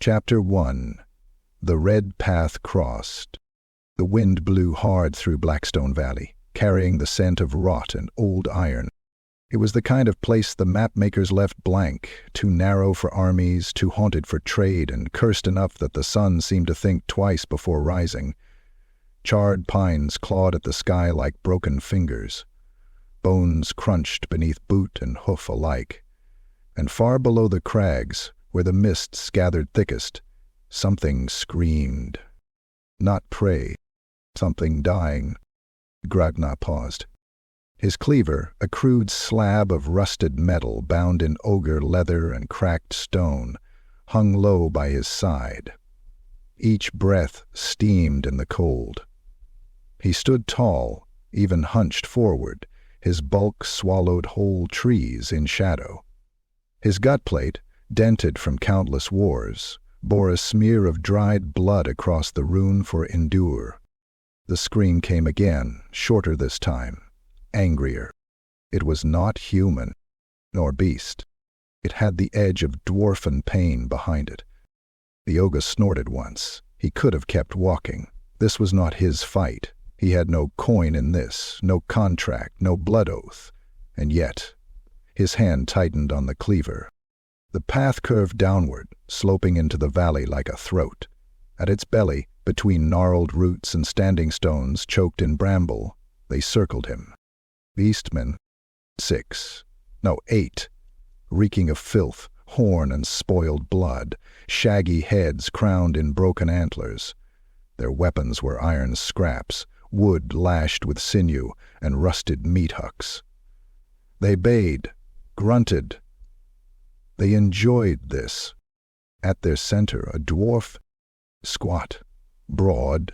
Chapter 1. The Red Path Crossed. The wind blew hard through Blackstone Valley, carrying the scent of rot and old iron. It was the kind of place the map-makers left blank, too narrow for armies, too haunted for trade, and cursed enough that the sun seemed to think twice before rising. Charred pines clawed at the sky like broken fingers. Bones crunched beneath boot and hoof alike. And far below the crags, where the mists gathered thickest, something screamed. Not prey, something dying. Grogmaw paused. His cleaver, a crude slab of rusted metal bound in ogre leather and cracked stone, hung low by his side. Each breath steamed in the cold. He stood tall, even hunched forward, his bulk swallowed whole trees in shadow. His gutplate, dented from countless wars, bore a smear of dried blood across the rune for endure. The scream came again, shorter this time, angrier. It was not human, nor beast. It had the edge of dwarfen pain behind it. The ogre snorted once. He could have kept walking. This was not his fight. He had no coin in this, no contract, no blood oath. And yet, his hand tightened on the cleaver. The path curved downward, sloping into the valley like a throat. At its belly, between gnarled roots and standing stones choked in bramble, they circled him. Beastmen. 8, reeking of filth, horn and spoiled blood, shaggy heads crowned in broken antlers. Their weapons were iron scraps, wood lashed with sinew, and rusted meat hooks. They bayed, grunted. They enjoyed this. At their center, a dwarf, squat, broad,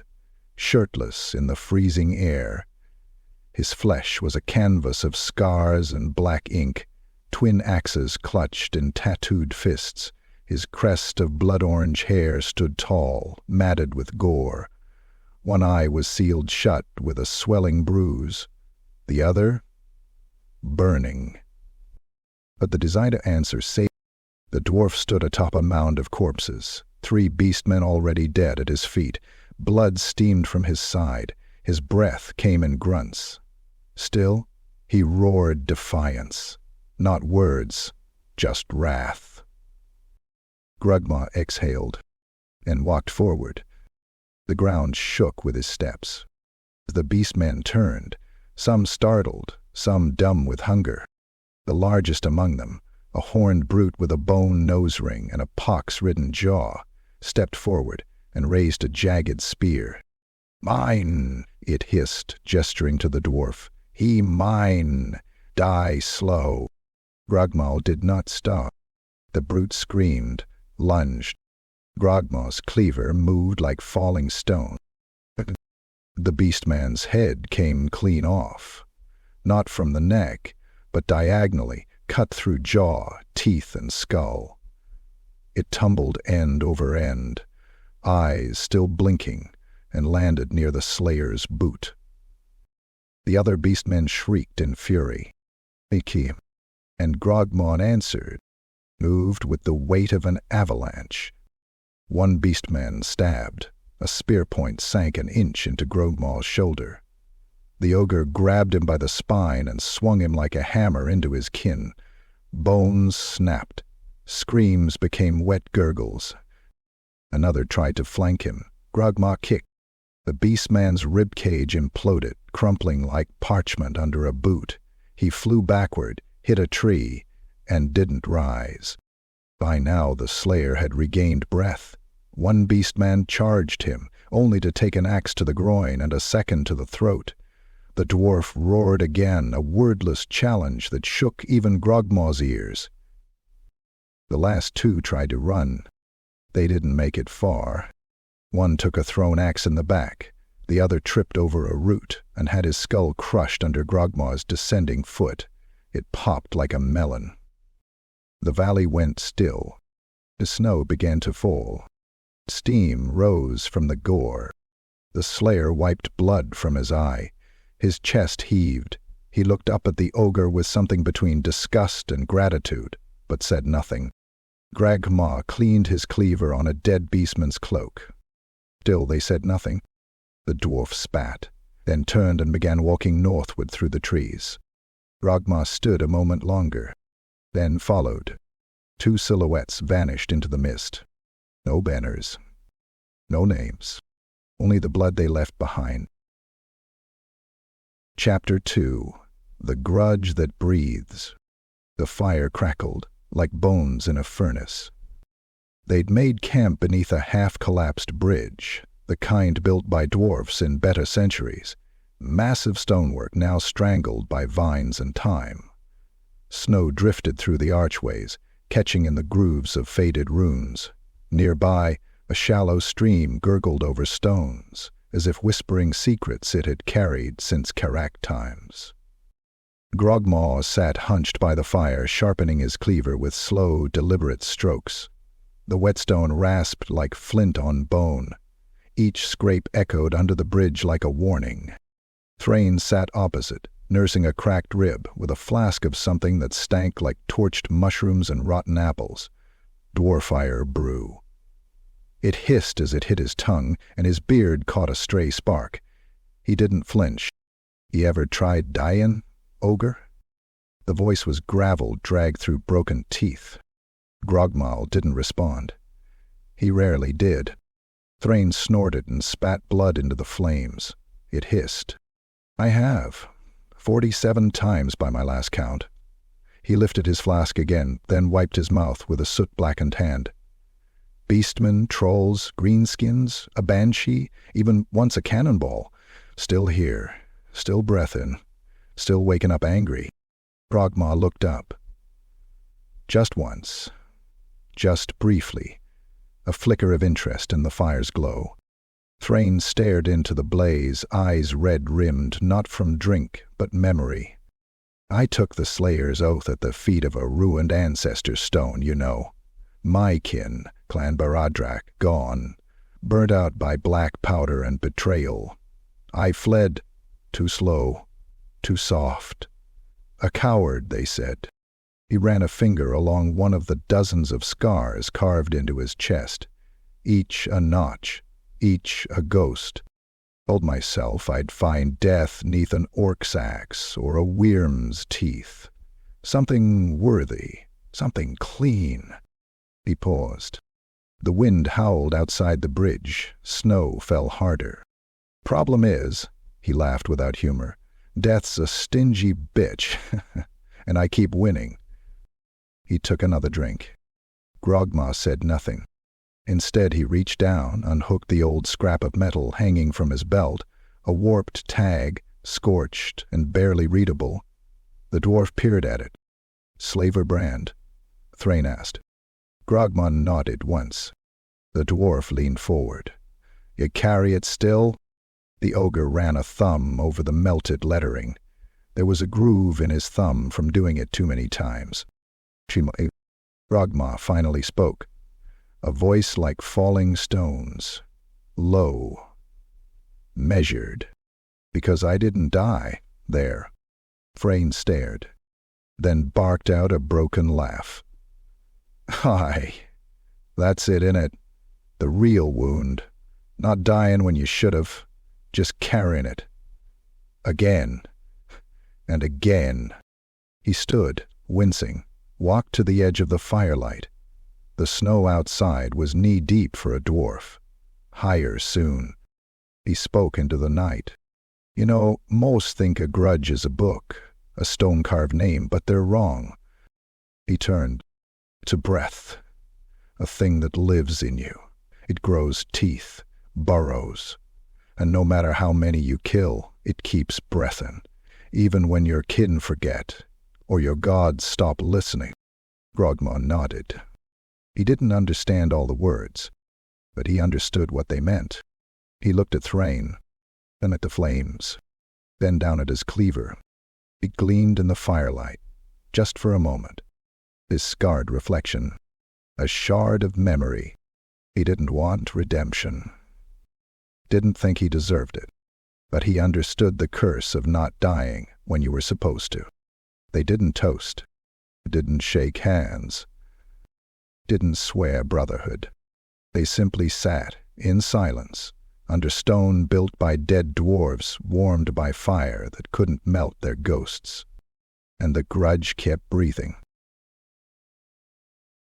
shirtless in the freezing air. His flesh was a canvas of scars and black ink, twin axes clutched in tattooed fists. His crest of blood-orange hair stood tall, matted with gore. One eye was sealed shut with a swelling bruise. The other, burning. But the desire to answer saved. The dwarf stood atop a mound of corpses, 3 beastmen already dead at his feet. Blood steamed from his side. His breath came in grunts. Still, he roared defiance. Not words, just wrath. Grogmaw exhaled and walked forward. The ground shook with his steps. The beastmen turned, some startled, some dumb with hunger. The largest among them, a horned brute with a bone nose ring and a pox-ridden jaw, stepped forward and raised a jagged spear. "Mine," it hissed, gesturing to the dwarf. "He mine. Die slow." Grogmaw did not stop. The brute screamed, lunged. Grogmaw's cleaver moved like falling stone. The beastman's head came clean off, not from the neck, but diagonally, cut through jaw, teeth, and skull. It tumbled end over end, eyes still blinking, and landed near the slayer's boot. The other beastmen shrieked in fury. And Grogmaw answered, moved with the weight of an avalanche. One beastman stabbed. A spear point sank an inch into Grogmaw's shoulder. The ogre grabbed him by the spine and swung him like a hammer into his kin. Bones snapped. Screams became wet gurgles. Another tried to flank him. Grogmaw kicked. The beastman's ribcage imploded, crumpling like parchment under a boot. He flew backward, hit a tree, and didn't rise. By now the slayer had regained breath. One beastman charged him, only to take an axe to the groin and a second to the throat. The dwarf roared again, a wordless challenge that shook even Grogmaw's ears. The last 2 tried to run. They didn't make it far. One took a thrown axe in the back. The other tripped over a root and had his skull crushed under Grogmaw's descending foot. It popped like a melon. The valley went still. The snow began to fall. Steam rose from the gore. The slayer wiped blood from his eye. His chest heaved. He looked up at the ogre with something between disgust and gratitude, but said nothing. Grogmaw cleaned his cleaver on a dead beastman's cloak. Still they said nothing. The dwarf spat, then turned and began walking northward through the trees. Grogmaw stood a moment longer, then followed. 2 silhouettes vanished into the mist. No banners, no names, only the blood they left behind. Chapter 2. The Grudge That Breathes. The fire crackled, like bones in a furnace. They'd made camp beneath a half-collapsed bridge, the kind built by dwarfs in better centuries, massive stonework now strangled by vines and time. Snow drifted through the archways, catching in the grooves of faded runes. Nearby, a shallow stream gurgled over stones, as if whispering secrets it had carried since Karak times. Grogmaw sat hunched by the fire, sharpening his cleaver with slow, deliberate strokes. The whetstone rasped like flint on bone. Each scrape echoed under the bridge like a warning. Thrain sat opposite, nursing a cracked rib with a flask of something that stank like torched mushrooms and rotten apples. Wildfire brew. It hissed as it hit his tongue, and his beard caught a stray spark. He didn't flinch. "You ever tried daemon, ogre?" The voice was gravel dragged through broken teeth. Grogmaw didn't respond. He rarely did. Thrain snorted and spat blood into the flames. It hissed. "I have. 47 times by my last count." He lifted his flask again, then wiped his mouth with a soot-blackened hand. Beastmen, trolls, greenskins, a banshee, even once a cannonball. Still here, still breathin', still waking up angry. Grogmaw looked up. Just once. Just briefly. A flicker of interest in the fire's glow. Thrain stared into the blaze, eyes red-rimmed, not from drink, but memory. "I took the Slayer's oath at the feet of a ruined ancestor stone, you know. My kin, Clan Baradrak, gone, burnt out by black powder and betrayal. I fled, too slow, too soft. A coward, they said." He ran a finger along one of the dozens of scars carved into his chest, each a notch, each a ghost. Told myself I'd find death 'neath an orc's axe or a wyrm's teeth. Something worthy, something clean. He paused. The wind howled outside the bridge. Snow fell harder. "Problem is," he laughed without humor, "death's a stingy bitch, and I keep winning." He took another drink. Grogmaw said nothing. Instead he reached down, unhooked the old scrap of metal hanging from his belt, a warped tag, scorched and barely readable. The dwarf peered at it. "Slaver brand?" Thrain asked. Grogmaw nodded once. The dwarf leaned forward. "You carry it still?" The ogre ran a thumb over the melted lettering. There was a groove in his thumb from doing it too many times. Grogmaw finally spoke. A voice like falling stones. Low. Measured. "Because I didn't die there." Thrain stared, then barked out a broken laugh. "Aye, that's it, innit? The real wound. Not dying when you should've, just carrying it. Again. And again." He stood, wincing, walked to the edge of the firelight. The snow outside was knee-deep for a dwarf. Higher soon. He spoke into the night. "You know, most think a grudge is a book, a stone-carved name, but they're wrong." He turned. "It's a breath. A thing that lives in you. It grows teeth, burrows. And no matter how many you kill, it keeps breathin', even when your kin forget, or your gods stop listening." Grogmaw nodded. He didn't understand all the words, but he understood what they meant. He looked at Thrain, then at the flames, then down at his cleaver. It gleamed in the firelight, just for a moment. His scarred reflection, a shard of memory. He didn't want redemption. Didn't think he deserved it, but he understood the curse of not dying when you were supposed to. They didn't toast, didn't shake hands. didn't swear brotherhood. They simply sat, in silence, under stone built by dead dwarves warmed by fire that couldn't melt their ghosts. And the grudge kept breathing.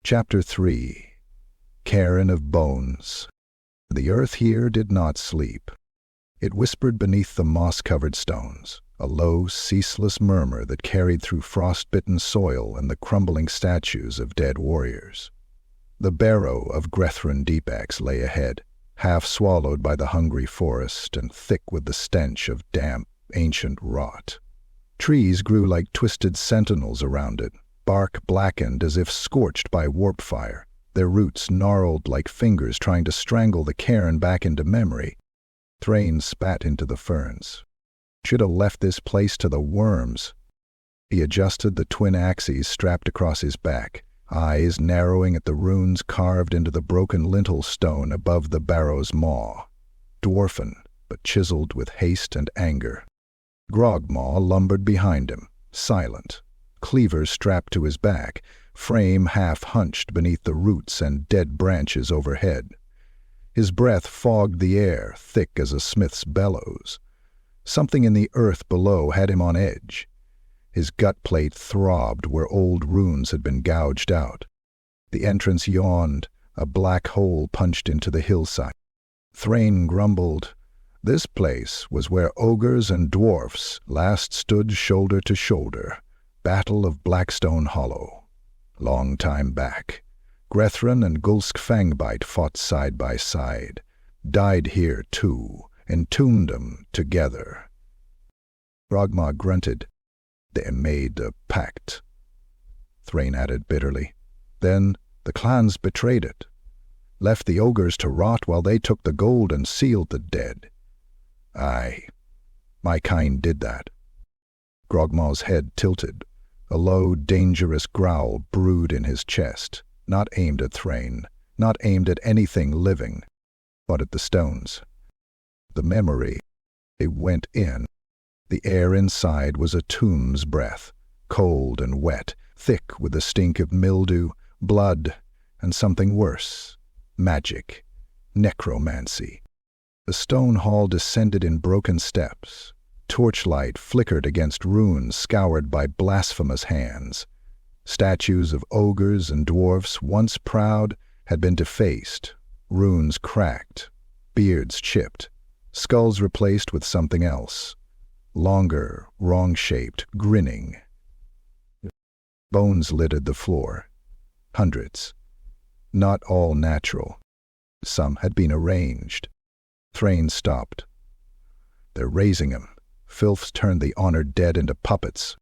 Chapter 3. Cairn of Bones. The earth here did not sleep. It whispered beneath the moss-covered stones, a low, ceaseless murmur that carried through frost-bitten soil and the crumbling statues of dead warriors. The barrow of Grethrin Deepaxe lay ahead, half swallowed by the hungry forest and thick with the stench of damp, ancient rot. Trees grew like twisted sentinels around it, bark blackened as if scorched by warp fire, their roots gnarled like fingers trying to strangle the cairn back into memory. Thrain spat into the ferns. Should have left this place to the worms. He adjusted the twin axes strapped across his back, eyes narrowing at the runes carved into the broken lintel stone above the barrow's maw. Dwarfen, but chiseled with haste and anger. Grogmaw lumbered behind him, silent, cleaver strapped to his back, frame half-hunched beneath the roots and dead branches overhead. His breath fogged the air, thick as a smith's bellows. Something in the earth below had him on edge. His gut plate throbbed where old runes had been gouged out. The entrance yawned, a black hole punched into the hillside. Thrain grumbled. This place was where ogres and dwarfs last stood shoulder to shoulder. Battle of Blackstone Hollow. Long time back. Grethrin and Gulsk Fangbite fought side by side. Died here too, entombed them together. Grogmaw grunted. They made a pact. Thrain added bitterly. Then the clans betrayed it. Left the ogres to rot while they took the gold and sealed the dead. Aye, my kind did that. Grogmaw's head tilted. A low, dangerous growl brewed in his chest, not aimed at Thrain, not aimed at anything living, but at the stones. The memory, it went in. The air inside was a tomb's breath, cold and wet, thick with the stink of mildew, blood, and something worse, magic, necromancy. The stone hall descended in broken steps. Torchlight flickered against runes scoured by blasphemous hands. Statues of ogres and dwarfs, once proud, had been defaced, runes cracked, beards chipped, skulls replaced with something else. Longer, wrong-shaped, grinning. Bones littered the floor. Hundreds. Not all natural. Some had been arranged. Thrain stopped. They're raising him. Filths turned the honored dead into puppets.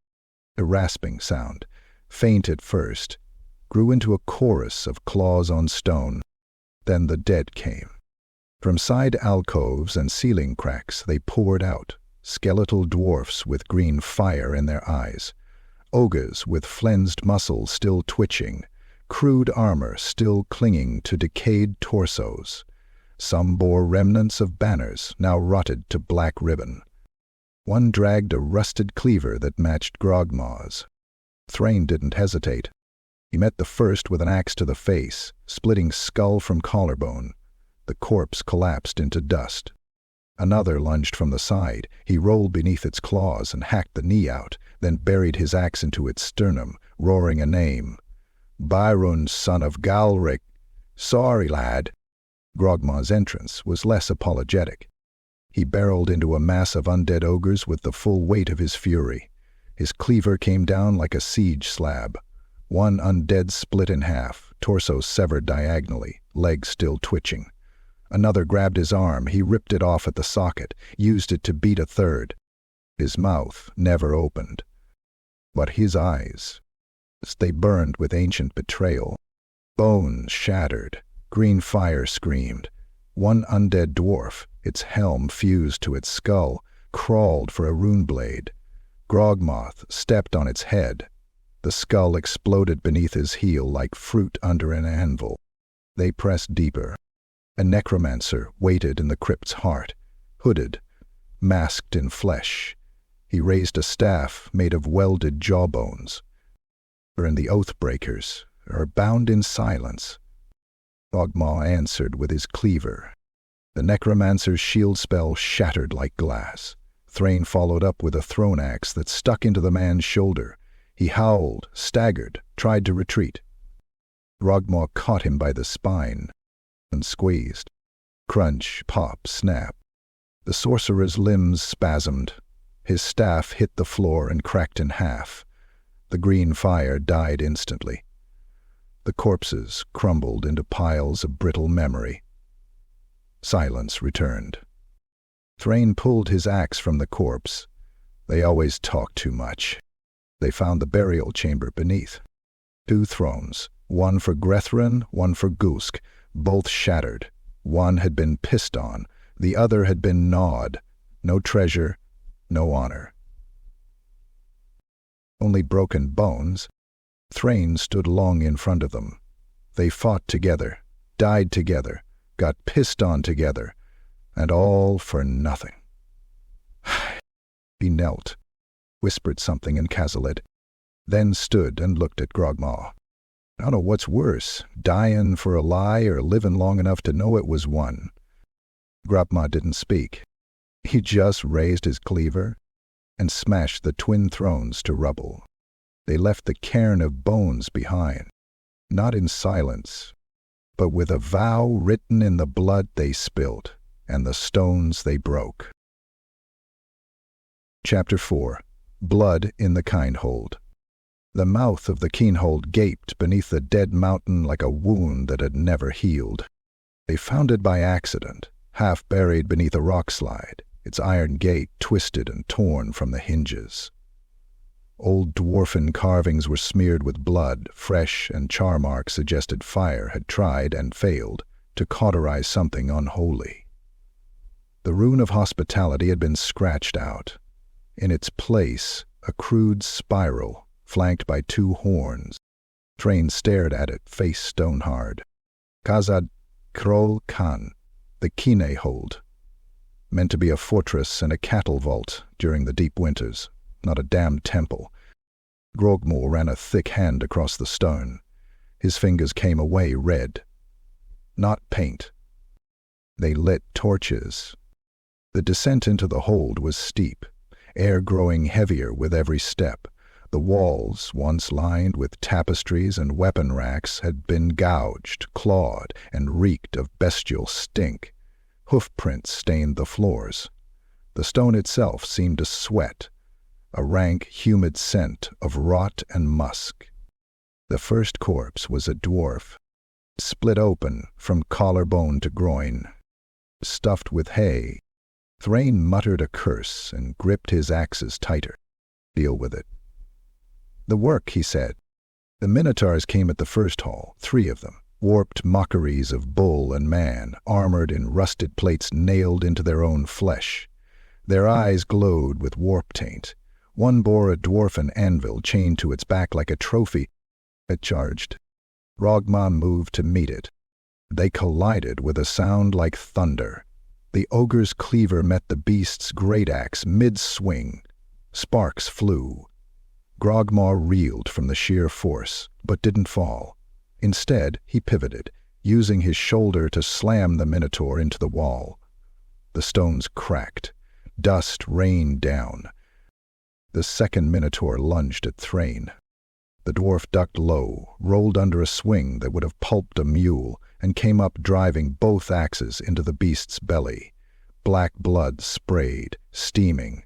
A rasping sound, faint at first, grew into a chorus of claws on stone. Then the dead came. From side alcoves and ceiling cracks they poured out, skeletal dwarfs with green fire in their eyes, ogres with flensed muscles still twitching, crude armor still clinging to decayed torsos. Some bore remnants of banners now rotted to black ribbon. One dragged a rusted cleaver that matched Grogmaw's. Thrain didn't hesitate. He met the first with an axe to the face, splitting skull from collarbone. The corpse collapsed into dust. Another lunged from the side. He rolled beneath its claws and hacked the knee out, then buried his axe into its sternum, roaring a name. Byron, son of Galric. Sorry, lad. Grogmaw's entrance was less apologetic. He barreled into a mass of undead ogres with the full weight of his fury. His cleaver came down like a siege slab. One undead split in half, torso severed diagonally, legs still twitching. Another grabbed his arm. He ripped it off at the socket, used it to beat a third. His mouth never opened. But his eyes, they burned with ancient betrayal. Bones shattered. Green fire screamed. One undead dwarf, its helm fused to its skull, crawled for a rune blade. Grogmaw stepped on its head. The skull exploded beneath his heel like fruit under an anvil. They pressed deeper. A necromancer waited in the crypt's heart, hooded, masked in flesh. He raised a staff made of welded jawbones. And the Oathbreakers, or bound in silence? Grogmaw answered with his cleaver. The necromancer's shield spell shattered like glass. Thrain followed up with a thrown axe that stuck into the man's shoulder. He howled, staggered, tried to retreat. Grogmaw caught him by the spine and squeezed. Crunch, pop, snap. The sorcerer's limbs spasmed. His staff hit the floor and cracked in half. The green fire died instantly. The corpses crumbled into piles of brittle memory. Silence returned. Thrain pulled his axe from the corpse. They always talk too much. They found the burial chamber beneath. 2 thrones, one for Grethrin, one for Gusk, both shattered. One had been pissed on, the other had been gnawed. No treasure, no honor. Only broken bones. Thrain stood long in front of them. They fought together, died together, got pissed on together, and all for nothing. He knelt, whispered something in Cazalet, then stood and looked at Grogmaw. I don't know what's worse, dying for a lie or living long enough to know it was one. Grogmaw didn't speak. He just raised his cleaver and smashed the twin thrones to rubble. They left the cairn of bones behind, not in silence, but with a vow written in the blood they spilt and the stones they broke. Chapter 4. Blood in the Kindhold. The mouth of the Kindhold gaped beneath the dead mountain like a wound that had never healed. They found it by accident, half buried beneath a rockslide, its iron gate twisted and torn from the hinges. Old dwarfen carvings were smeared with blood, fresh, and char marks suggested fire had tried and failed to cauterize something unholy. The rune of hospitality had been scratched out. In its place, a crude spiral, flanked by 2 horns. Thrain stared at it, face stone-hard. Kazad Krol Khan, the Kindhold. Meant to be a fortress and a cattle vault during the deep winters, not a damned temple. Grogmaw ran a thick hand across the stone. His fingers came away red. Not paint. They lit torches. The descent into the hold was steep, air growing heavier with every step. The walls, once lined with tapestries and weapon racks, had been gouged, clawed, and reeked of bestial stink. Hoofprints stained the floors. The stone itself seemed to sweat, a rank, humid scent of rot and musk. The first corpse was a dwarf, split open from collarbone to groin, stuffed with hay. Thrain muttered a curse and gripped his axes tighter. Deal with it. The work, he said. The Minotaurs came at the first haul, 3 of them, warped mockeries of bull and man, armored in rusted plates nailed into their own flesh. Their eyes glowed with warp taint. One bore a dwarfen anvil chained to its back like a trophy. It charged. Grogmaw moved to meet it. They collided with a sound like thunder. The ogre's cleaver met the beast's great axe mid-swing. Sparks flew. Grogmaw reeled from the sheer force, but didn't fall. Instead, he pivoted, using his shoulder to slam the Minotaur into the wall. The stones cracked. Dust rained down. The second Minotaur lunged at Thrain. The dwarf ducked low, rolled under a swing that would have pulped a mule, and came up driving both axes into the beast's belly. Black blood sprayed, steaming.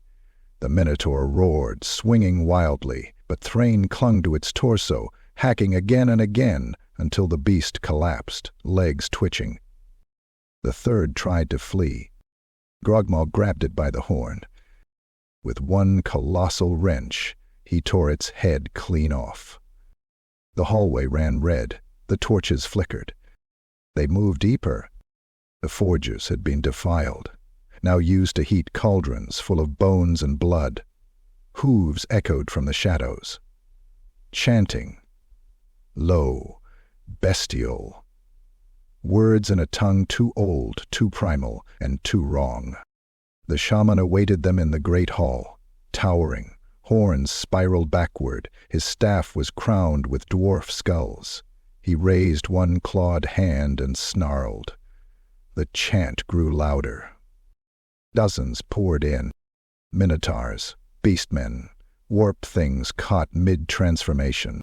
The Minotaur roared, swinging wildly, but Thrain clung to its torso, hacking again and again until the beast collapsed, legs twitching. The third tried to flee. Grogmaw grabbed it by the horn. With one colossal wrench, he tore its head clean off. The hallway ran red. The torches flickered. They moved deeper. The forges had been defiled, now used to heat cauldrons full of bones and blood. Hooves echoed from the shadows. Chanting. Low. Bestial. Words in a tongue too old, too primal, and too wrong. The shaman awaited them in the great hall, towering. Horns spiraled backward. His staff was crowned with dwarf skulls. He raised one clawed hand and snarled. The chant grew louder. Dozens poured in. Minotaurs, beastmen, warped things caught mid-transformation.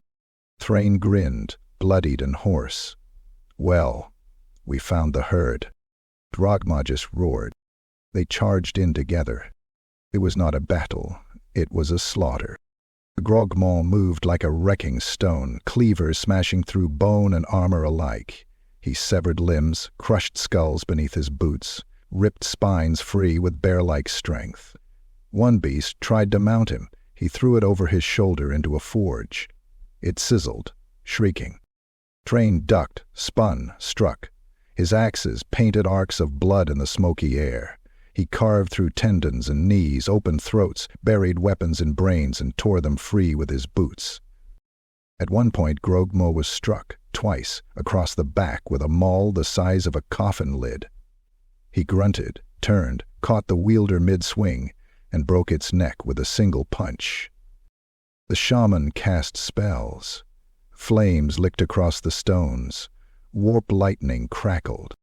Thrain grinned, bloodied and hoarse. Well, we found the herd. Grogmaw just roared. They charged in together. It was not a battle, it was a slaughter. The Grogmaw moved like a wrecking stone, cleavers smashing through bone and armor alike. He severed limbs, crushed skulls beneath his boots, ripped spines free with bear-like strength. One beast tried to mount him. He threw it over his shoulder into a forge. It sizzled, shrieking. Thrain ducked, spun, struck. His axes painted arcs of blood in the smoky air. He carved through tendons and knees, opened throats, buried weapons in brains, and tore them free with his boots. At one point, Grogmaw was struck, twice, across the back with a maul the size of a coffin lid. He grunted, turned, caught the wielder mid-swing, and broke its neck with a single punch. The shaman cast spells. Flames licked across the stones. Warp lightning crackled.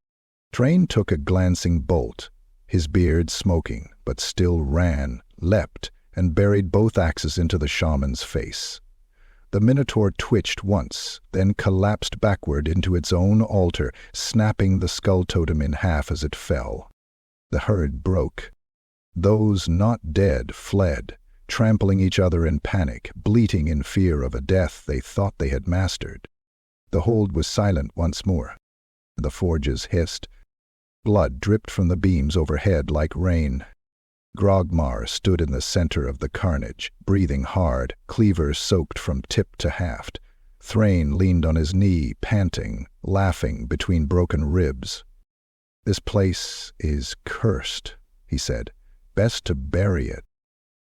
Thrain took a glancing bolt, his beard smoking, but still ran, leapt, and buried both axes into the shaman's face. The Minotaur twitched once, then collapsed backward into its own altar, snapping the skull totem in half as it fell. The herd broke. Those not dead fled, trampling each other in panic, bleating in fear of a death they thought they had mastered. The hold was silent once more. The forges hissed. Blood dripped from the beams overhead like rain. Grogmaw stood in the center of the carnage, breathing hard, cleavers soaked from tip to haft. Thrain leaned on his knee, panting, laughing between broken ribs. "This place is cursed," he said. "Best to bury it."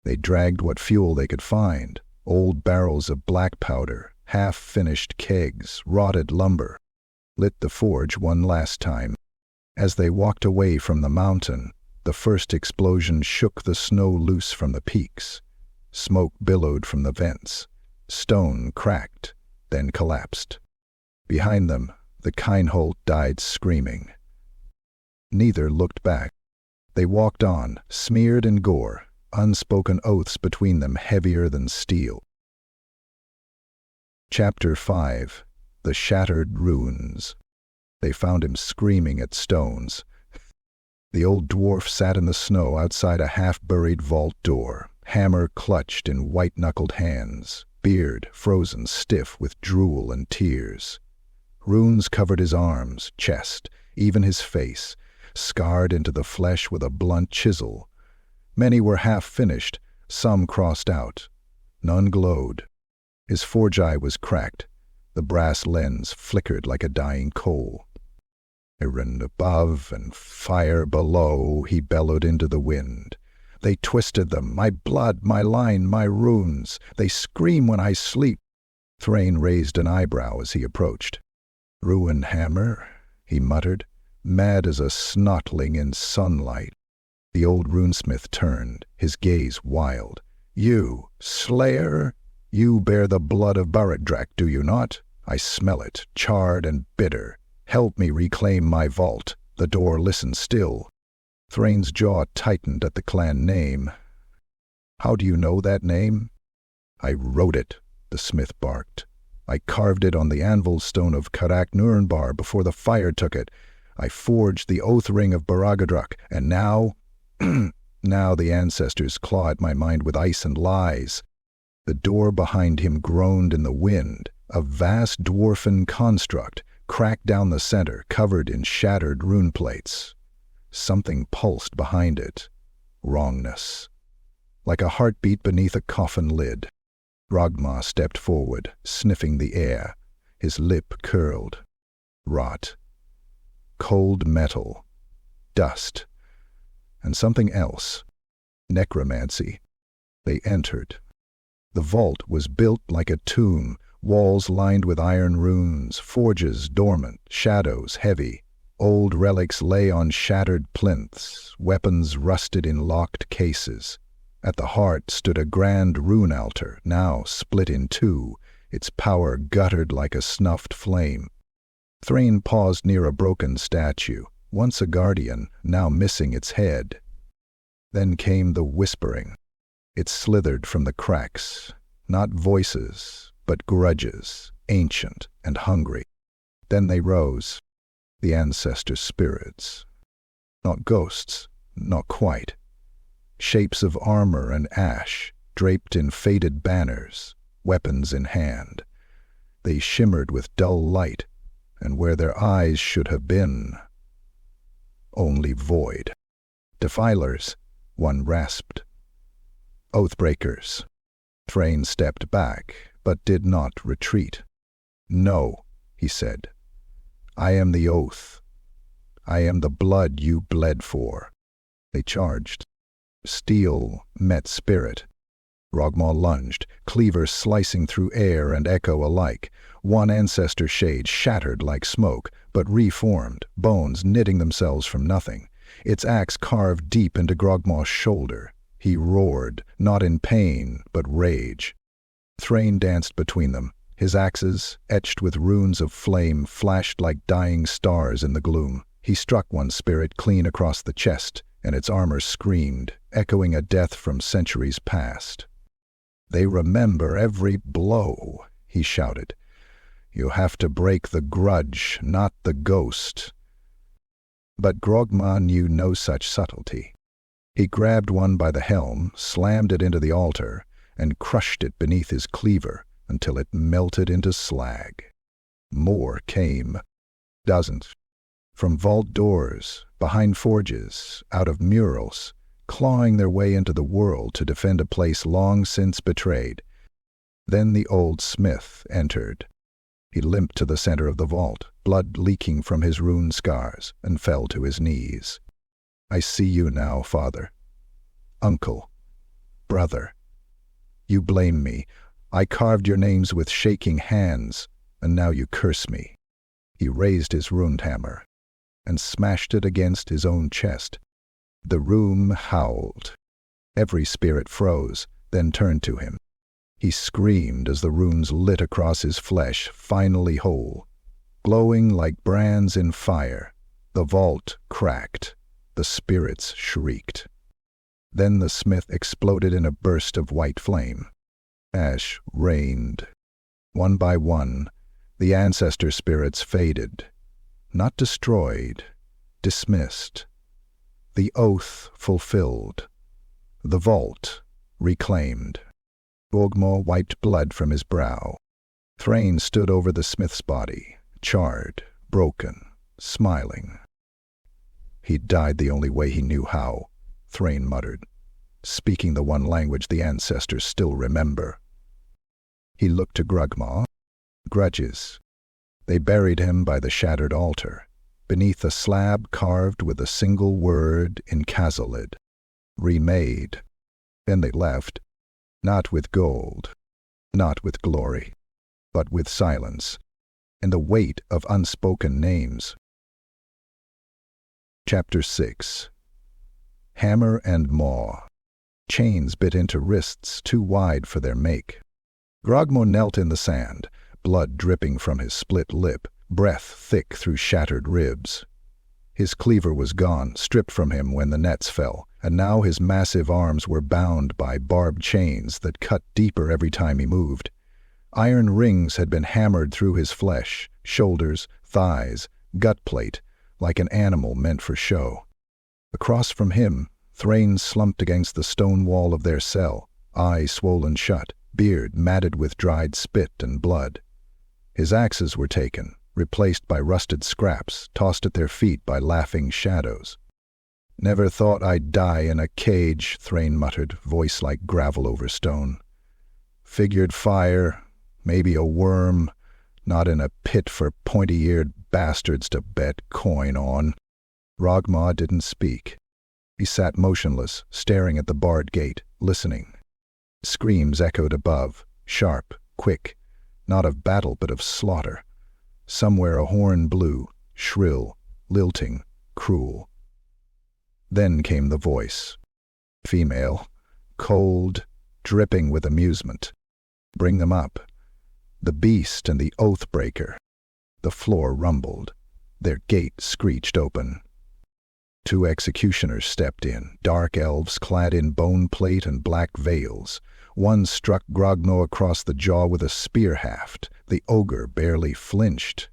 They dragged what fuel they could find, old barrels of black powder, half-finished kegs, rotted lumber. Lit the forge one last time. As they walked away from the mountain, the first explosion shook the snow loose from the peaks. Smoke billowed from the vents. Stone cracked, then collapsed. Behind them, the Kindhold died screaming. Neither looked back. They walked on, smeared in gore, unspoken oaths between them heavier than steel. Chapter 5. The Shattered Runes. They found him screaming at stones. The old dwarf sat in the snow outside a half-buried vault door, hammer clutched in white-knuckled hands, beard frozen stiff with drool and tears. Runes covered his arms, chest, even his face, scarred into the flesh with a blunt chisel. Many were half-finished, some crossed out. None glowed. His forge eye was cracked. The brass lens flickered like a dying coal. "Iron above and fire below," he bellowed into the wind. "They twisted them, my blood, my line, my runes. They scream when I sleep." Thrain raised an eyebrow as he approached. "Ruin hammer," he muttered, mad as a snotling in sunlight. The old runesmith turned, his gaze wild. "You, slayer? You bear the blood of Baradrak, do you not? I smell it, charred and bitter. Help me reclaim my vault." The door listened still. Thrain's jaw tightened at the clan name. "How do you know that name?" "I wrote it," the smith barked. "I carved it on the anvil stone of Karak Nurembar before the fire took it. I forged the oath ring of Baragadrak, and now... now the ancestors claw at my mind with ice and lies." The door behind him groaned in the wind, a vast dwarfen construct, cracked down the center, covered in shattered rune plates. Something pulsed behind it. Wrongness. Like a heartbeat beneath a coffin lid. Grogmaw stepped forward, sniffing the air. His lip curled. Rot. Cold metal. Dust. And something else. Necromancy. They entered. The vault was built like a tomb, walls lined with iron runes, forges dormant, shadows heavy. Old relics lay on shattered plinths, weapons rusted in locked cases. At the heart stood a grand rune altar, now split in two, its power guttered like a snuffed flame. Thrain paused near a broken statue, once a guardian, now missing its head. Then came the whispering. It slithered from the cracks, not voices, but grudges, ancient and hungry. Then they rose, the ancestor spirits. Not ghosts, not quite. Shapes of armor and ash, draped in faded banners, weapons in hand. They shimmered with dull light, and where their eyes should have been, only void. Defilers, one rasped. Oathbreakers. Thrain stepped back, but did not retreat. No, he said. I am the oath. I am the blood you bled for. They charged. Steel met spirit. Grogmaw lunged, cleaver slicing through air and echo alike. One ancestor shade shattered like smoke, but reformed, bones knitting themselves from nothing. Its axe carved deep into Grogmaw's shoulder. He roared, not in pain, but rage. Thrain danced between them. His axes, etched with runes of flame, flashed like dying stars in the gloom. He struck one spirit clean across the chest, and its armor screamed, echoing a death from centuries past. They remember every blow, he shouted. You have to break the grudge, not the ghost. But Grogmaw knew no such subtlety. He grabbed one by the helm, slammed it into the altar, and crushed it beneath his cleaver until it melted into slag. More came. Dozens. From vault doors, behind forges, out of murals, clawing their way into the world to defend a place long since betrayed. Then the old smith entered. He limped to the center of the vault, blood leaking from his rune scars, and fell to his knees. I see you now, father. Uncle. Brother. You blame me. I carved your names with shaking hands, and now you curse me. He raised his runed hammer and smashed it against his own chest. The room howled. Every spirit froze, then turned to him. He screamed as the runes lit across his flesh, finally whole. Glowing like brands in fire, the vault cracked. The spirits shrieked. Then the smith exploded in a burst of white flame. Ash rained. One by one, the ancestor spirits faded. Not destroyed, dismissed. The oath fulfilled. The vault reclaimed. Grogmaw wiped blood from his brow. Thrain stood over the smith's body, charred, broken, smiling. He died the only way he knew how, Thrain muttered, speaking the one language the ancestors still remember. He looked to Grogmaw. Grudges. They buried him by the shattered altar, beneath a slab carved with a single word in Kazalid. Remade. Then they left, not with gold, not with glory, but with silence, and the weight of unspoken names. Chapter 6. Hammer and maw. Chains bit into wrists too wide for their make. Grogmaw knelt in the sand, blood dripping from his split lip, breath thick through shattered ribs. His cleaver was gone, stripped from him when the nets fell, and now his massive arms were bound by barbed chains that cut deeper every time he moved. Iron rings had been hammered through his flesh, shoulders, thighs, gut plate, like an animal meant for show. Across from him, Thrain slumped against the stone wall of their cell, eyes swollen shut, beard matted with dried spit and blood. His axes were taken, replaced by rusted scraps, tossed at their feet by laughing shadows. Never thought I'd die in a cage, Thrain muttered, voice like gravel over stone. Figured fire, maybe a worm, not in a pit for pointy-eared bastards to bet coin on. Grogmaw didn't speak. He sat motionless, staring at the barred gate, listening. Screams echoed above, sharp, quick, not of battle but of slaughter. Somewhere a horn blew, shrill, lilting, cruel. Then came the voice. Female, cold, dripping with amusement. Bring them up. the beast and the oath-breaker. The floor rumbled. Their gate screeched open. Two executioners stepped in, dark elves clad in bone plate and black veils. One struck Grogmaw across the jaw with a spear haft. The ogre barely flinched.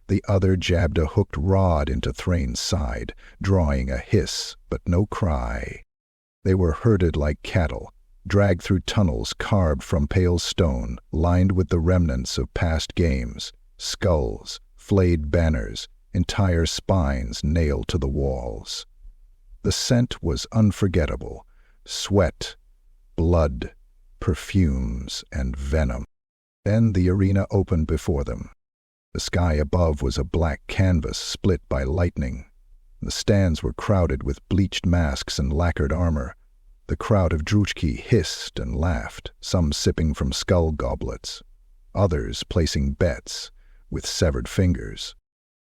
The other jabbed a hooked rod into Thrain's side, drawing a hiss, but no cry. They were herded like cattle, dragged through tunnels carved from pale stone, lined with the remnants of past games, skulls, flayed banners, entire spines nailed to the walls. The scent was unforgettable: sweat, blood, perfumes, and venom. Then the arena opened before them. The sky above was a black canvas split by lightning. The stands were crowded with bleached masks and lacquered armor. The crowd of Druzhki hissed and laughed, some sipping from skull goblets, others placing bets with severed fingers.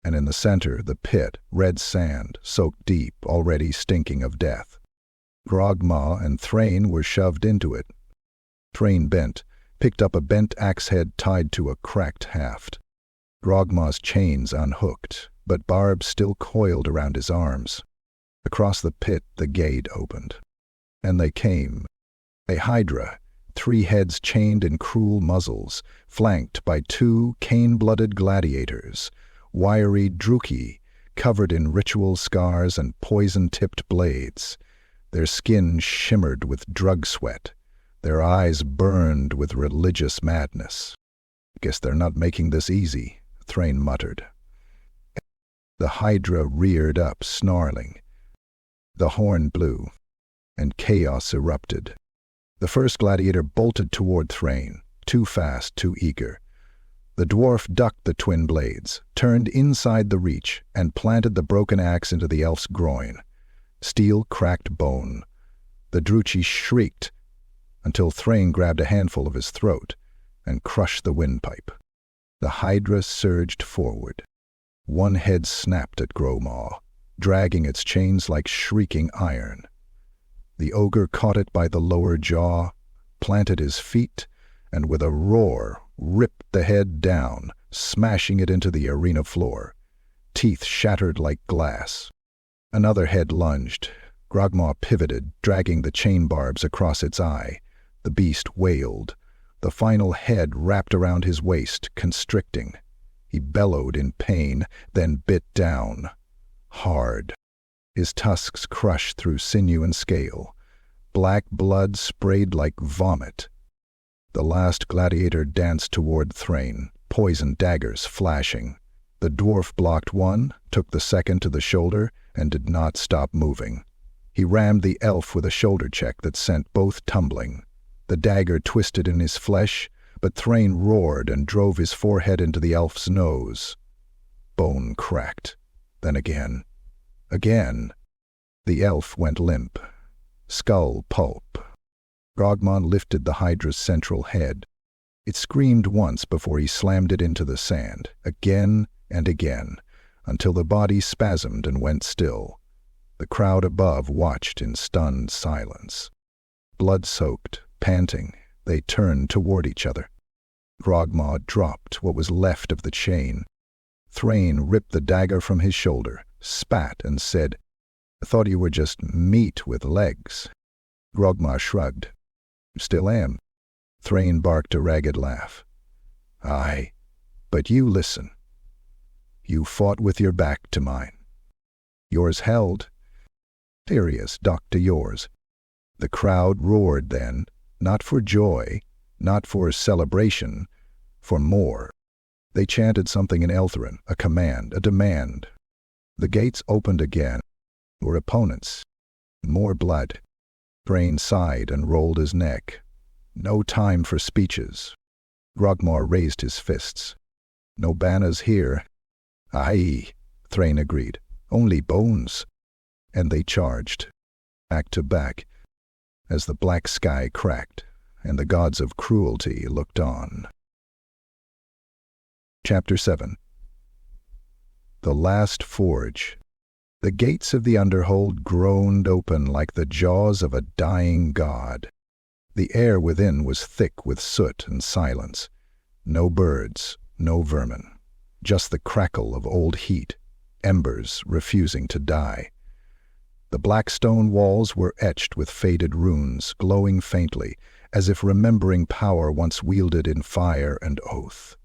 And in the center, the pit, red sand, soaked deep, already stinking of death. Grogmaw and Thrain were shoved into it. Thrain bent, picked up a bent axe head tied to a cracked haft. Grogmaw's chains unhooked, but barbs still coiled around his arms. Across the pit the gate opened. And they came. A hydra, 3 heads chained in cruel muzzles, flanked by 2 cane-blooded gladiators, wiry Druzhki, covered in ritual scars and poison-tipped blades. Their skin shimmered with drug sweat. Their eyes burned with religious madness. "Guess they're not making this easy," Thrain muttered. The hydra reared up, snarling. The horn blew, and chaos erupted. The first gladiator bolted toward Thrain, too fast, too eager. The dwarf ducked the twin blades, turned inside the reach, and planted the broken axe into the elf's groin. Steel cracked bone. The Druzhki shrieked, until Thrain grabbed a handful of his throat and crushed the windpipe. The hydra surged forward. One head snapped at Grogmaw, dragging its chains like shrieking iron. The ogre caught it by the lower jaw, planted his feet, and with a roar ripped the head down, smashing it into the arena floor. Teeth shattered like glass. Another head lunged. Grogmaw pivoted, dragging the chain barbs across its eye. The beast wailed. The final head wrapped around his waist, constricting. He bellowed in pain, then bit down. Hard. His tusks crushed through sinew and scale. Black blood sprayed like vomit. The last gladiator danced toward Thrain, poison daggers flashing. The dwarf blocked one, took the second to the shoulder, and did not stop moving. He rammed the elf with a shoulder check that sent both tumbling. The dagger twisted in his flesh, but Thrain roared and drove his forehead into the elf's nose. Bone cracked. Then again. Again. The elf went limp. Skull pulp. Grogmaw lifted the hydra's central head. It screamed once before he slammed it into the sand, again and again, until the body spasmed and went still. The crowd above watched in stunned silence. Blood-soaked, panting, they turned toward each other. Grogmaw dropped what was left of the chain. Thrain ripped the dagger from his shoulder, spat, and said, "I thought you were just meat with legs." Grogmaw shrugged. "Still am." Thrain barked a ragged laugh. "Aye, but you listen. You fought with your back to mine. Yours held. Serious, docked to yours." The crowd roared then, not for joy, not for celebration, for more. They chanted something in Elthrin, a command, a demand. The gates opened again. Were opponents. More blood. Thrain sighed and rolled his neck. No time for speeches. Grogmaw raised his fists. "No banners here." "Aye," Thrain agreed. "Only bones." And they charged, back to back, as the black sky cracked, and the gods of cruelty looked on. Chapter 7. The Last Forge. The gates of the Underhold groaned open like the jaws of a dying god. The air within was thick with soot and silence. No birds, no vermin. Just the crackle of old heat, embers refusing to die. The black stone walls were etched with faded runes, glowing faintly, as if remembering power once wielded in fire and oath.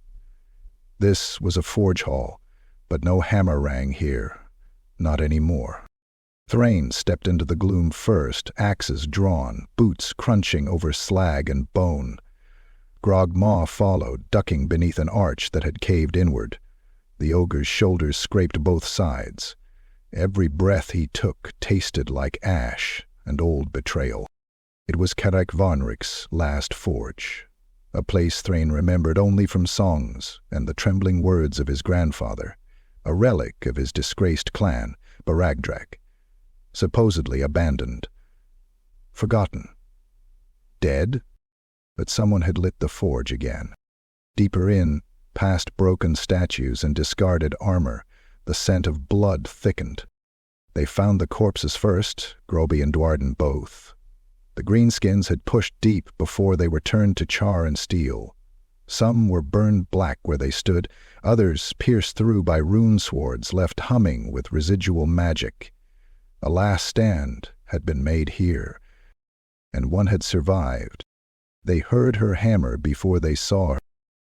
This was a forge hall, but no hammer rang here. Not anymore. Thrain stepped into the gloom first, axes drawn, boots crunching over slag and bone. Grogmaw followed, ducking beneath an arch that had caved inward. The ogre's shoulders scraped both sides. Every breath he took tasted like ash and old betrayal. It was Karak Varnrik's last forge, a place Thrain remembered only from songs and the trembling words of his grandfather, a relic of his disgraced clan, Baragdrak, supposedly abandoned, forgotten, dead, but someone had lit the forge again. Deeper in, past broken statues and discarded armor, the scent of blood thickened. They found the corpses first, Groby and Dwarden both. The greenskins had pushed deep before they were turned to char and steel. Some were burned black where they stood, others pierced through by rune swords left humming with residual magic. A last stand had been made here, and one had survived. They heard her hammer before they saw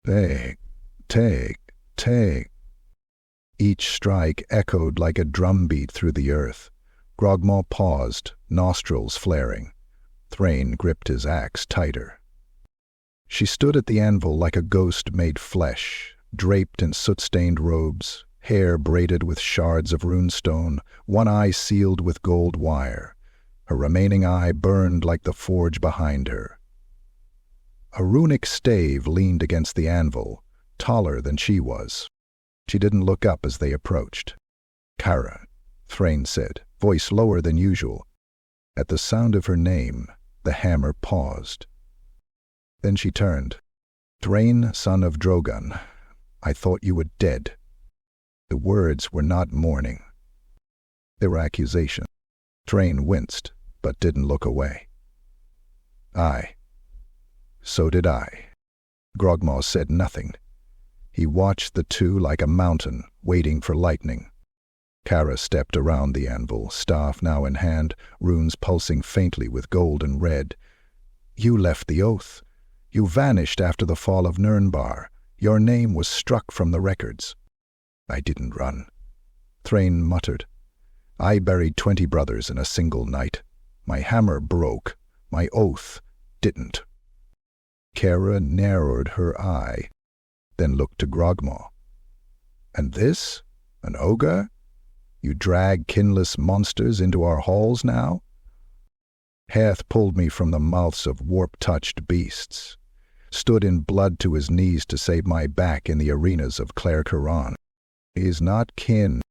her. Take. Each strike echoed like a drumbeat through the earth. Grogmaw paused, nostrils flaring. Thrain gripped his axe tighter. She stood at the anvil like a ghost made flesh, draped in soot-stained robes, hair braided with shards of runestone, one eye sealed with gold wire. Her remaining eye burned like the forge behind her. A runic stave leaned against the anvil, taller than she was. She didn't look up as they approached. "Kara," Thrain said, voice lower than usual. At the sound of her name, the hammer paused. Then she turned. "Thrain, son of Drogon, I thought you were dead." The words were not mourning. They were accusation. Thrain winced, but didn't look away. "Aye. So did I." Grogmaw said nothing. He watched the two like a mountain, waiting for lightning. Kara stepped around the anvil, staff now in hand, runes pulsing faintly with gold and red. "You left the oath. You vanished after the fall of Nirnbar. Your name was struck from the records." "I didn't run," Thrain muttered. "I buried 20 brothers in a single night. My hammer broke. My oath didn't." Kara narrowed her eye, then looked to Grogmaw. "And this? An ogre? You drag kinless monsters into our halls now?" "Hath pulled me from the mouths of warp-touched beasts. Stood in blood to his knees to save my back in the arenas of Clare Caran. He is not kin."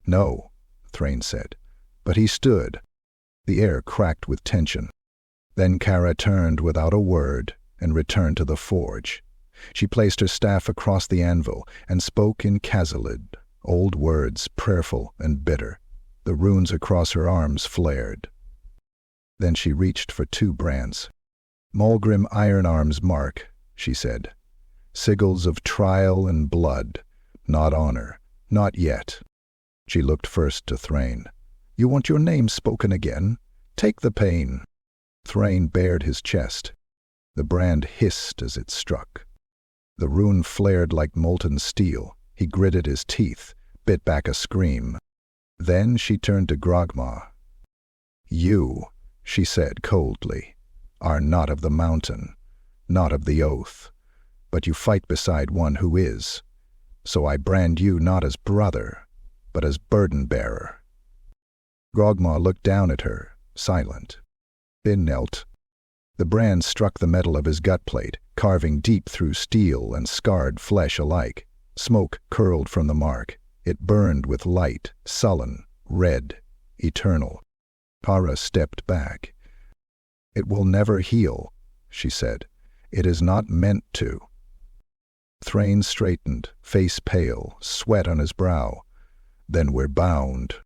"No," Thrain said, but he stood. The air cracked with tension. Then Kara turned without a word and returned to the forge. She placed her staff across the anvil and spoke in Khazalid, old words prayerful and bitter. The runes across her arms flared. Then she reached for 2 brands. "Mulgrim Ironarm's mark," she said. "Sigils of trial and blood, not honor, not yet." She looked first to Thrain. "You want your name spoken again? Take the pain." Thrain bared his chest. The brand hissed as it struck. The rune flared like molten steel. He gritted his teeth, bit back a scream. Then she turned to Grogmaw. "You," she said coldly, "are not of the mountain, not of the oath, but you fight beside one who is. So I brand you not as brother, but as burden-bearer." Grogmaw looked down at her, silent. Then knelt. The brand struck the metal of his gutplate, carving deep through steel and scarred flesh alike. Smoke curled from the mark. It burned with light, sullen, red, eternal. Kara stepped back. "It will never heal," she said. "It is not meant to." Thrain straightened, face pale, sweat on his brow. "Then we're bound."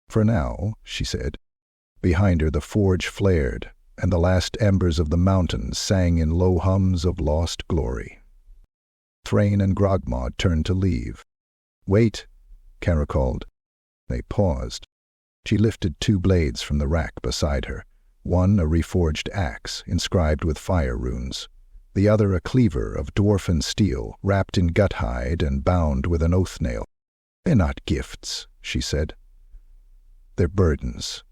"For now," she said. Behind her the forge flared, and the last embers of the mountain sang in low hums of lost glory. Thrain and Grogmaw turned to leave. "Wait," Karak called. They paused. She lifted 2 blades from the rack beside her, one a reforged axe inscribed with fire runes, the other a cleaver of dwarfen steel wrapped in gut hide and bound with an oath nail. "They're not gifts," she said. "They're burdens.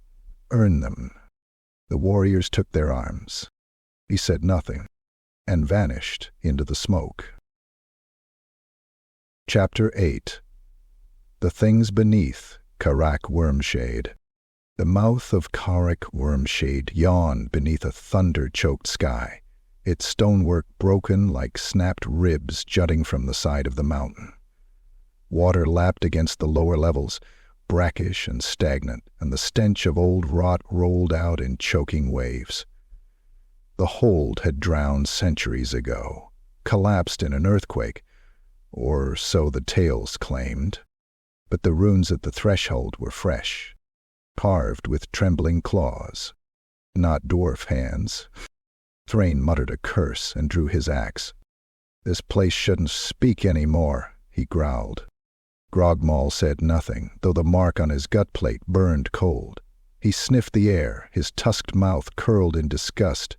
Earn them." The warriors took their arms. He said nothing, and vanished into the smoke. Chapter 8. The Things Beneath Karak Wormshade. The mouth of Karak Wormshade yawned beneath a thunder-choked sky, its stonework broken like snapped ribs jutting from the side of the mountain. Water lapped against the lower levels, brackish and stagnant, and the stench of old rot rolled out in choking waves. The hold had drowned centuries ago, collapsed in an earthquake, or so the tales claimed. But the runes at the threshold were fresh, carved with trembling claws. Not dwarf hands. Thrain muttered a curse and drew his axe. "This place shouldn't speak any more," he growled. Grogmaw said nothing, though the mark on his gut plate burned cold. He sniffed the air, his tusked mouth curled in disgust.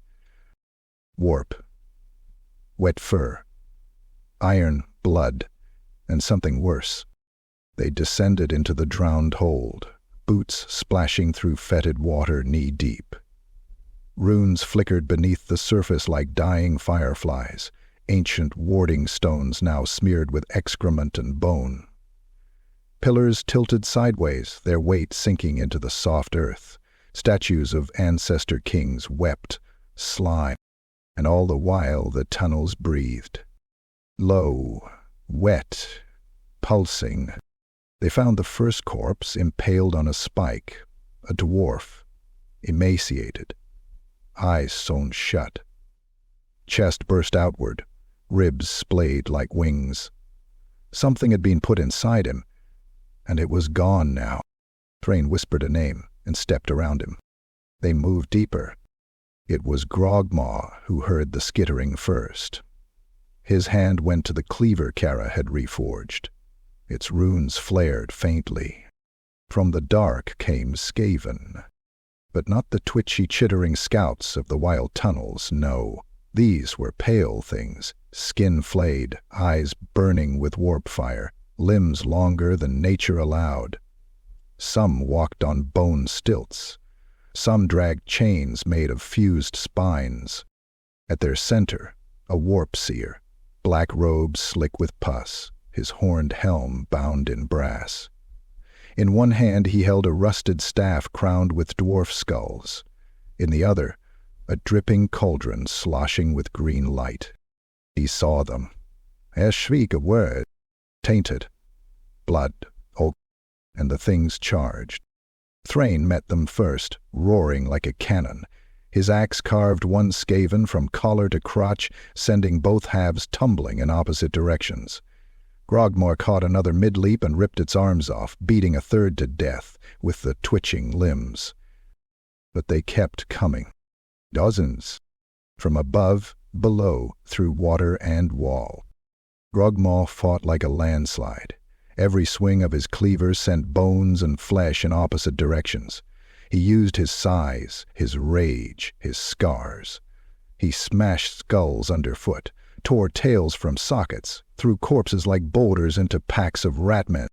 Warp. Wet fur. Iron, blood, and something worse. They descended into the drowned hold, boots splashing through fetid water knee-deep. Runes flickered beneath the surface like dying fireflies, ancient warding stones now smeared with excrement and bone. Pillars tilted sideways, their weight sinking into the soft earth. Statues of ancestor kings wept, slimed, and all the while the tunnels breathed. Low, wet, pulsing. They found the first corpse impaled on a spike, a dwarf, emaciated, eyes sewn shut. Chest burst outward, ribs splayed like wings. Something had been put inside him, and it was gone now. Thrain whispered a name and stepped around him. They moved deeper. It was Grogmaw who heard the skittering first. His hand went to the cleaver Karak had reforged. Its runes flared faintly. From the dark came Skaven. But not the twitchy, chittering scouts of the wild tunnels, no. These were pale things, skin flayed, eyes burning with warp fire, limbs longer than nature allowed. Some walked on bone stilts. Some dragged chains made of fused spines. At their center, a warp seer, black robes slick with pus, his horned helm bound in brass. In one hand he held a rusted staff crowned with dwarf skulls. In the other, a dripping cauldron sloshing with green light. He saw them. Shriek a word. Tainted. Blood. Ogre. And the things charged. Thrain met them first, roaring like a cannon. His axe carved one Skaven from collar to crotch, sending both halves tumbling in opposite directions. Grogmaw caught another mid-leap and ripped its arms off, beating a third to death with the twitching limbs. But they kept coming. Dozens. From above, below, through water and wall. Grogmaw fought like a landslide. Every swing of his cleaver sent bones and flesh in opposite directions. He used his size, his rage, his scars. He smashed skulls underfoot, tore tails from sockets, threw corpses like boulders into packs of ratmen.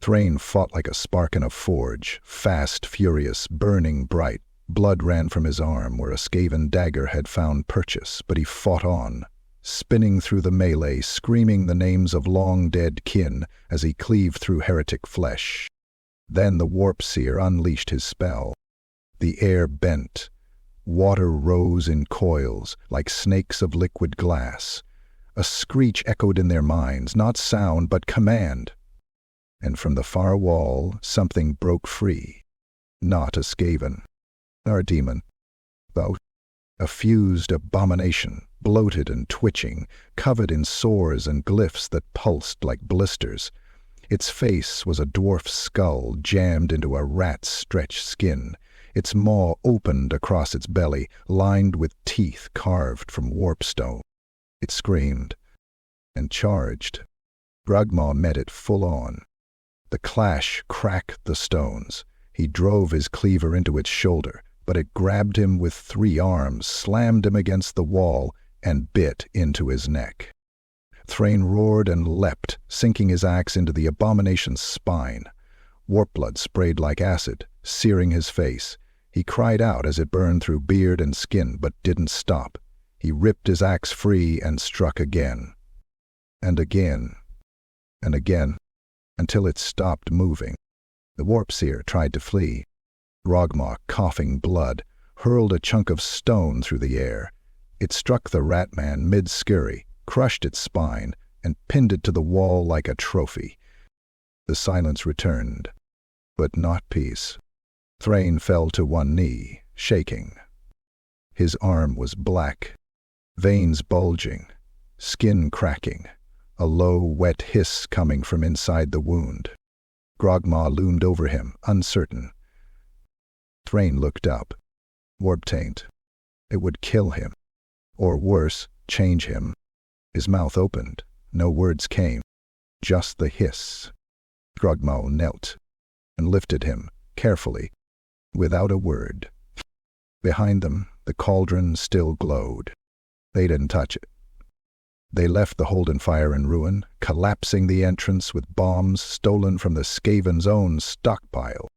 Thrain fought like a spark in a forge, fast, furious, burning bright. Blood ran from his arm where a Skaven dagger had found purchase, but he fought on, spinning through the melee, screaming the names of long-dead kin as he cleaved through heretic flesh. Then the warp seer unleashed his spell. The air bent. Water rose in coils, like snakes of liquid glass. A screech echoed in their minds, not sound, but command. And from the far wall, something broke free. Not a Skaven. Our daemon. About a fused abomination, bloated and twitching, covered in sores and glyphs that pulsed like blisters. Its face was a dwarf skull jammed into a rat's stretched skin. Its maw opened across its belly, lined with teeth carved from warpstone. It screamed. and charged. Grogmaw met it full on. The clash cracked the stones. He drove his cleaver into its shoulder, but it grabbed him with 3 arms, slammed him against the wall, and bit into his neck. Thrain roared and leapt, sinking his axe into the abomination's spine. Warp blood sprayed like acid, searing his face. He cried out as it burned through beard and skin, but didn't stop. He ripped his axe free and struck again. And again. And again, until it stopped moving. The warp seer tried to flee. Grogmaw, coughing blood, hurled a chunk of stone through the air. It struck the rat man mid-scurry, crushed its spine, and pinned it to the wall like a trophy. The silence returned, but not peace. Thrain fell to one knee, shaking. His arm was black, veins bulging, skin cracking, a low, wet hiss coming from inside the wound. Grogmaw loomed over him, uncertain. Thrain looked up. Warp taint. It would kill him. Or worse, change him. His mouth opened. No words came. Just the hiss. Grogmaw knelt and lifted him, carefully, without a word. Behind them, the cauldron still glowed. They didn't touch it. They left the Holden fire in ruin, collapsing the entrance with bombs stolen from the Skaven's own stockpile.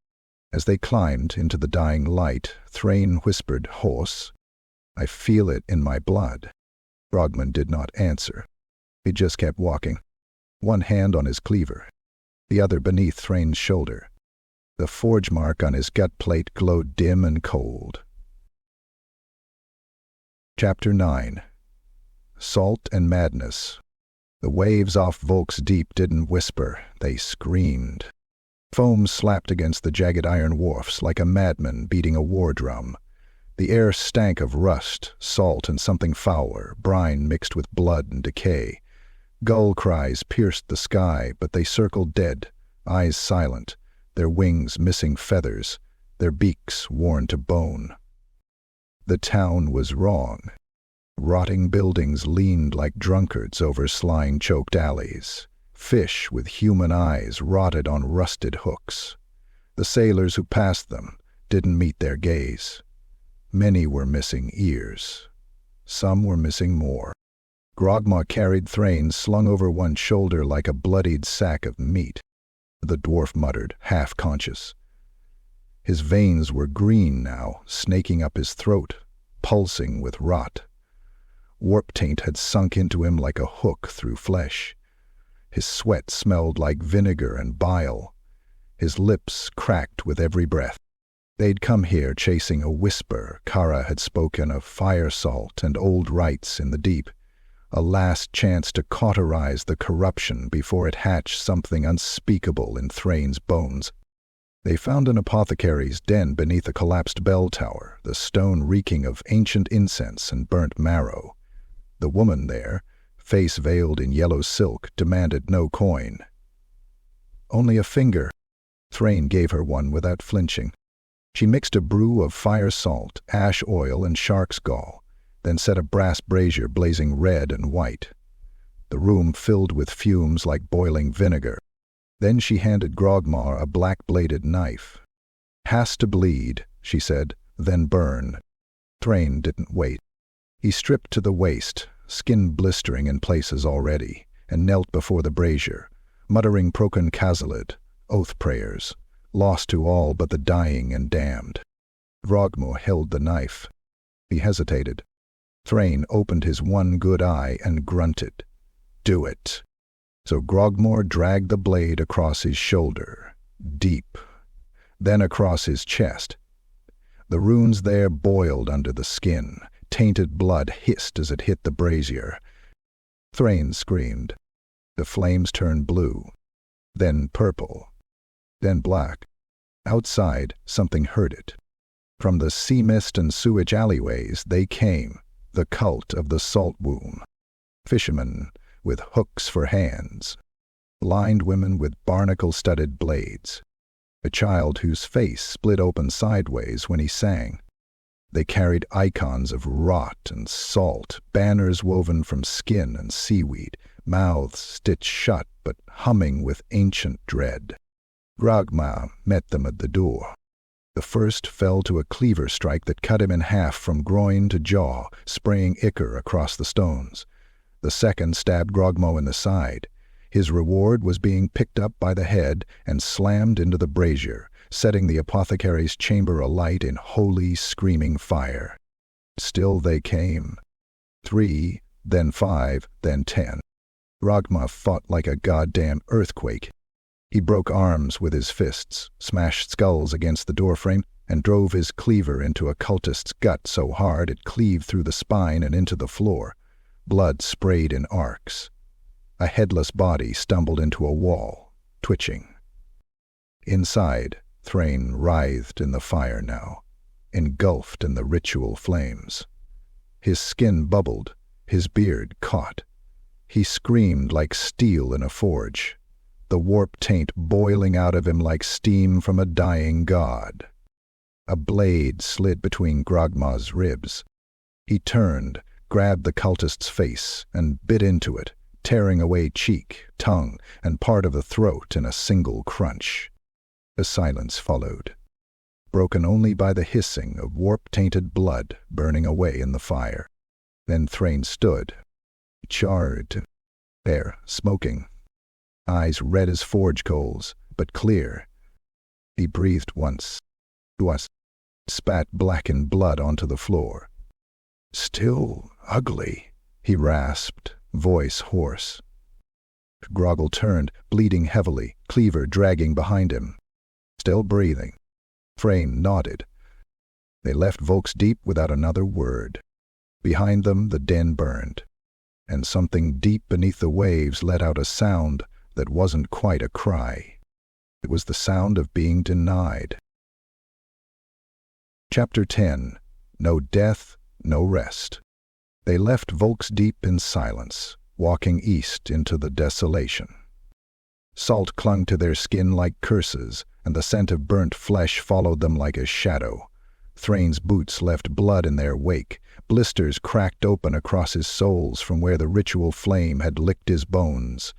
As they climbed into the dying light, Thrain whispered hoarse, "I feel it in my blood." Grogman did not answer. He just kept walking, one hand on his cleaver, the other beneath Thrain's shoulder. The forge mark on his gut plate glowed dim and cold. Chapter 9. Salt and Madness. The waves off Volk's Deep didn't whisper, they screamed. Foam slapped against the jagged iron wharfs like a madman beating a war drum. The air stank of rust, salt, and something fouler, brine mixed with blood and decay. Gull cries pierced the sky, but they circled dead, eyes silent, their wings missing feathers, their beaks worn to bone. The town was wrong. Rotting buildings leaned like drunkards over slime-choked alleys. Fish with human eyes rotted on rusted hooks. The sailors who passed them didn't meet their gaze. Many were missing ears. Some were missing more. Grogmaw carried Thrain slung over one shoulder like a bloodied sack of meat. The dwarf muttered, half-conscious. His veins were green now, snaking up his throat, pulsing with rot. Warp taint had sunk into him like a hook through flesh. His sweat smelled like vinegar and bile. His lips cracked with every breath. They'd come here chasing a whisper Karak had spoken of fire salt and old rites in the deep, a last chance to cauterize the corruption before it hatched something unspeakable in Thrain's bones. They found an apothecary's den beneath a collapsed bell tower, the stone reeking of ancient incense and burnt marrow. The woman there, face veiled in yellow silk, demanded no coin. Only a finger. Thrain gave her one without flinching. She mixed a brew of fire salt, ash oil, and shark's gall, then set a brass brazier blazing red and white. The room filled with fumes like boiling vinegar. Then she handed Grogmaw a black-bladed knife. "Has to bleed," she said, "then burn." Thrain didn't wait. He stripped to the waist, skin blistering in places already, and knelt before the brazier, muttering Procan Kazalid, oath prayers, lost to all but the dying and damned. Grogmaw held the knife. He hesitated. Thrain opened his one good eye and grunted, "Do it." So Grogmaw dragged the blade across his shoulder, deep, then across his chest. The runes there boiled under the skin. Tainted blood hissed as it hit the brazier. Thrain screamed. The flames turned blue, then purple, then black. Outside, something heard it. From the sea mist and sewage alleyways they came, the cult of the salt womb. Fishermen with hooks for hands. Blind women with barnacle-studded blades. A child whose face split open sideways when he sang. They carried icons of rot and salt, banners woven from skin and seaweed, mouths stitched shut but humming with ancient dread. Grogmaw met them at the door. The first fell to a cleaver strike that cut him in half from groin to jaw, spraying ichor across the stones. The second stabbed Grogmaw in the side. His reward was being picked up by the head and slammed into the brazier, setting the apothecary's chamber alight in holy, screaming fire. Still they came. 3, then 5, then 10. Grogmaw fought like a goddamn earthquake. He broke arms with his fists, smashed skulls against the doorframe, and drove his cleaver into a cultist's gut so hard it cleaved through the spine and into the floor. Blood sprayed in arcs. A headless body stumbled into a wall, twitching. Inside, Thrain writhed in the fire now, engulfed in the ritual flames. His skin bubbled, his beard caught. He screamed like steel in a forge, the warp taint boiling out of him like steam from a dying god. A blade slid between Grogmaw's ribs. He turned, grabbed the cultist's face, and bit into it, tearing away cheek, tongue, and part of the throat in a single crunch. A silence followed, broken only by the hissing of warp-tainted blood burning away in the fire. Then Thrain stood, charred, there, smoking, eyes red as forge coals, but clear. He breathed once, spat blackened blood onto the floor. "Still ugly," he rasped, voice hoarse. Groggle turned, bleeding heavily, cleaver dragging behind him. Still breathing. Thrain nodded. They left Volk's Deep without another word. Behind them the den burned, and something deep beneath the waves let out a sound that wasn't quite a cry. It was the sound of being denied. Chapter 10. No Death, No Rest. They left Volk's Deep in silence, walking east into the desolation. Salt clung to their skin like curses, and the scent of burnt flesh followed them like a shadow. Thrain's boots left blood in their wake. Blisters cracked open across his soles from where the ritual flame had licked his bones.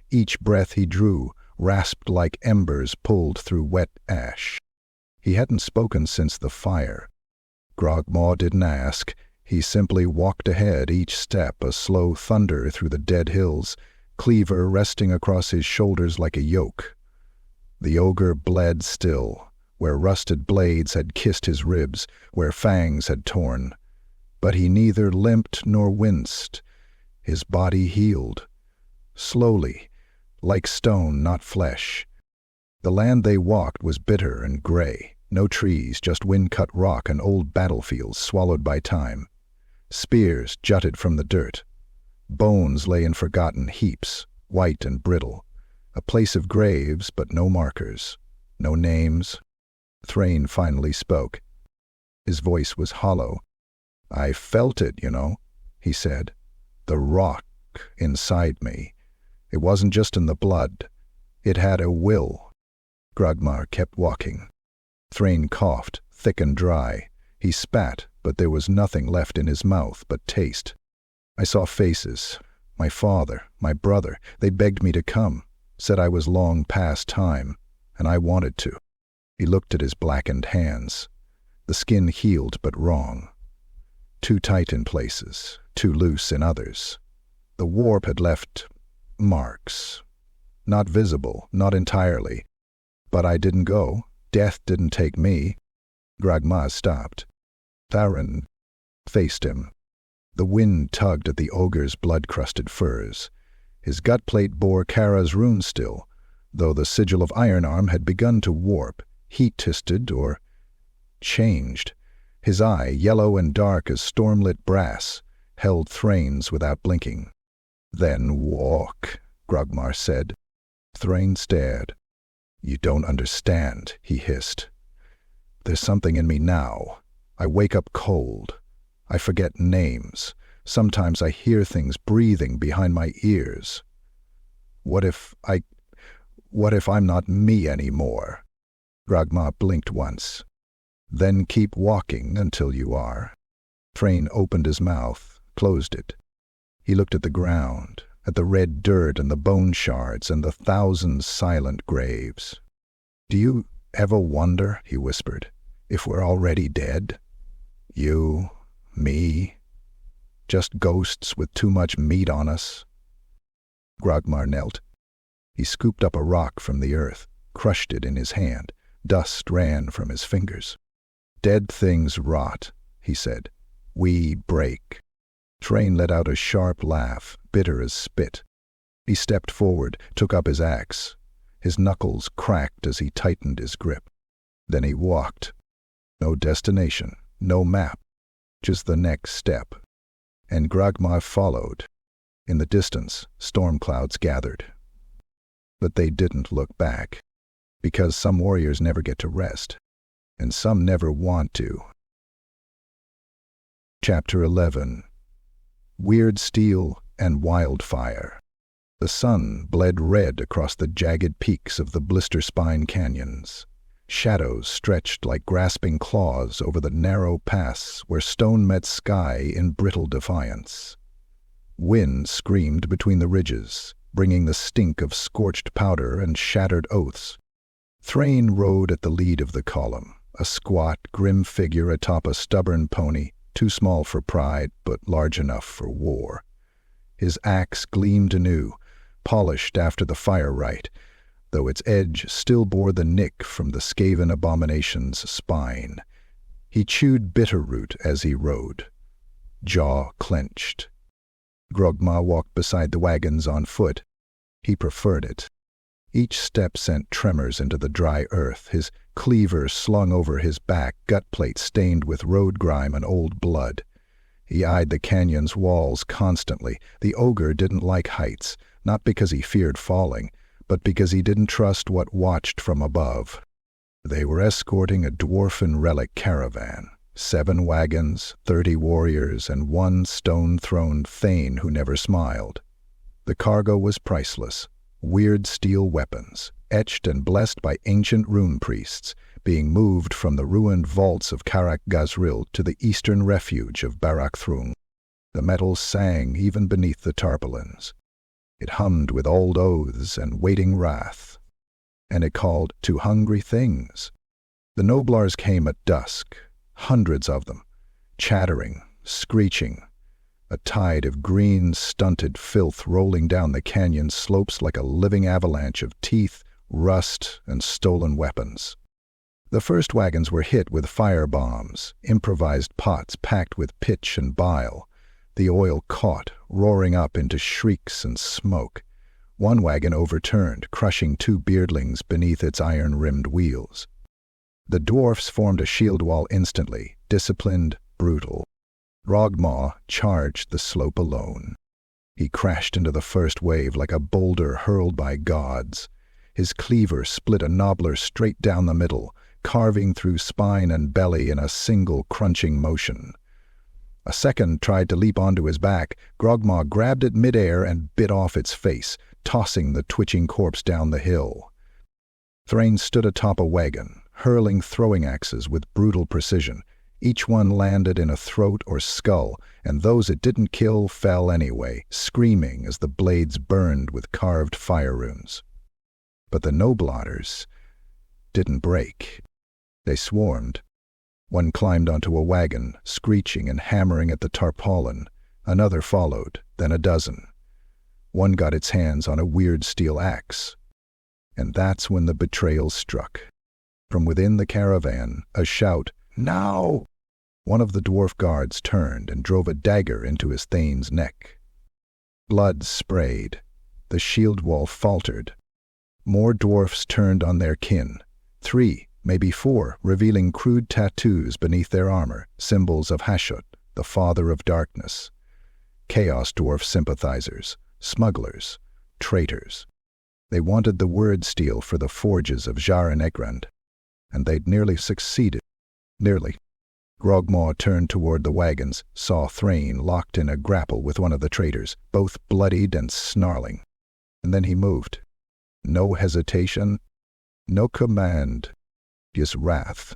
Each breath he drew rasped like embers pulled through wet ash. He hadn't spoken since the fire. Grogmaw didn't ask. He simply walked ahead, each step a slow thunder through the dead hills, cleaver resting across his shoulders like a yoke. The ogre bled still, where rusted blades had kissed his ribs, where fangs had torn. But he neither limped nor winced. His body healed. Slowly, like stone, not flesh. The land they walked was bitter and gray. No trees, just wind-cut rock and old battlefields swallowed by time. Spears jutted from the dirt. Bones lay in forgotten heaps, white and brittle. A place of graves, but no markers. No names. Thrain finally spoke. His voice was hollow. "I felt it, you know," he said. "The rock inside me. It wasn't just in the blood. It had a will." Grogmaw kept walking. Thrain coughed, thick and dry. He spat, but there was nothing left in his mouth but taste. "I saw faces. My father, my brother. They begged me to come, said I was long past time, and I wanted to." He looked at his blackened hands. The skin healed but wrong. Too tight in places, too loose in others. The warp had left marks. Not visible, not entirely. But I didn't go. Death didn't take me. Grogmaw stopped. Thrain faced him. The wind tugged at the ogre's blood-crusted furs. His gut plate bore Kara's rune still, though the sigil of Ironarm had begun to warp, heat-tisted or changed. His eye, yellow and dark as storm-lit brass, held Thrain's without blinking. "Then walk," Grogmaw said. Thrain stared. "You don't understand," he hissed. "There's something in me now. I wake up cold. I forget names. Sometimes I hear things breathing behind my ears. What if I'm not me anymore?" Grogmaw blinked once. "Then keep walking until you are." Thrain opened his mouth, closed it. He looked at the ground, at the red dirt and the bone shards and the thousand silent graves. "Do you ever wonder," he whispered, "if we're already dead? You, me, just ghosts with too much meat on us?" Grogmaw knelt. He scooped up a rock from the earth, crushed it in his hand. Dust ran from his fingers. "Dead things rot," he said. "We break." Thrain let out a sharp laugh, bitter as spit. He stepped forward, took up his axe. His knuckles cracked as he tightened his grip. Then he walked. No destination, no map, just the next step. And Grogmaw followed. In the distance, storm clouds gathered. But they didn't look back, because some warriors never get to rest, and some never want to. Chapter 11. Weird Steel and Wildfire. The sun bled red across the jagged peaks of the blister spine canyons. Shadows stretched like grasping claws over the narrow paths where stone met sky in brittle defiance. Wind screamed between the ridges, bringing the stink of scorched powder and shattered oaths. Thrain rode at the lead of the column, a squat, grim figure atop a stubborn pony, too small for pride but large enough for war. His axe gleamed anew, polished after the fire rite, though its edge still bore the nick from the Skaven abomination's spine. He chewed bitterroot as he rode. Jaw clenched. Grogmaw walked beside the wagons on foot. He preferred it. Each step sent tremors into the dry earth, his cleaver slung over his back, gut plate stained with road grime and old blood. He eyed the canyon's walls constantly. The ogre didn't like heights, not because he feared falling, but because he didn't trust what watched from above. They were escorting a dwarfen relic caravan. 7 wagons, 30 warriors, and 1 stone-throned Thrain who never smiled. The cargo was priceless. Weird steel weapons, etched and blessed by ancient rune priests, being moved from the ruined vaults of Karak to the eastern refuge of Barak-Thrung. The metal sang even beneath the tarpaulins. It hummed with old oaths and waiting wrath. And it called to hungry things. The noblars came at dusk, hundreds of them, chattering, screeching, a tide of green, stunted filth rolling down the canyon slopes like a living avalanche of teeth, rust, and stolen weapons. The first wagons were hit with fire bombs, improvised pots packed with pitch and bile. The oil caught, roaring up into shrieks and smoke. One wagon overturned, crushing 2 beardlings beneath its iron-rimmed wheels. The dwarfs formed a shield wall instantly, disciplined, brutal. Grogmaw charged the slope alone. He crashed into the first wave like a boulder hurled by gods. His cleaver split a nobbler straight down the middle, carving through spine and belly in a single crunching motion. A second tried to leap onto his back. Grogmaw grabbed it midair and bit off its face, tossing the twitching corpse down the hill. Thrain stood atop a wagon, hurling throwing axes with brutal precision. Each one landed in a throat or skull, and those it didn't kill fell anyway, screaming as the blades burned with carved fire runes. But the noblotters didn't break. They swarmed. One climbed onto a wagon, screeching and hammering at the tarpaulin. Another followed, then a dozen. One got its hands on a weird steel axe. And that's when the betrayal struck. From within the caravan, a shout, "Now!" One of the dwarf guards turned and drove a dagger into his Thane's neck. Blood sprayed. The shield wall faltered. More dwarfs turned on their kin. 3, maybe 4, revealing crude tattoos beneath their armor, symbols of Hashut, the father of darkness. Chaos dwarf sympathizers, smugglers, traitors. They wanted the word steel for the forges of Jar and Egrand, and they'd nearly succeeded. Nearly. Grogmaw turned toward the wagons, saw Thrain locked in a grapple with one of the traitors, both bloodied and snarling. And then he moved. No hesitation, no command, just wrath.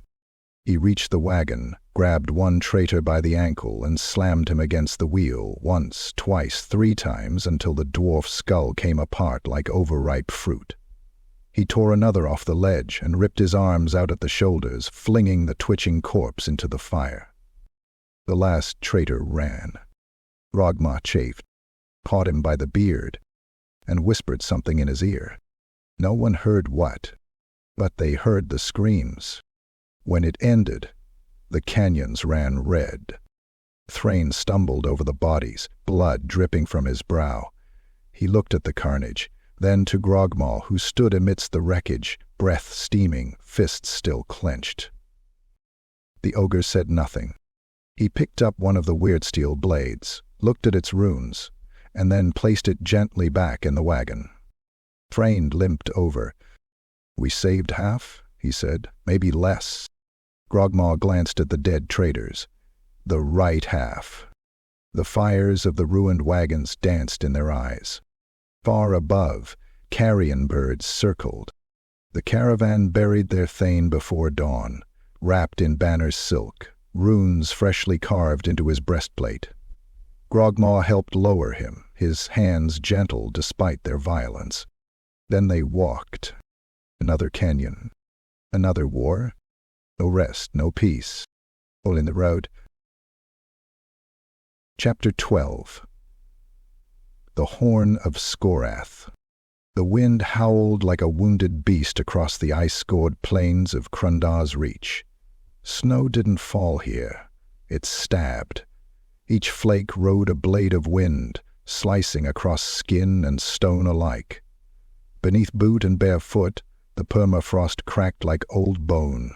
He reached the wagon, grabbed one traitor by the ankle and slammed him against the wheel, once, twice, 3 times, until the dwarf's skull came apart like overripe fruit. He tore another off the ledge and ripped his arms out at the shoulders, flinging the twitching corpse into the fire. The last traitor ran. Grogmaw chafed, caught him by the beard, and whispered something in his ear. No one heard what, but they heard the screams. When it ended, the canyons ran red. Thrain stumbled over the bodies, blood dripping from his brow. He looked at the carnage, then to Grogmaw, who stood amidst the wreckage, breath steaming, fists still clenched. The ogre said nothing. He picked up one of the weird steel blades, looked at its runes, and then placed it gently back in the wagon. Thrain limped over. "We saved half," he said, "maybe less." Grogmaw glanced at the dead traitors. The right half. The fires of the ruined wagons danced in their eyes. Far above, carrion birds circled. The caravan buried their thane before dawn, wrapped in banner's silk, runes freshly carved into his breastplate. Grogmaw helped lower him, his hands gentle despite their violence. Then they walked. Another canyon. Another war. No rest, no peace. All in the road. Chapter 12. The Horn of Skorath. The wind howled like a wounded beast across the ice-scored plains of Crundah's Reach. Snow didn't fall here. It stabbed. Each flake rode a blade of wind, slicing across skin and stone alike. Beneath boot and bare foot, the permafrost cracked like old bone.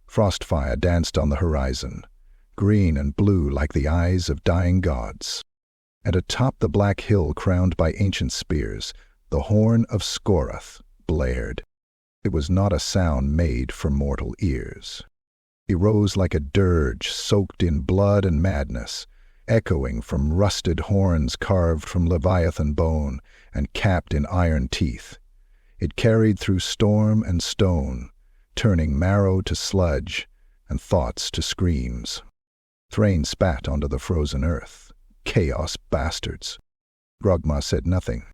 Frostfire danced on the horizon, green and blue like the eyes of dying gods. And atop the black hill crowned by ancient spears, the horn of Skorath blared. It was not a sound made for mortal ears. It rose like a dirge soaked in blood and madness, echoing from rusted horns carved from leviathan bone and capped in iron teeth. It carried through storm and stone, turning marrow to sludge and thoughts to screams. Thrain spat onto the frozen earth. Chaos bastards. Grogmaw said nothing.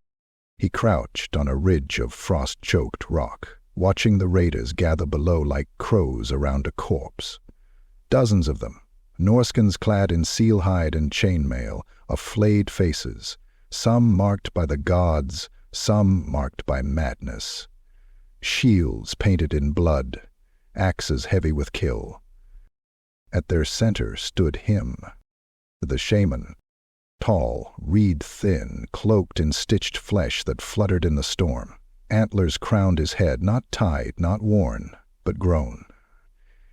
He crouched on a ridge of frost-choked rock, watching the raiders gather below like crows around a corpse. Dozens of them, Norskins clad in seal hide and chainmail, of flayed faces, some marked by the gods, some marked by madness. Shields painted in blood, axes heavy with kill. At their center stood him, the shaman, tall, reed-thin, cloaked in stitched flesh that fluttered in the storm. Antlers crowned his head, not tied, not worn, but grown.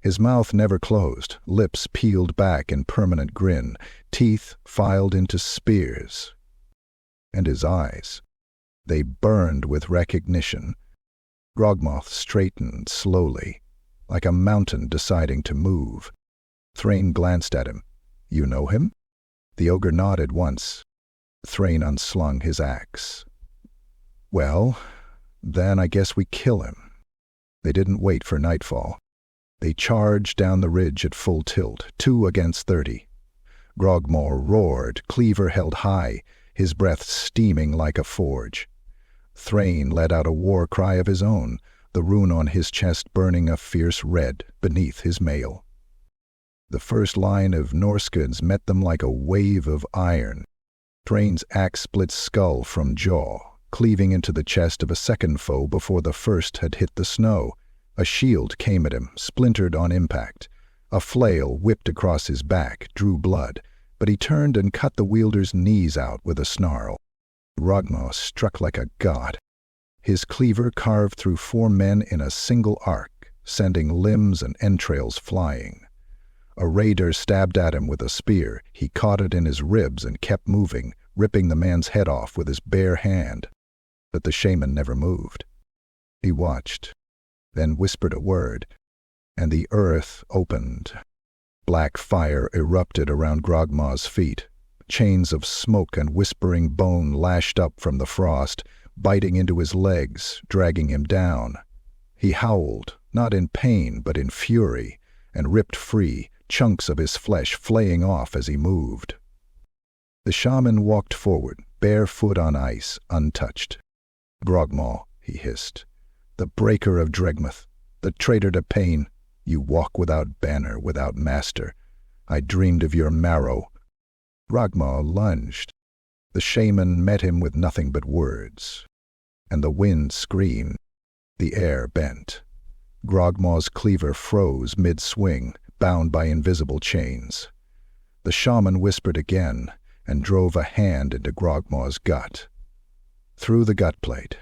His mouth never closed, lips peeled back in permanent grin, teeth filed into spears. And his eyes, they burned with recognition. Grogmaw straightened slowly, like a mountain deciding to move. Thrain glanced at him. "You know him?" The ogre nodded once. Thrain unslung his axe. "Well, then I guess we kill him." They didn't wait for nightfall. They charged down the ridge at full tilt, 2 against 30. Grogmaw roared, cleaver held high, his breath steaming like a forge. Thrain let out a war cry of his own, the rune on his chest burning a fierce red beneath his mail. The first line of Norskins met them like a wave of iron. Thrain's axe split skull from jaw, cleaving into the chest of a second foe before the first had hit the snow. A shield came at him, splintered on impact. A flail whipped across his back, drew blood, but he turned and cut the wielder's knees out with a snarl. Grogmaw struck like a god. His cleaver carved through 4 men in a single arc, sending limbs and entrails flying. A raider stabbed at him with a spear. He caught it in his ribs and kept moving, ripping the man's head off with his bare hand. But the shaman never moved. He watched, then whispered a word, and the earth opened. Black fire erupted around Grogmaw's feet. Chains of smoke and whispering bone lashed up from the frost, biting into his legs, dragging him down. He howled, not in pain but in fury, and ripped free, chunks of his flesh flaying off as he moved. The shaman walked forward, bare foot on ice, untouched. "Grogmaw," he hissed, "the breaker of Dregmath, the traitor to pain, you walk without banner, without master. I dreamed of your marrow." Grogmaw lunged. The shaman met him with nothing but words. And the wind screamed. The air bent. Grogmaw's cleaver froze mid-swing, bound by invisible chains. The shaman whispered again and drove a hand into Grogmaw's gut. Through the gut plate,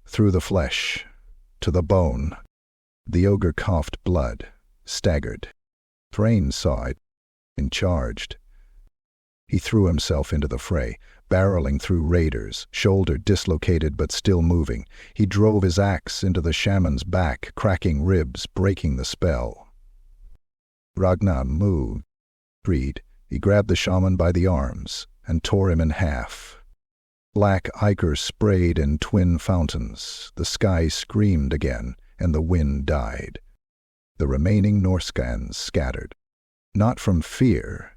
through the flesh, to the bone. The ogre coughed blood, staggered. Thrain saw it and charged. He threw himself into the fray, barreling through raiders, shoulder dislocated but still moving. He drove his axe into the shaman's back, cracking ribs, breaking the spell. Grogmaw moved. He grabbed the shaman by the arms and tore him in half. Black ichor sprayed in twin fountains. The sky screamed again, and the wind died. The remaining Norscans scattered, not from fear,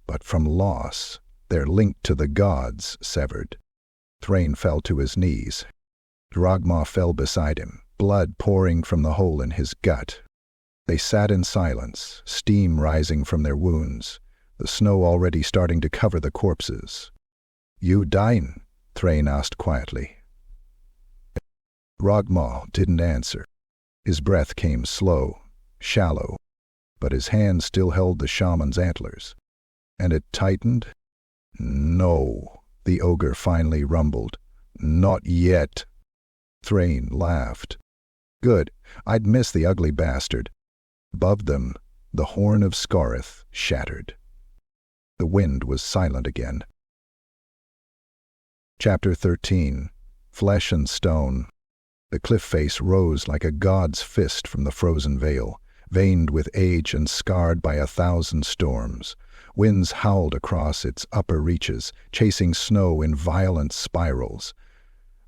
but from loss, their link to the gods severed. Thrain fell to his knees. Grogmaw fell beside him, blood pouring from the hole in his gut. They sat in silence, steam rising from their wounds, the snow already starting to cover the corpses. "You dying?" Thrain asked quietly. Grogmaw didn't answer. His breath came slow, shallow, but his hand still held the shaman's antlers. And it tightened? "No," the ogre finally rumbled. "Not yet." Thrain laughed. "Good, I'd miss the ugly bastard." Above them, the horn of Scarith shattered. The wind was silent again. Chapter 13. Flesh and Stone. The cliff face rose like a god's fist from the frozen vale, veined with age and scarred by 1,000 storms. Winds howled across its upper reaches, chasing snow in violent spirals.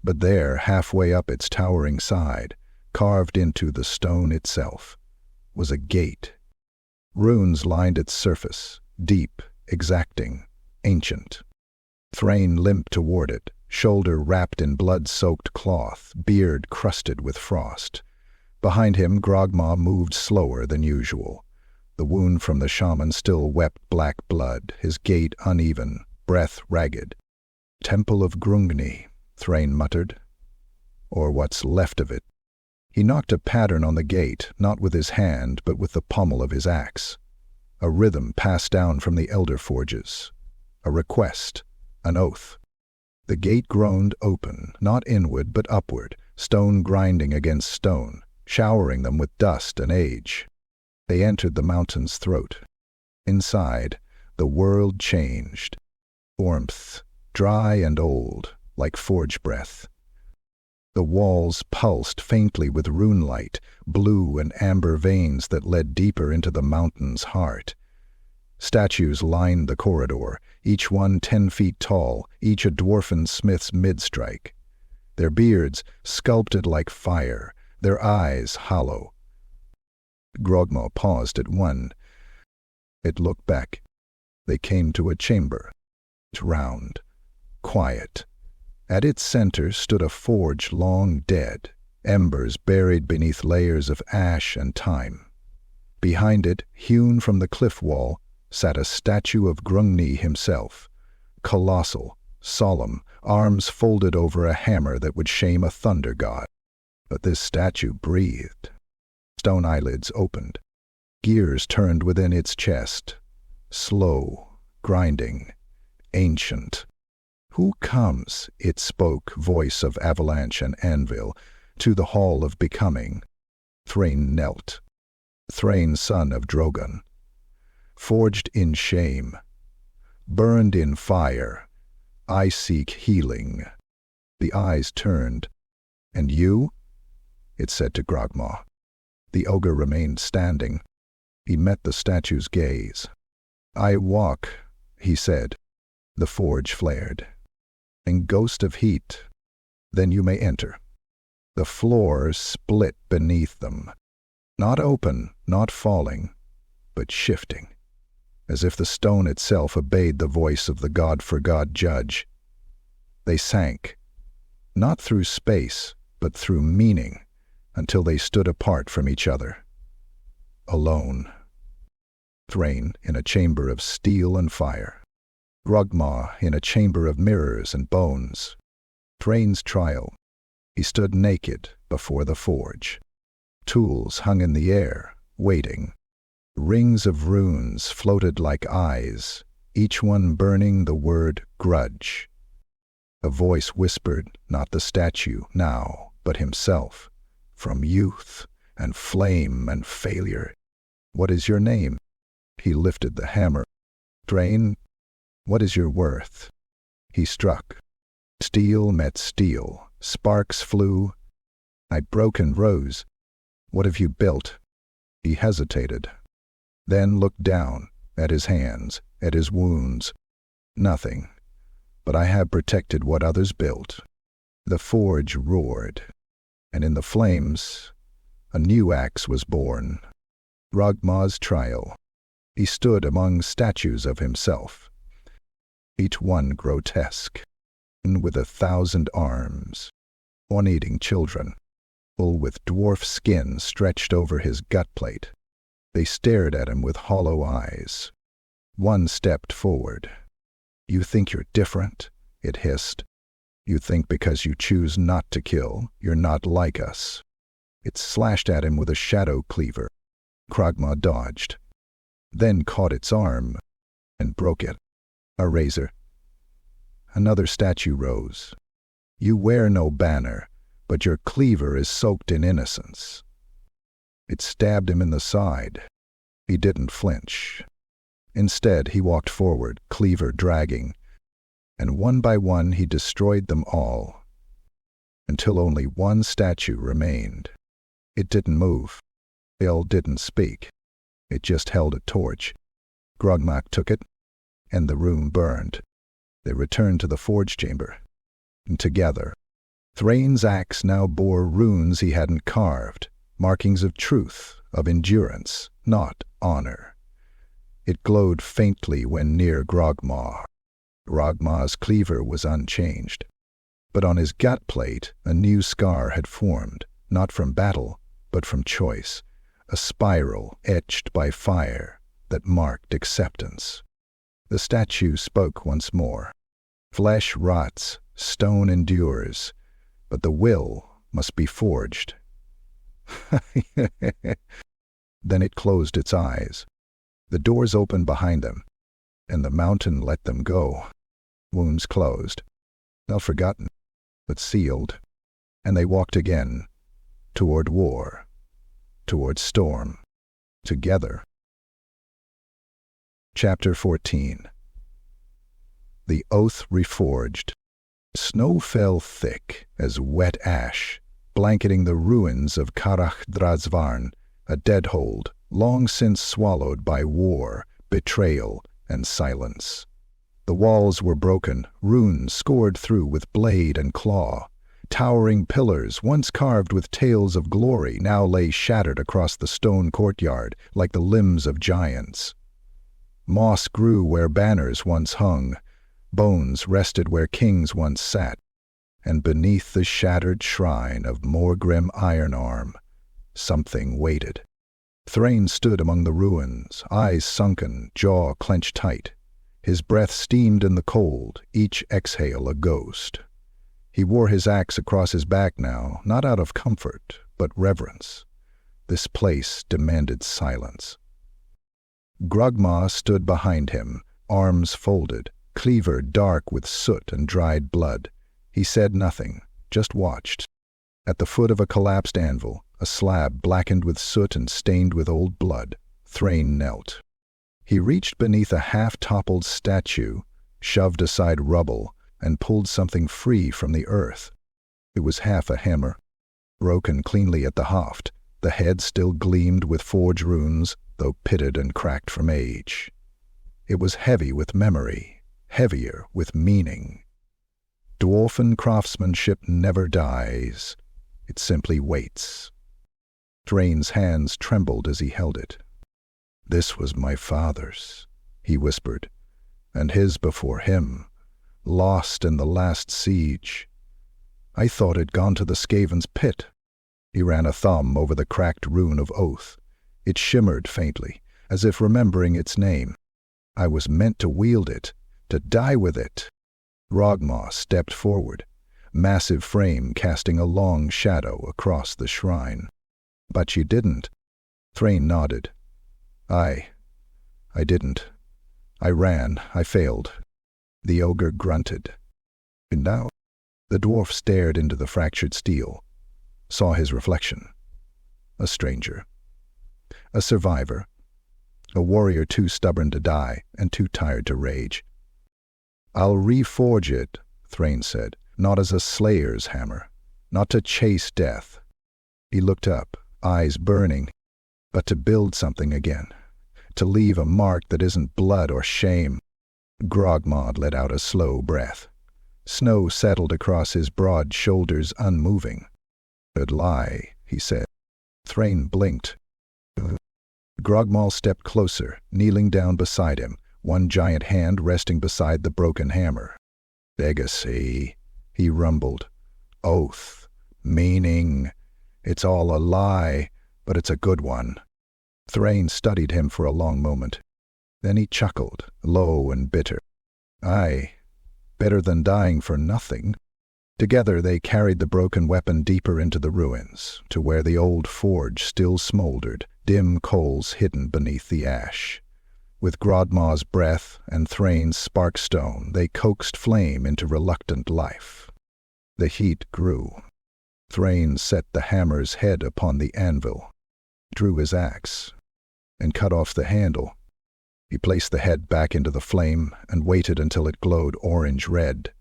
But there, halfway up its towering side, carved into the stone itself, was a gate. Runes lined its surface, deep, exacting, ancient. Thrain limped toward it, shoulder wrapped in blood-soaked cloth, beard crusted with frost. Behind him, Grogmaw moved slower than usual. The wound from the shaman still wept black blood, his gait uneven, breath ragged. "Temple of Grungni," Thrain muttered. "Or what's left of it." He knocked a pattern on the gate, not with his hand, but with the pommel of his axe. A rhythm passed down from the elder forges. A request, an oath. The gate groaned open, not inward but upward, stone grinding against stone, showering them with dust and age. They entered the mountain's throat. Inside, the world changed. Warmth, dry and old, like forge breath. The walls pulsed faintly with rune light, blue and amber veins that led deeper into the mountain's heart. Statues lined the corridor, each one 10 feet tall, each a dwarfen smith's mid-strike. Their beards sculpted like fire, their eyes hollow. Grogmaw paused at one. It looked back. They came to a chamber. Round, quiet. At its center stood a forge long dead, embers buried beneath layers of ash and time. Behind it, hewn from the cliff wall, sat a statue of Grungni himself, colossal, solemn, arms folded over a hammer that would shame a thunder god. But this statue breathed. Stone eyelids opened. Gears turned within its chest. Slow, grinding, ancient. "Who comes," it spoke, voice of avalanche and anvil, "to the hall of becoming?" Thrain knelt. Thrain, son of Drogon. Forged in shame. Burned in fire. I seek healing. The eyes turned. "And you?" it said to Grogmaw. The ogre remained standing. He met the statue's gaze. "I walk," he said. The forge flared. "And ghost of heat, then you may enter." The floor split beneath them. Not open, not falling, but shifting. as if the stone itself obeyed the voice of the God-for-God judge. They sank, not through space, but through meaning, until they stood apart from each other. Alone. Thrain in a chamber of steel and fire. Grogmaw in a chamber of mirrors and bones. Thrain's trial. He stood naked before the forge. Tools hung in the air, waiting. Rings of runes floated like eyes, each one burning the word Grudge. A voice whispered, not the statue now, but himself, from youth and flame and failure. "What is your name?" He lifted the hammer. "Thrain, what is your worth?" He struck. Steel met steel. Sparks flew. I broke and rose. "What have you built?" He hesitated, then looked down at his hands, at his wounds. "Nothing, but I have protected what others built." The forge roared, and in the flames, a new axe was born. Grogmaw's trial. He stood among statues of himself, each one grotesque, with 1,000 arms, one-eating children, full with dwarf skin stretched over his gut plate. They stared at him with hollow eyes. One stepped forward. "You think you're different?" it hissed. "You think because you choose not to kill, you're not like us." It slashed at him with a shadow cleaver. Grogmaw dodged, then caught its arm and broke it. A razor. Another statue rose. "You wear no banner, but your cleaver is soaked in innocence." It stabbed him in the side. He didn't flinch. Instead, he walked forward, cleaver dragging, and one by one he destroyed them all, until only one statue remained. It didn't move. It didn't speak. It just held a torch. Grogmaw took it, and the room burned. They returned to the forge chamber. And together, Thrain's axe now bore runes he hadn't carved, markings of truth, of endurance, not honor. It glowed faintly when near Grogmaw. Grogmaw's cleaver was unchanged, but on his gut plate a new scar had formed, not from battle, but from choice, a spiral etched by fire that marked acceptance. The statue spoke once more. "Flesh rots, stone endures, but the will must be forged." Then it closed its eyes. The doors opened behind them, and the mountain let them go. Wounds closed, not forgotten, but sealed, and they walked again, toward war, toward storm, together. Chapter 14. The Oath Reforged. Snow fell thick as wet ash, blanketing the ruins of Karak, a deadhold long since swallowed by war, betrayal, and silence. The walls were broken, runes scored through with blade and claw. Towering pillars, once carved with tales of glory, now lay shattered across the stone courtyard like the limbs of giants. Moss grew where banners once hung, bones rested where kings once sat, and beneath the shattered shrine of Morgrim Ironarm, something waited. Thrain stood among the ruins, eyes sunken, jaw clenched tight. His breath steamed in the cold, each exhale a ghost. He wore his axe across his back now, not out of comfort, but reverence. This place demanded silence. Grogmaw stood behind him, arms folded, cleaver dark with soot and dried blood. He said nothing, just watched. At the foot of a collapsed anvil, a slab blackened with soot and stained with old blood, Thrain knelt. He reached beneath a half-toppled statue, shoved aside rubble, and pulled something free from the earth. It was half a hammer, broken cleanly at the haft. The head still gleamed with forge runes, though pitted and cracked from age. It was heavy with memory, heavier with meaning. Dwarfen craftsmanship never dies. It simply waits. Thrain's hands trembled as he held it. "This was my father's," he whispered, "and his before him, lost in the last siege. I thought it'd gone to the Skaven's pit." He ran a thumb over the cracked rune of oath. It shimmered faintly, as if remembering its name. "I was meant to wield it, to die with it." Grogmaw stepped forward, massive frame casting a long shadow across the shrine. "But you didn't." Thrain nodded. I didn't. I ran. I failed." The ogre grunted. "And now?" The dwarf stared into the fractured steel, saw his reflection. A stranger. A survivor. A warrior too stubborn to die and too tired to rage. "I'll reforge it," Thrain said, "not as a slayer's hammer, not to chase death." He looked up, eyes burning, but to build something again, to leave a mark that isn't blood or shame. Grogmaw let out a slow breath. Snow settled across his broad shoulders, unmoving. "Good lie," he said. Thrain blinked. Grogmaw stepped closer, kneeling down beside him, one giant hand resting beside the broken hammer. "Legacy," he rumbled. "Oath. Meaning. It's all a lie, but it's a good one." Thrain studied him for a long moment. Then he chuckled, low and bitter. "Aye, better than dying for nothing." Together they carried the broken weapon deeper into the ruins, to where the old forge still smoldered, dim coals hidden beneath the ash. With Grogmaw's breath and Thrain's spark stone, they coaxed flame into reluctant life. The heat grew. Thrain set the hammer's head upon the anvil, drew his axe, and cut off the handle. He placed the head back into the flame and waited until it glowed orange-red,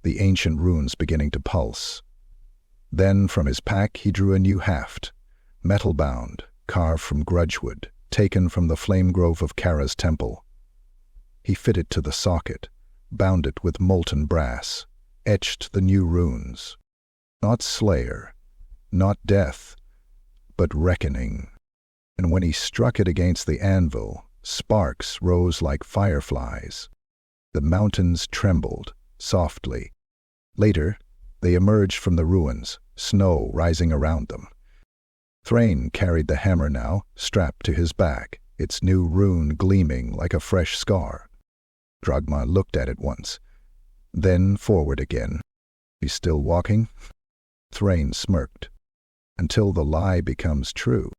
the ancient runes beginning to pulse. Then from his pack he drew a new haft, metal-bound, carved from Grudge wood, taken from the flame grove of Kara's temple. He fit it to the socket, bound it with molten brass, etched the new runes. Not slayer, not death, but reckoning. And when he struck it against the anvil, sparks rose like fireflies. The mountains trembled, softly. Later, they emerged from the ruins, snow rising around them. Thrain carried the hammer now, strapped to his back, its new rune gleaming like a fresh scar. Grogmaw looked at it once, then forward again. "He's still walking?" Thrain smirked. "Until the lie becomes true."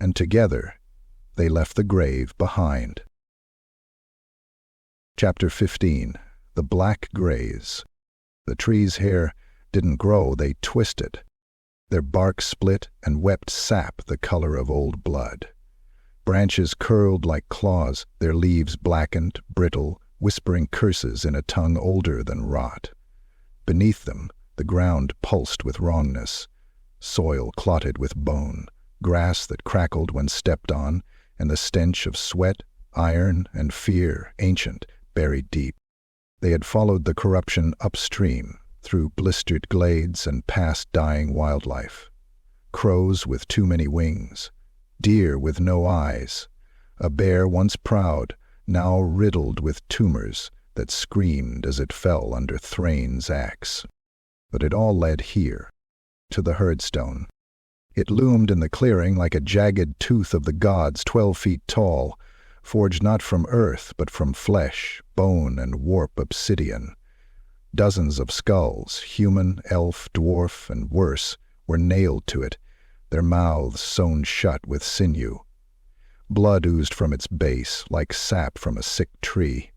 And together, they left the grave behind. Chapter 15. The Black Grays. The trees here didn't grow, they twisted. Their bark split and wept sap the color of old blood. Branches curled like claws, their leaves blackened, brittle, whispering curses in a tongue older than rot. Beneath them, the ground pulsed with wrongness, soil clotted with bone, grass that crackled when stepped on, and the stench of sweat, iron, and fear, ancient, buried deep. They had followed the corruption upstream, through blistered glades and past dying wildlife. Crows with too many wings, deer with no eyes, a bear once proud, now riddled with tumors that screamed as it fell under Thrain's axe. But it all led here, to the herdstone. It loomed in the clearing like a jagged tooth of the gods 12 feet tall, forged not from earth but from flesh, bone, and warp obsidian. Dozens of skulls, human, elf, dwarf, and worse, were nailed to it, their mouths sewn shut with sinew. Blood oozed from its base like sap from a sick tree.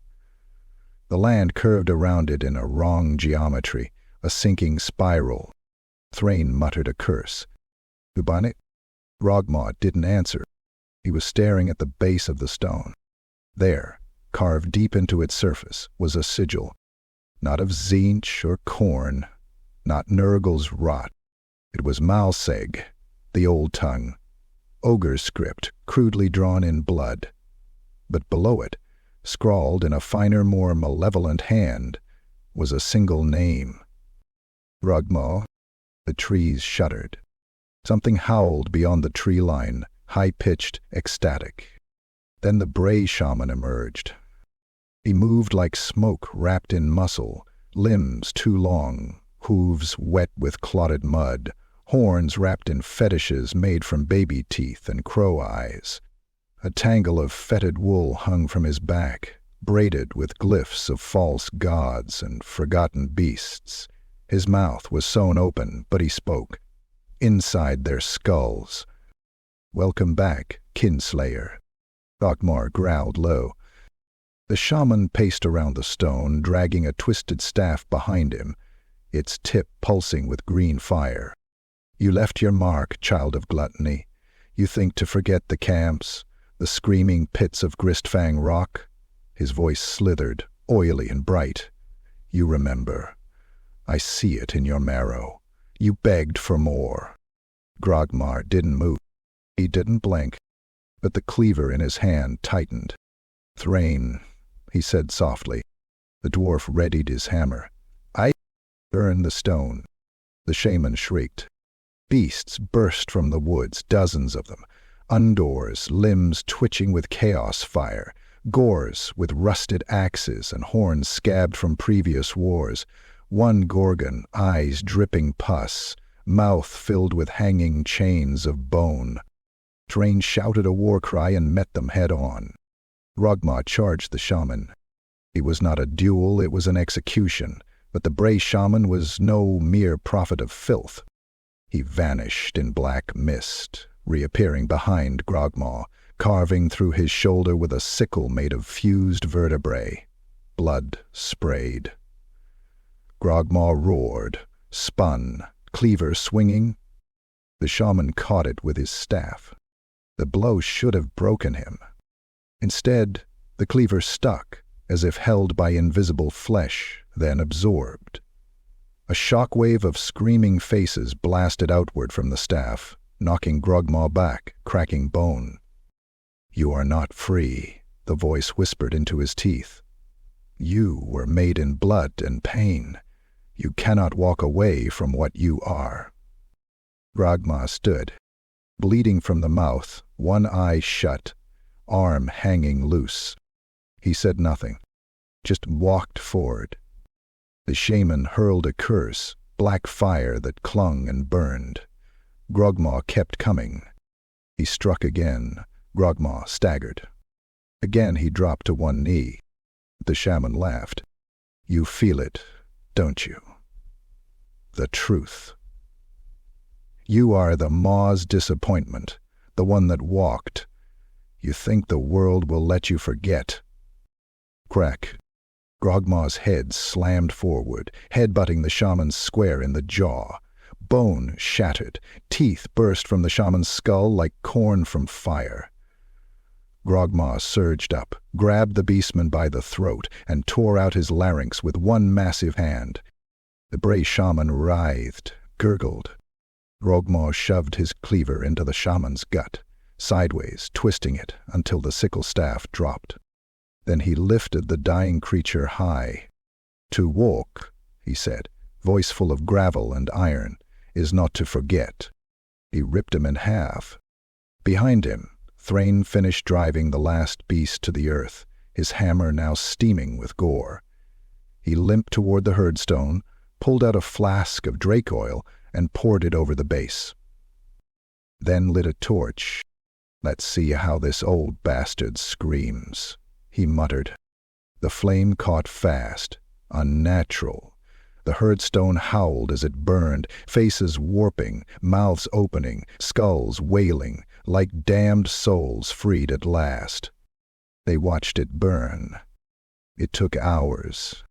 The land curved around it in a wrong geometry, a sinking spiral. Thrain muttered a curse. "Ubanit?" Grogmaw didn't answer. He was staring at the base of the stone. There, carved deep into its surface, was a sigil. Not of Tzeentch or Khorne, not Nurgle's rot. It was Malseg, the old tongue, ogre script crudely drawn in blood. But below it, scrawled in a finer, more malevolent hand, was a single name. Grogmaw. The trees shuddered. Something howled beyond the tree line, high-pitched, ecstatic. Then the Bray shaman emerged, He moved like smoke wrapped in muscle, limbs too long, hooves wet with clotted mud, horns wrapped in fetishes made from baby teeth and crow eyes. A tangle of fetid wool hung from his back, braided with glyphs of false gods and forgotten beasts. His mouth was sewn open, but he spoke. Inside their skulls. "Welcome back, kinslayer," Grogmaw growled low. The shaman paced around the stone, dragging a twisted staff behind him, its tip pulsing with green fire. "You left your mark, child of gluttony. You think to forget the camps, the screaming pits of Gristfang rock?" His voice slithered, oily and bright. "You remember. I see it in your marrow. You begged for more." Grogmaw didn't move. He didn't blink, but the cleaver in his hand tightened. "Thrain," he said softly. The dwarf readied his hammer. "I burn the stone." The shaman shrieked. Beasts burst from the woods, dozens of them. Undors, limbs twitching with chaos fire. Gores with rusted axes and horns scabbed from previous wars. One Gorgon, eyes dripping pus, mouth filled with hanging chains of bone. Thrain shouted a war cry and met them head-on. Grogmaw charged the shaman. It was not a duel, it was an execution, but the Bray shaman was no mere prophet of filth. He vanished in black mist, reappearing behind Grogmaw, carving through his shoulder with a sickle made of fused vertebrae. Blood sprayed. Grogmaw roared, spun, cleaver swinging. The shaman caught it with his staff. The blow should have broken him. Instead, the cleaver stuck, as if held by invisible flesh, then absorbed. A shockwave of screaming faces blasted outward from the staff, knocking Grogmaw back, cracking bone. "You are not free," the voice whispered into his teeth. "You were made in blood and pain. You cannot walk away from what you are." Grogmaw stood, bleeding from the mouth, one eye shut, arm hanging loose. He said nothing, just walked forward. The shaman hurled a curse, black fire that clung and burned. Grogmaw kept coming. He struck again. Grogmaw staggered. Again he dropped to one knee. The shaman laughed. "You feel it, don't you? The truth. You are the Maw's disappointment, the one that walked. You think the world will let you forget." Crack. Grogmaw's head slammed forward, headbutting the shaman square in the jaw. Bone shattered, teeth burst from the shaman's skull like corn from fire. Grogmaw surged up, grabbed the beastman by the throat, and tore out his larynx with one massive hand. The Bray shaman writhed, gurgled. Grogmaw shoved his cleaver into the shaman's gut, sideways, twisting it until the sickle staff dropped. Then he lifted the dying creature high. "To walk," he said, voice full of gravel and iron, "is not to forget." He ripped him in half. Behind him, Thrain finished driving the last beast to the earth, his hammer now steaming with gore. He limped toward the herdstone, pulled out a flask of drake oil, and poured it over the base. Then lit a torch. "Let's see how this old bastard screams," he muttered. The flame caught fast, unnatural. The herdstone howled as it burned, faces warping, mouths opening, skulls wailing, like damned souls freed at last. They watched it burn. It took hours,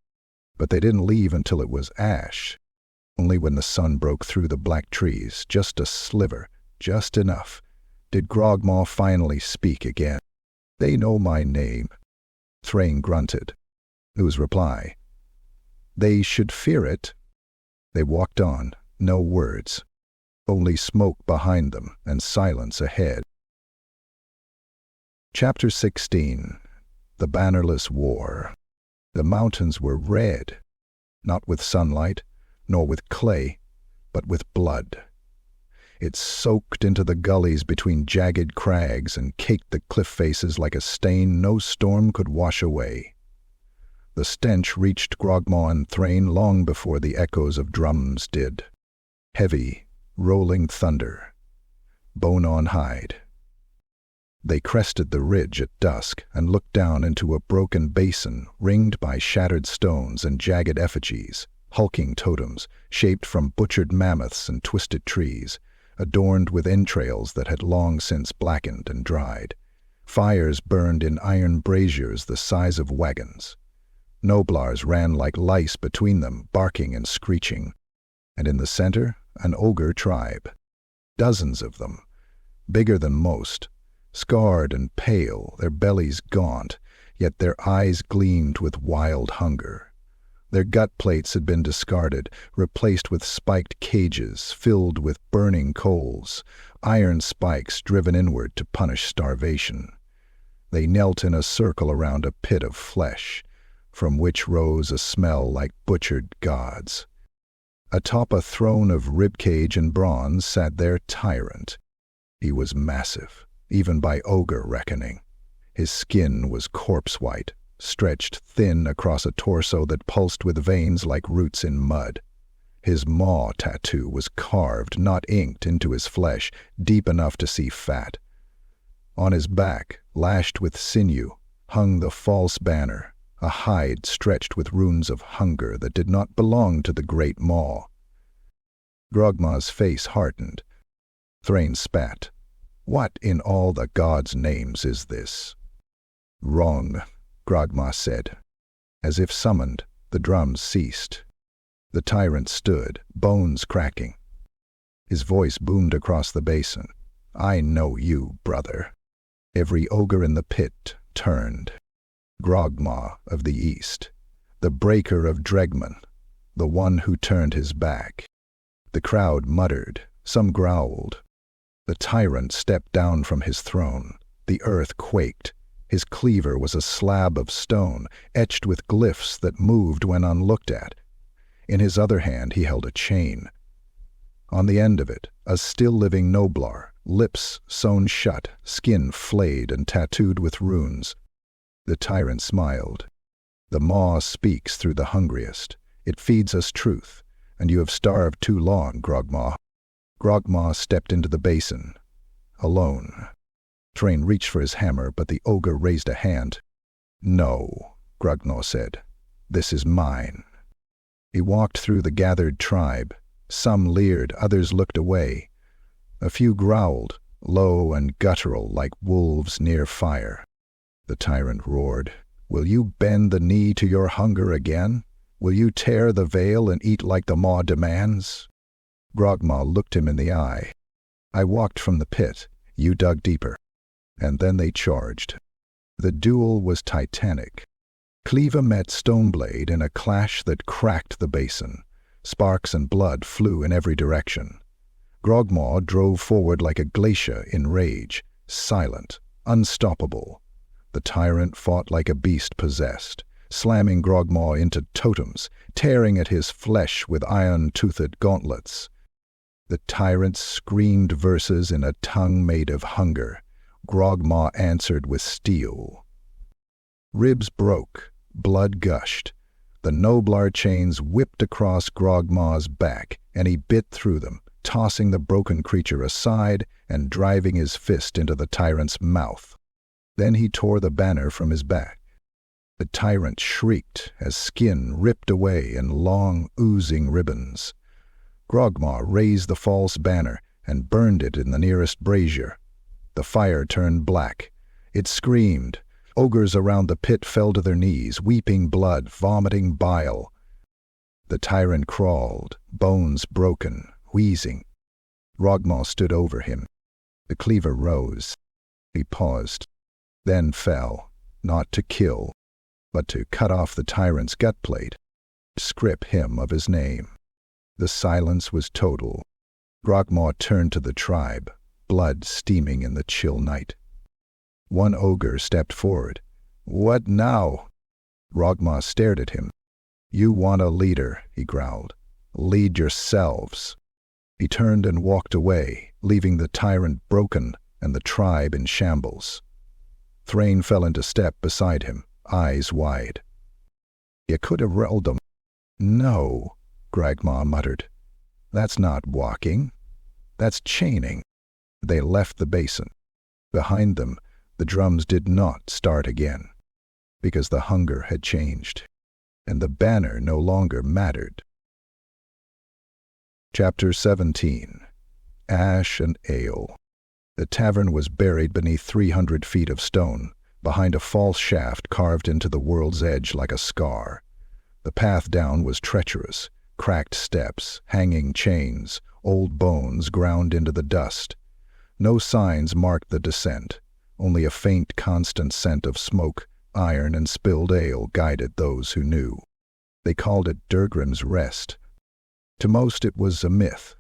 but they didn't leave until it was ash. Only when the sun broke through the black trees, just a sliver, just enough, did Grogmaw finally speak again. "They know my name." Thrain grunted. Whose reply? "They should fear it." They walked on, no words. Only smoke behind them and silence ahead. Chapter 16. The Bannerless War. The mountains were red, not with sunlight, nor with clay, but with blood. It soaked into the gullies between jagged crags and caked the cliff faces like a stain no storm could wash away. The stench reached Grogmaw and Thrain long before the echoes of drums did. Heavy, rolling thunder. Bone on hide. They crested the ridge at dusk and looked down into a broken basin ringed by shattered stones and jagged effigies, hulking totems shaped from butchered mammoths and twisted trees, adorned with entrails that had long since blackened and dried. Fires burned in iron braziers the size of wagons. Noblars ran like lice between them, barking and screeching. And in the center, an ogre tribe. Dozens of them, bigger than most, scarred and pale, their bellies gaunt, yet their eyes gleamed with wild hunger. Their gut plates had been discarded, replaced with spiked cages filled with burning coals, iron spikes driven inward to punish starvation. They knelt in a circle around a pit of flesh, from which rose a smell like butchered gods. Atop a throne of ribcage and bronze sat their tyrant. He was massive, even by ogre reckoning. His skin was corpse-white, stretched thin across a torso that pulsed with veins like roots in mud. His maw tattoo was carved, not inked, into his flesh, deep enough to see fat. On his back, lashed with sinew, hung the false banner, a hide stretched with runes of hunger that did not belong to the great maw. Grogmaw's face hardened. Thrain spat. "What in all the gods' names is this?" "Wrong," Grogmaw said. As if summoned, the drums ceased. The tyrant stood, bones cracking. His voice boomed across the basin. "I know you, brother." Every ogre in the pit turned. Grogmaw of the East, the breaker of Dregman, the one who turned his back. The crowd muttered, some growled. The tyrant stepped down from his throne. The earth quaked. His cleaver was a slab of stone, etched with glyphs that moved when unlooked at. In his other hand he held a chain. On the end of it, a still-living noblar, lips sewn shut, skin flayed and tattooed with runes. The tyrant smiled. "The maw speaks through the hungriest. It feeds us truth, and you have starved too long, Grogmaw." Grogmaw stepped into the basin. Alone. Thrain reached for his hammer, but the ogre raised a hand. "No," Grogmaw said. "This is mine." He walked through the gathered tribe. Some leered, others looked away. A few growled, low and guttural like wolves near fire. The tyrant roared, "Will you bend the knee to your hunger again? Will you tear the veil and eat like the maw demands?" Grogmaw looked him in the eye. "I walked from the pit. You dug deeper." And then they charged. The duel was titanic. Cleaver met Stoneblade in a clash that cracked the basin. Sparks and blood flew in every direction. Grogmaw drove forward like a glacier in rage, silent, unstoppable. The tyrant fought like a beast possessed, slamming Grogmaw into totems, tearing at his flesh with iron-toothed gauntlets. The tyrant screamed verses in a tongue made of hunger. Grogmaw answered with steel. Ribs broke, blood gushed. The noblar chains whipped across Grogmaw's back, and he bit through them, tossing the broken creature aside and driving his fist into the tyrant's mouth. Then he tore the banner from his back. The tyrant shrieked as skin ripped away in long, oozing ribbons. Grogmaw raised the false banner and burned it in the nearest brazier. The fire turned black. It screamed. Ogres around the pit fell to their knees, weeping blood, vomiting bile. The tyrant crawled, bones broken, wheezing. Grogmaw stood over him. The cleaver rose. He paused, then fell, not to kill, but to cut off the tyrant's gut plate, strip him of his name. The silence was total. Grogmaw turned to the tribe, blood steaming in the chill night. One ogre stepped forward. "What now?" Grogmaw stared at him. "You want a leader," he growled. "Lead yourselves." He turned and walked away, leaving the tyrant broken and the tribe in shambles. Thrain fell into step beside him, eyes wide. You could have rolled them. No, Grogmaw muttered. That's not walking. That's chaining. They left the basin. Behind them, the drums did not start again, because the hunger had changed, and the banner no longer mattered. Chapter 17. Ash and Ale. The tavern was buried beneath 300 feet of stone, behind a false shaft carved into the world's edge like a scar. The path down was treacherous, cracked steps, hanging chains, old bones ground into the dust. No signs marked the descent, only a faint, constant scent of smoke, iron, and spilled ale guided those who knew. They called it Durgrim's Rest. To most it was a myth,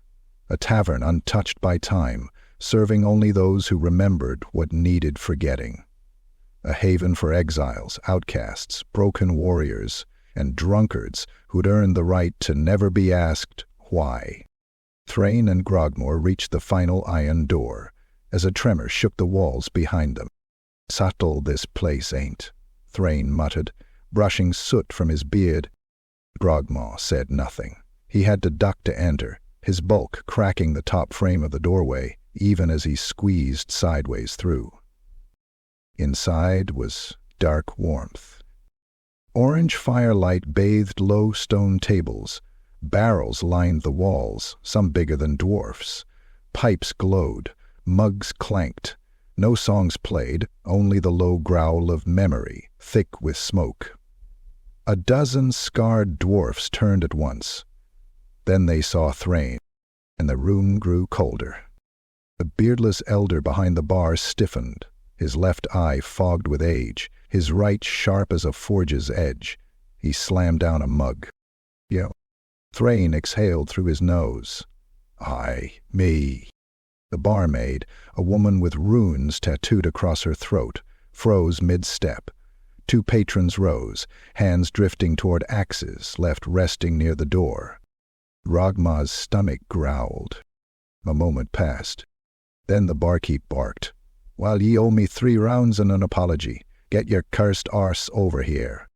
a tavern untouched by time, serving only those who remembered what needed forgetting. A haven for exiles, outcasts, broken warriors, and drunkards who'd earned the right to never be asked why. Thrain and Grogmaw reached the final iron door, as a tremor shook the walls behind them. "Subtle this place ain't," Thrain muttered, brushing soot from his beard. Grogmaw said nothing. He had to duck to enter, his bulk cracking the top frame of the doorway, even as he squeezed sideways through. Inside was dark warmth. Orange firelight bathed low stone tables. Barrels lined the walls, some bigger than dwarfs. Pipes glowed, mugs clanked. No songs played, only the low growl of memory, thick with smoke. A dozen scarred dwarfs turned at once. Then they saw Thrain, and the room grew colder. The beardless elder behind the bar stiffened, his left eye fogged with age, his right sharp as a forge's edge. He slammed down a mug. "Yo." Thrain exhaled through his nose. "Aye, me." The barmaid, a woman with runes tattooed across her throat, froze mid-step. Two patrons rose, hands drifting toward axes left resting near the door. Grogmaw's stomach growled. A moment passed. Then the barkeep barked. "Well, ye owe me 3 rounds and an apology. Get your cursed arse over here."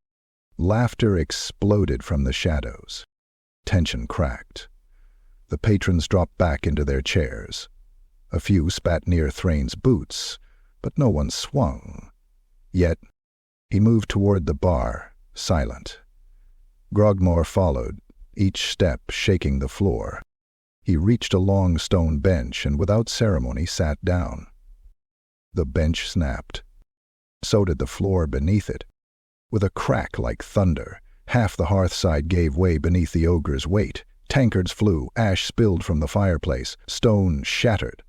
Laughter exploded from the shadows. Tension cracked. The patrons dropped back into their chairs. A few spat near Thrain's boots, but no one swung. Yet he moved toward the bar, silent. Grogmaw followed, each step shaking the floor. He reached a long stone bench and without ceremony sat down. The bench snapped. So did the floor beneath it. With a crack like thunder, half the hearthside gave way beneath the ogre's weight. Tankards flew, ash spilled from the fireplace, stone shattered.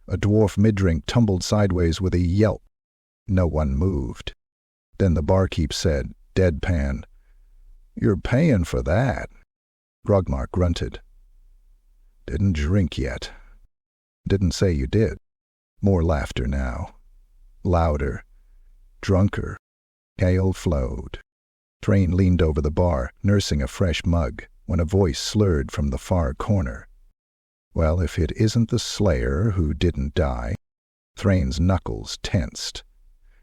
A dwarf mid-drink tumbled sideways with a yelp. No one moved. Then the barkeep said, deadpan, "You're paying for that." Grogmaw grunted. "Didn't drink yet." "Didn't say you did." More laughter now. Louder. Drunker. Ale flowed. Thrain leaned over the bar, nursing a fresh mug, when a voice slurred from the far corner. "Well, if it isn't the Slayer who didn't die." Thrain's knuckles tensed.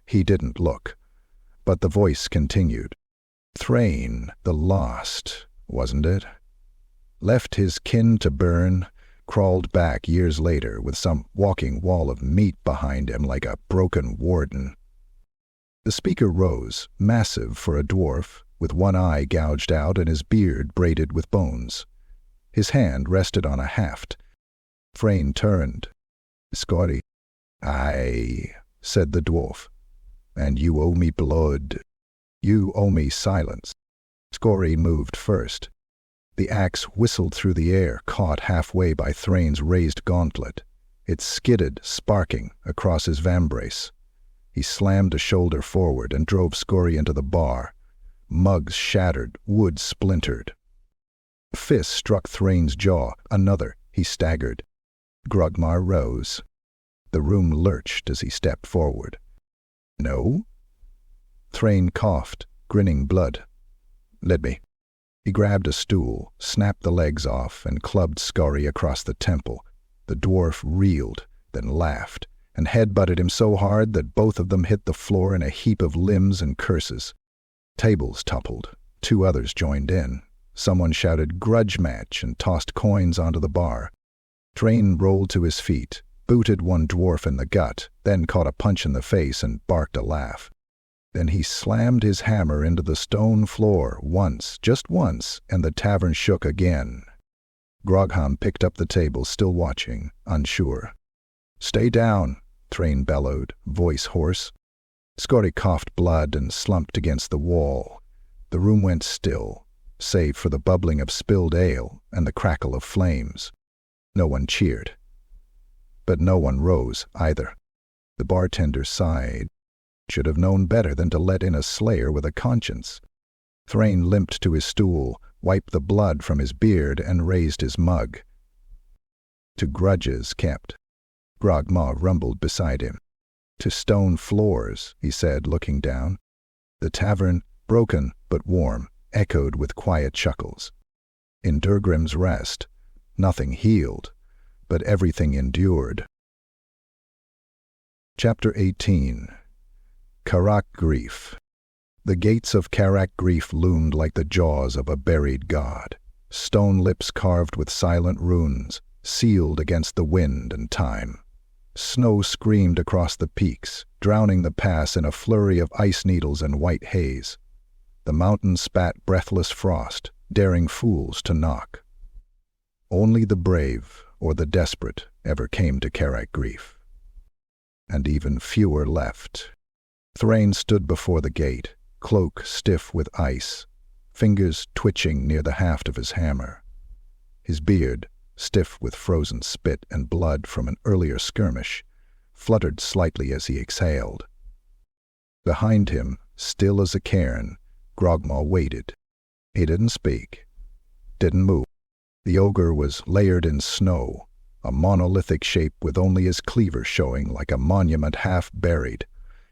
He didn't look, but the voice continued. "Thrain, the lost, wasn't it? Left his kin to burn, crawled back years later with some walking wall of meat behind him like a broken warden." The speaker rose, massive for a dwarf, with one eye gouged out and his beard braided with bones. His hand rested on a haft. Thrain turned. "Scotty." "Aye," said the dwarf. "And you owe me blood." "You owe me silence." Scory moved first. The axe whistled through the air, caught halfway by Thrain's raised gauntlet. It skidded, sparking, across his vambrace. He slammed a shoulder forward and drove Scory into the bar. Mugs shattered, wood splintered. A fist struck Thrain's jaw, another. He staggered. Grogmaw rose. The room lurched as he stepped forward. "No?" Thrain coughed, grinning blood. "Let me." He grabbed a stool, snapped the legs off, and clubbed Scory across the temple. The dwarf reeled, then laughed, and head-butted him so hard that both of them hit the floor in a heap of limbs and curses. Tables toppled. 2 others joined in. Someone shouted "Grudge match" and tossed coins onto the bar. Thrain rolled to his feet, booted one dwarf in the gut, then caught a punch in the face and barked a laugh. Then he slammed his hammer into the stone floor once, just once, and the tavern shook again. Grogmaw picked up the table, still watching, unsure. "Stay down," Thrain bellowed, voice hoarse. Scotty coughed blood and slumped against the wall. The room went still, save for the bubbling of spilled ale and the crackle of flames. No one cheered. But no one rose, either. The bartender sighed. Should have known better than to let in a slayer with a conscience. Thrain limped to his stool, wiped the blood from his beard, and raised his mug. "To grudges kept," Grogmaw rumbled beside him. "To stone floors," he said, looking down. The tavern, broken but warm, echoed with quiet chuckles. In Durgrim's rest, nothing healed, but everything endured. Chapter 18. Karak Grief. The gates of Karak Grief loomed like the jaws of a buried god, stone lips carved with silent runes, sealed against the wind and time. Snow screamed across the peaks, drowning the pass in a flurry of ice needles and white haze. The mountain spat breathless frost, daring fools to knock. Only the brave or the desperate ever came to Karak Grief. And even fewer left. Thrain stood before the gate, cloak stiff with ice, fingers twitching near the haft of his hammer. His beard, stiff with frozen spit and blood from an earlier skirmish, fluttered slightly as he exhaled. Behind him, still as a cairn, Grogmaw waited. He didn't speak, didn't move. The ogre was layered in snow, a monolithic shape with only his cleaver showing like a monument half buried.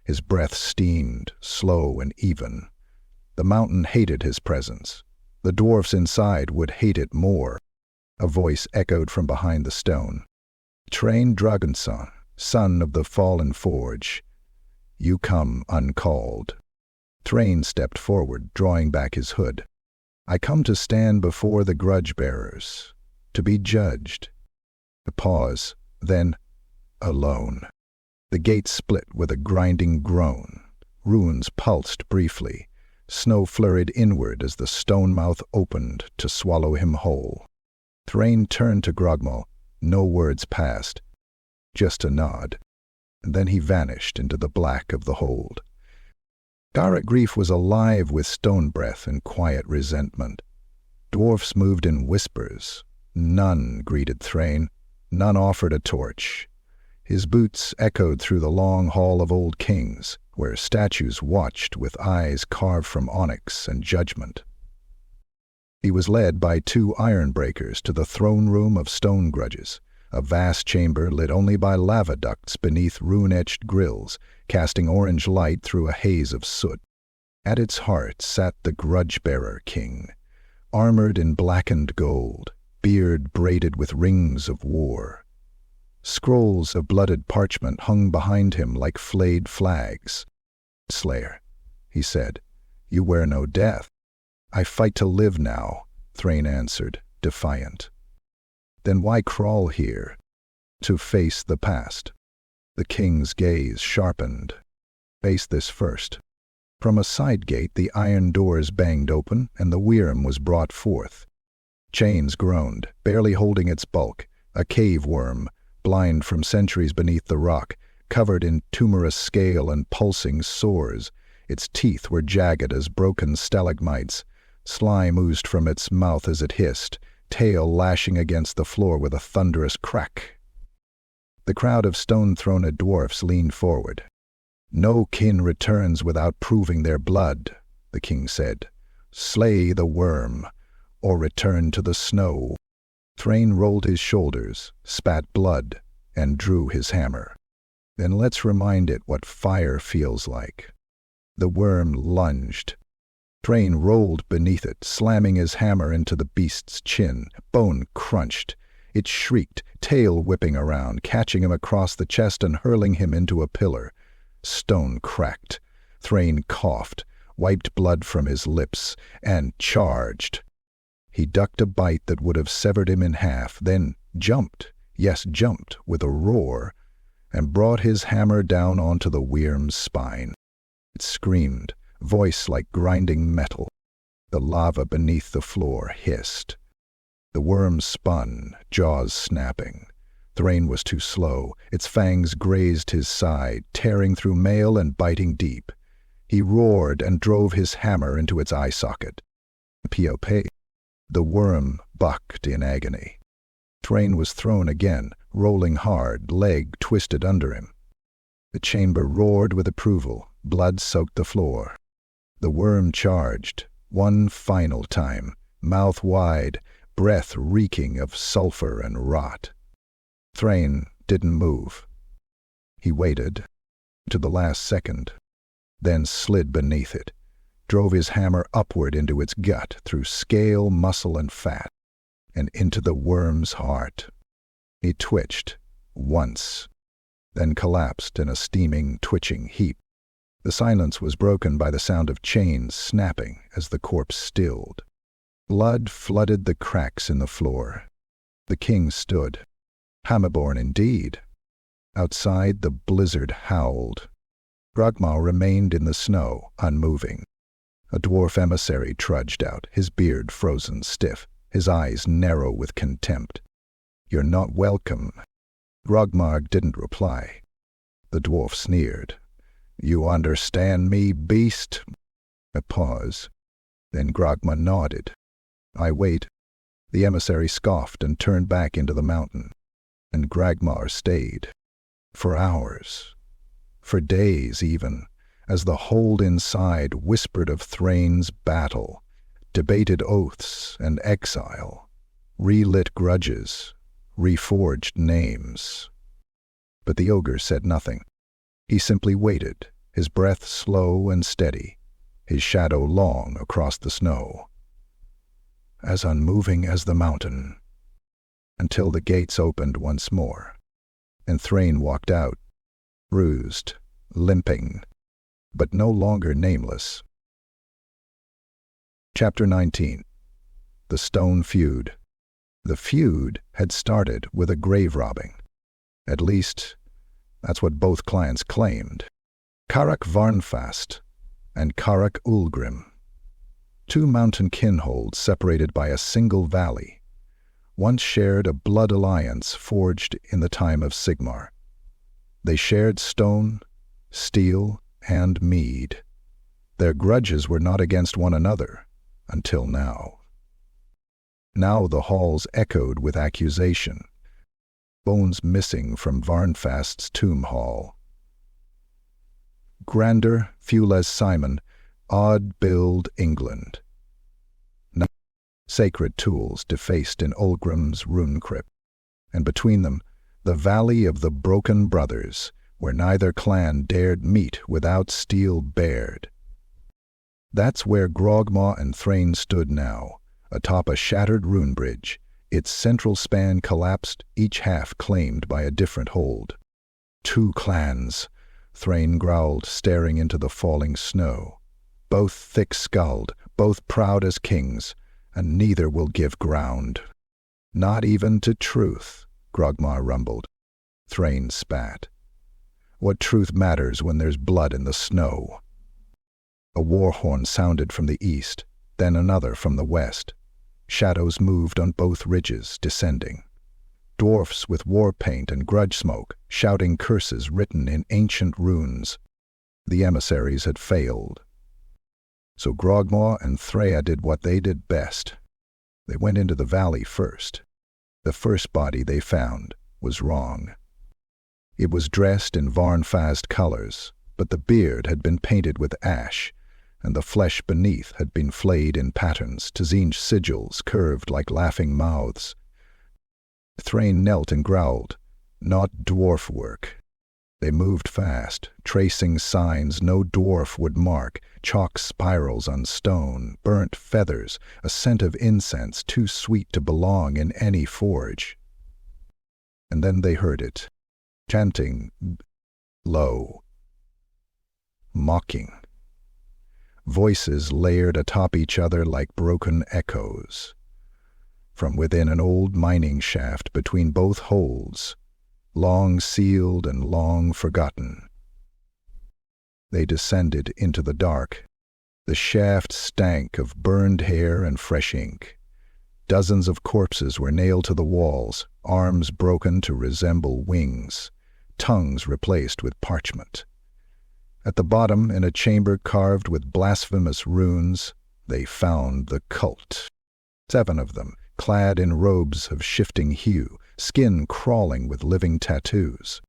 His breath steamed, slow and even. The mountain hated his presence. The dwarfs inside would hate it more. A voice echoed from behind the stone. "Thrain Dragonson, son of the fallen forge. You come uncalled." Thrain stepped forward, drawing back his hood. "I come to stand before the grudge bearers, to be judged." A pause, then, "Alone." The gate split with a grinding groan. Runes pulsed briefly. Snow flurried inward as the stone mouth opened to swallow him whole. Thrain turned to Grogmaw. No words passed, just a nod. And then he vanished into the black of the hold. Karak Grief was alive with stone breath and quiet resentment. Dwarfs moved in whispers. None greeted Thrain. None offered a torch. His boots echoed through the long hall of old kings, where statues watched with eyes carved from onyx and judgment. He was led by 2 iron breakers to the throne room of stone grudges, a vast chamber lit only by lava ducts beneath rune-etched grills, casting orange light through a haze of soot. At its heart sat the grudge-bearer king, armored in blackened gold, beard braided with rings of war. Scrolls of blooded parchment hung behind him like flayed flags. "Slayer," he said, "you wear no death." "I fight to live now," Thrain answered, defiant. "Then why crawl here?" "To face the past." The king's gaze sharpened. "Face this first." From a side gate the iron doors banged open and the wyrm was brought forth. Chains groaned, barely holding its bulk, a cave worm, blind from centuries beneath the rock, covered in tumorous scale and pulsing sores. Its teeth were jagged as broken stalagmites. Slime oozed from its mouth as it hissed, tail lashing against the floor with a thunderous crack. The crowd of stone-throned dwarfs leaned forward. "No kin returns without proving their blood," the king said. "Slay the worm, or return to the snow." Thrain rolled his shoulders, spat blood, and drew his hammer. "Then let's remind it what fire feels like." The worm lunged. Thrain rolled beneath it, slamming his hammer into the beast's chin. Bone crunched. It shrieked, tail whipping around, catching him across the chest and hurling him into a pillar. Stone cracked. Thrain coughed. wiped blood from his lips, and charged. He ducked a bite that would have severed him in half, then jumped, yes, jumped, with a roar, and brought his hammer down onto the wyrm's spine. It screamed, voice like grinding metal. The lava beneath the floor hissed. The worm spun, jaws snapping. Thrain was too slow. Its fangs grazed his side, tearing through mail and biting deep. He roared and drove his hammer into its eye socket. Pop. The worm bucked in agony. Thrain was thrown again, rolling hard, leg twisted under him. The chamber roared with approval. Blood soaked the floor. The worm charged, one final time, mouth wide, breath reeking of sulfur and rot. Thrain didn't move. He waited to the last second, then slid beneath it, drove his hammer upward into its gut through scale, muscle, and fat, and into the worm's heart. He twitched once, then collapsed in a steaming, twitching heap. The silence was broken by the sound of chains snapping as the corpse stilled. Blood flooded the cracks in the floor. The king stood. Hammerborn indeed. Outside, the blizzard howled. Grogmaw remained in the snow, unmoving. A dwarf emissary trudged out, his beard frozen stiff, his eyes narrow with contempt. "You're not welcome." Grogmaw didn't reply. The dwarf sneered. "You understand me, beast?" A pause. Then Grogmaw nodded. "I wait." The emissary scoffed and turned back into the mountain. And Grogmaw stayed. For hours. For days, even, as the hold inside whispered of Thrain's battle, debated oaths and exile, relit grudges, reforged names. But the ogre said nothing. He simply waited, his breath slow and steady, his shadow long across the snow, as unmoving as the mountain, until the gates opened once more, and Thrain walked out, bruised, limping, but no longer nameless. Chapter 19. The Stone Feud. The feud had started with a grave robbing. At least, that's what both clans claimed. Karak Varnfast and Karak Ulgrim. Two mountain kinholds separated by a single valley, once shared a blood alliance forged in the time of Sigmar. They shared stone, steel, and mead. Their grudges were not against one another, until now. Now the halls echoed with accusation, bones missing from Varnfast's tomb hall. Grander, Fules Simon, Odd Build England. Now, sacred tools defaced in Ulgrim's rune crypt, and between them, the Valley of the Broken Brothers, where neither clan dared meet without steel bared. That's where Grogmaw and Thrain stood now, atop a shattered rune bridge, its central span collapsed, each half claimed by a different hold. "Two clans," Thrain growled, staring into the falling snow. "Both thick-skulled, both proud as kings, and neither will give ground." "Not even to truth," Grogmaw rumbled. Thrain spat. "What truth matters when there's blood in the snow?" A war horn sounded from the east, then another from the west. Shadows moved on both ridges, descending. Dwarfs with war paint and grudge smoke, shouting curses written in ancient runes. The emissaries had failed. So Grogmaw and Threa did what they did best. They went into the valley first. The first body they found was wrong. It was dressed in Varnfast colors, but the beard had been painted with ash, and the flesh beneath had been flayed in patterns, Tzinch sigils curved like laughing mouths. Thrain knelt and growled, "Not dwarf work." They moved fast, tracing signs no dwarf would mark, chalk spirals on stone, burnt feathers, a scent of incense too sweet to belong in any forge. And then they heard it, chanting low, mocking. voices layered atop each other like broken echoes. From within an old mining shaft between both holds, long sealed and long forgotten, they descended into the dark. The shaft stank of burned hair and fresh ink. Dozens of corpses were nailed to the walls, arms broken to resemble wings, tongues replaced with parchment. At the bottom, in a chamber carved with blasphemous runes, they found the cult. 7 of them, clad in robes of shifting hue, skin crawling with living tattoos.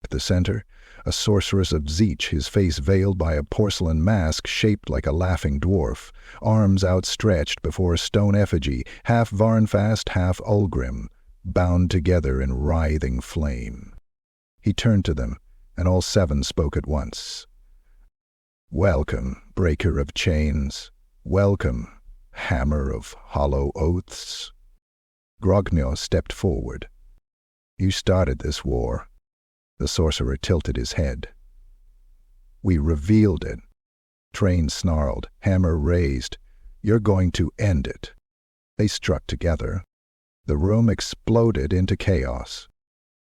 At the center, a sorceress of Zeech, his face veiled by a porcelain mask shaped like a laughing dwarf, arms outstretched before a stone effigy, half Varnfast, half Ulgrim, bound together in writhing flame. He turned to them, and all 7 spoke at once. "Welcome, breaker of chains. Welcome, hammer of hollow oaths." Grogmaw stepped forward. "You started this war." The sorcerer tilted his head. "We revealed it." Thrain snarled, hammer raised. "You're going to end it." They struck together. The room exploded into chaos.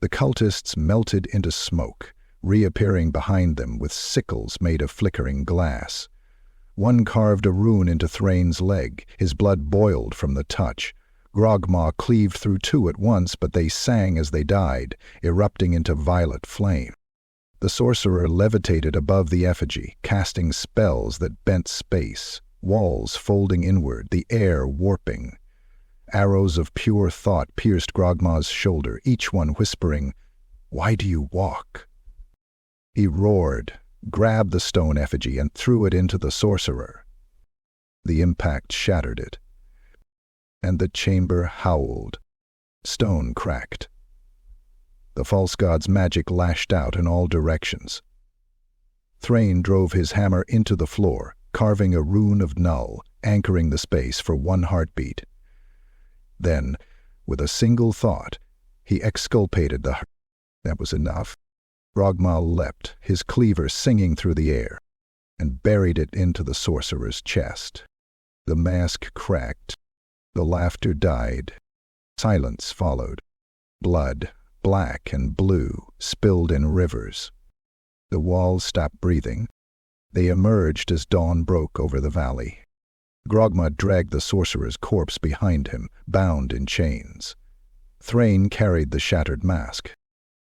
The cultists melted into smoke, reappearing behind them with sickles made of flickering glass. One carved a rune into Thrain's leg. His blood boiled from the touch. Grogmaw cleaved through 2 at once, but they sang as they died, erupting into violet flame. The sorcerer levitated above the effigy, casting spells that bent space, walls folding inward, the air warping. Arrows of pure thought pierced Grogmaw's shoulder, each one whispering, "Why do you walk?" He roared, grabbed the stone effigy, and threw it into the sorcerer. The impact shattered it, and the chamber howled. Stone cracked. The false god's magic lashed out in all directions. Thrain drove his hammer into the floor, carving a rune of null, anchoring the space for 1 heartbeat. Then, with a single thought, he exculpated the... That was enough. Grogmaw leapt, his cleaver singing through the air, and buried it into the sorcerer's chest. The mask cracked. The laughter died. Silence followed. Blood, black and blue, spilled in rivers. The walls stopped breathing. They emerged as dawn broke over the valley. Grogmaw dragged the sorcerer's corpse behind him, bound in chains. Thrain carried the shattered mask.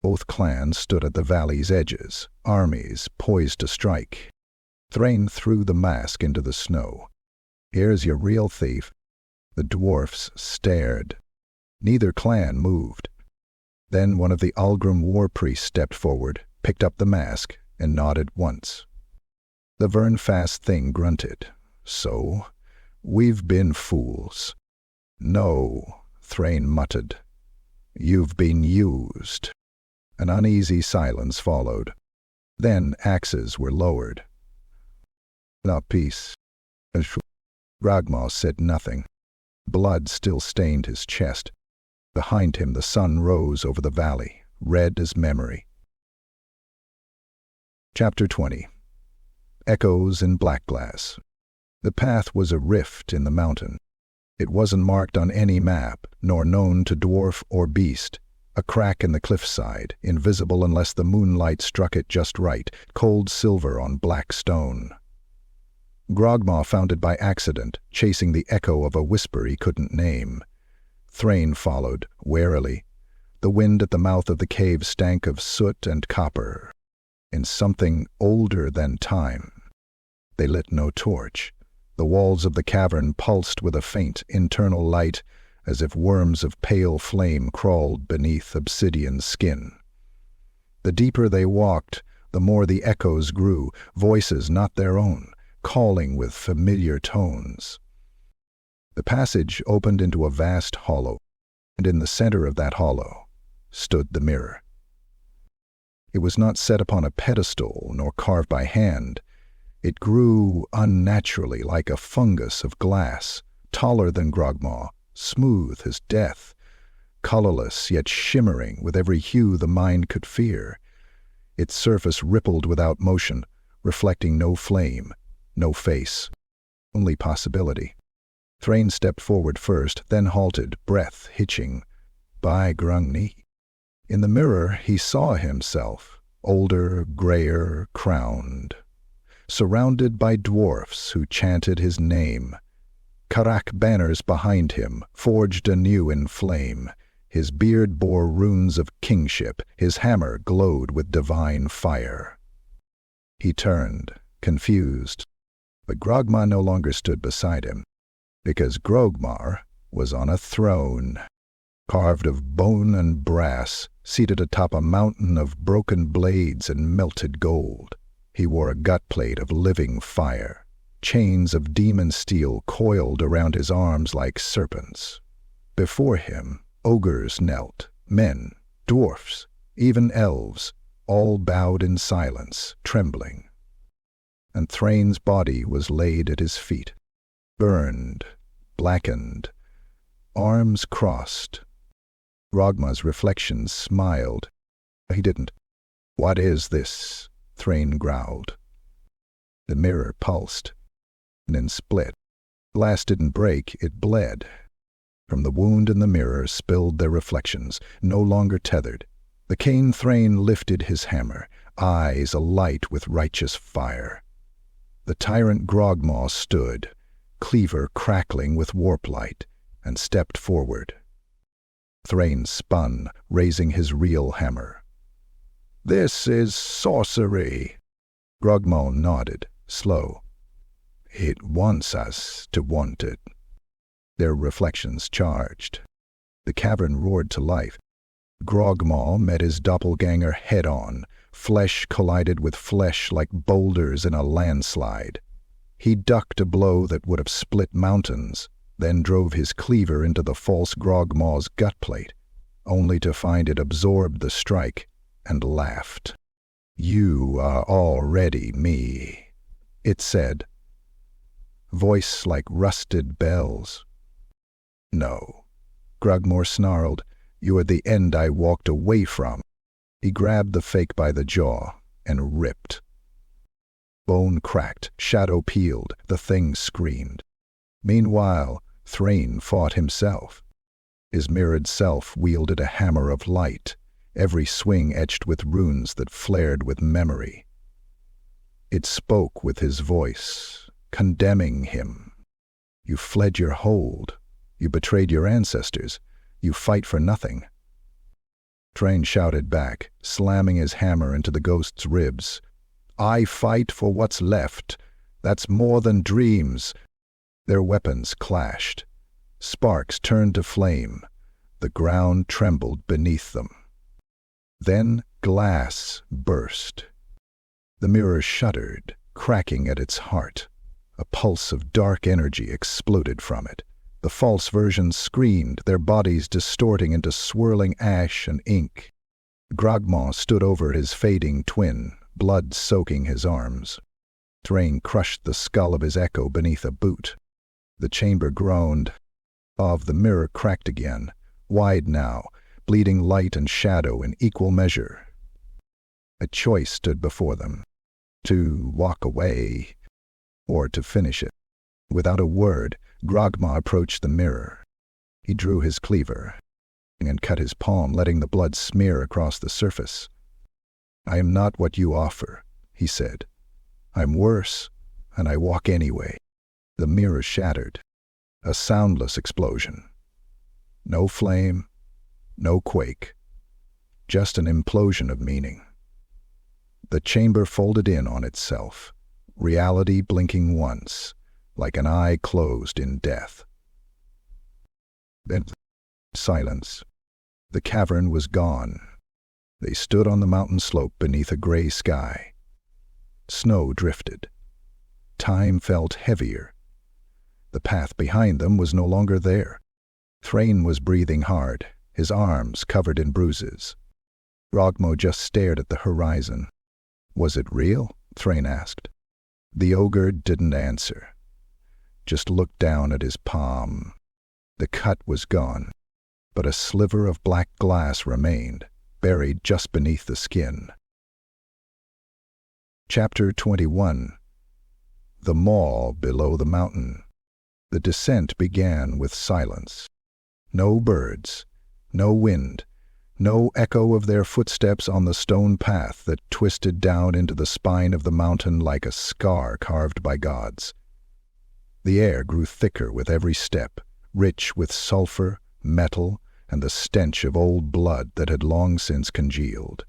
Both clans stood at the valley's edges, armies poised to strike. Thrain threw the mask into the snow. "Here's your real thief." The dwarfs stared. Neither clan moved. Then one of the Ulgrim war priests stepped forward, picked up the mask, and nodded once. The Vernfast thing grunted. "So, we've been fools." "No," Thrain muttered. "You've been used." An uneasy silence followed. Then axes were lowered. "La peace." Grogmaw said nothing. Blood still stained his chest. Behind him the sun rose over the valley, red as memory. Chapter 20. Echoes in Blackglass. The path was a rift in the mountain. It wasn't marked on any map, nor known to dwarf or beast. A crack in the cliffside, invisible unless the moonlight struck it just right, cold silver on black stone. Grogmaw found it by accident, chasing the echo of a whisper he couldn't name. Thrain followed, warily. The wind at the mouth of the cave stank of soot and copper, in something older than time. They lit no torch. The walls of the cavern pulsed with a faint internal light, as if worms of pale flame crawled beneath obsidian skin. The deeper they walked, the more the echoes grew, voices not their own, calling with familiar tones. The passage opened into a vast hollow, and in the center of that hollow stood the mirror. It was not set upon a pedestal nor carved by hand. It grew unnaturally like a fungus of glass, taller than Grogmaw, smooth as death, colorless yet shimmering with every hue the mind could fear. Its surface rippled without motion, reflecting no flame, No face. Only possibility. Thrain stepped forward first, then halted, breath hitching. By Grungni. In the mirror he saw himself, older, grayer, crowned, surrounded by dwarfs who chanted his name. Karak banners behind him, forged anew in flame. His beard bore runes of kingship, his hammer glowed with divine fire. He turned, confused, but Grogmaw no longer stood beside him, because Grogmaw was on a throne, carved of bone and brass, seated atop a mountain of broken blades and melted gold. He wore a gutplate of living fire. Chains of demon steel coiled around his arms like serpents. Before him, ogres knelt, men, dwarfs, even elves, all bowed in silence, trembling. And Thrain's body was laid at his feet, burned, blackened, arms crossed. Grogmaw's reflections smiled. He didn't. "What is this?" Thrain growled. The mirror pulsed, and then split. Glass didn't break, it bled. From the wound in the mirror spilled their reflections, no longer tethered. The cane Thrain lifted his hammer, eyes alight with righteous fire. The tyrant Grogmaw stood, cleaver crackling with warp light, and stepped forward. Thrain spun, raising his real hammer. "This is sorcery." Grogmaw nodded, slow. "It wants us to want it." Their reflections charged. The cavern roared to life. Grogmaw met his doppelganger head-on. Flesh collided with flesh like boulders in a landslide. He ducked a blow that would have split mountains, then drove his cleaver into the false Grogmaw's gutplate, only to find it absorb the strike, and laughed. "You are already me," it said. Voice like rusted bells. "No." Grogmaw snarled. "You are the end I walked away from." He grabbed the fake by the jaw and ripped. Bone cracked, shadow peeled, the thing screamed. Meanwhile, Thrain fought himself. His mirrored self wielded a hammer of light, every swing etched with runes that flared with memory. It spoke with his voice, condemning him. "You fled your hold. You betrayed your ancestors. You fight for nothing." Thrain shouted back, slamming his hammer into the ghost's ribs. "I fight for what's left. That's more than dreams." Their weapons clashed. Sparks turned to flame. The ground trembled beneath them. Then glass burst. The mirror shuddered, cracking at its heart. A pulse of dark energy exploded from it. The false versions screamed, their bodies distorting into swirling ash and ink. Grogmaw stood over his fading twin, blood soaking his arms. Thrain crushed the skull of his echo beneath a boot. The chamber groaned. Of the mirror cracked again, wide now, bleeding light and shadow in equal measure. A choice stood before them, to walk away, or to finish it. Without a word, Grogmaw approached the mirror. He drew his cleaver and cut his palm, letting the blood smear across the surface. "I am not what you offer," he said. "I'm worse, and I walk anyway." The mirror shattered. A soundless explosion. No flame, no quake. Just an implosion of meaning. The chamber folded in on itself, reality blinking once, like an eye closed in death. Then silence. The cavern was gone. They stood on the mountain slope beneath a gray sky. Snow drifted. Time felt heavier. The path behind them was no longer there. Thrain was breathing hard, his arms covered in bruises. Grogmaw just stared at the horizon. "Was it real?" Thrain asked. The ogre didn't answer. Just looked down at his palm. The cut was gone, but a sliver of black glass remained, buried just beneath the skin. Chapter 21. the maw below the mountain. The descent began with silence. No birds, no wind, no echo of their footsteps on the stone path that twisted down into the spine of the mountain like a scar carved by gods. The air grew thicker with every step, rich with sulfur, metal, and the stench of old blood that had long since congealed.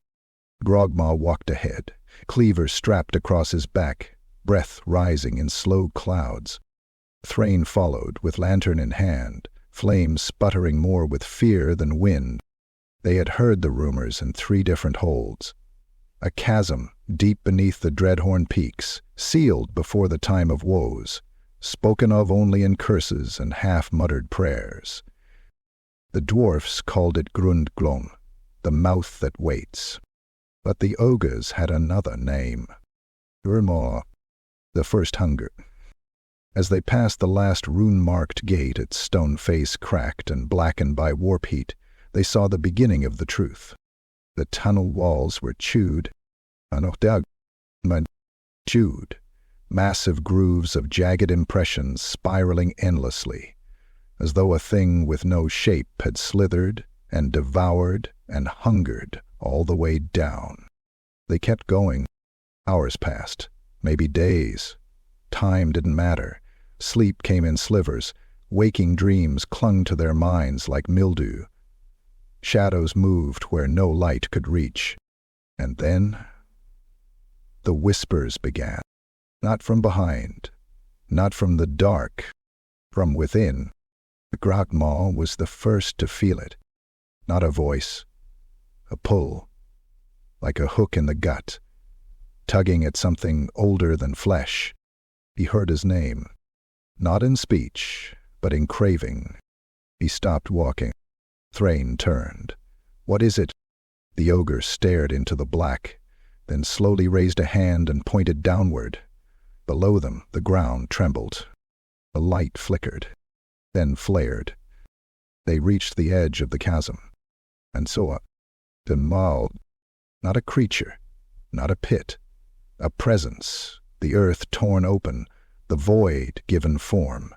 Grogmaw walked ahead, cleaver strapped across his back, breath rising in slow clouds. Thrain followed, with lantern in hand, flames sputtering more with fear than wind. They had heard the rumors in 3 different holds. A chasm deep beneath the Dreadhorn peaks, sealed before the time of woes, spoken of only in curses and half-muttered prayers. The dwarfs called it Grogmaw, the mouth that waits. But the ogres had another name. Grogmaw, the first hunger. As they passed the last rune-marked gate, its stone face cracked and blackened by warp heat, they saw the beginning of the truth. The tunnel walls were chewed, massive grooves of jagged impressions spiraling endlessly, as though a thing with no shape had slithered and devoured and hungered all the way down. They kept going. Hours passed, maybe days. Time didn't matter. Sleep came in slivers. Waking dreams clung to their minds like mildew. Shadows moved where no light could reach. And then the whispers began. Not from behind, not from the dark, from within. Grogmaw was the first to feel it. Not a voice, a pull, like a hook in the gut, tugging at something older than flesh. He heard his name, not in speech, but in craving. He stopped walking. Thrain turned. "What is it?" The ogre stared into the black, then slowly raised a hand and pointed downward. Below them, the ground trembled. A light flickered, then flared. They reached the edge of the chasm, and saw the maw, not a creature, not a pit, a presence, the earth torn open, the void given form.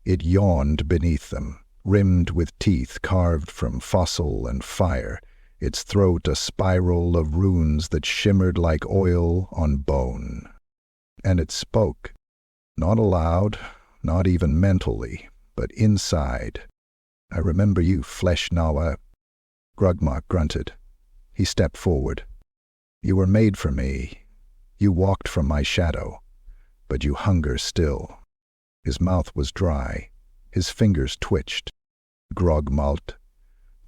It yawned beneath them, rimmed with teeth carved from fossil and fire, its throat a spiral of runes that shimmered like oil on bone. And it spoke, not aloud, not even mentally, but inside. "I remember you, flesh gnawer." Grogmaw grunted. He stepped forward. "You were made for me. You walked from my shadow, but you hunger still." His mouth was dry. His fingers twitched. "Grogmaw,"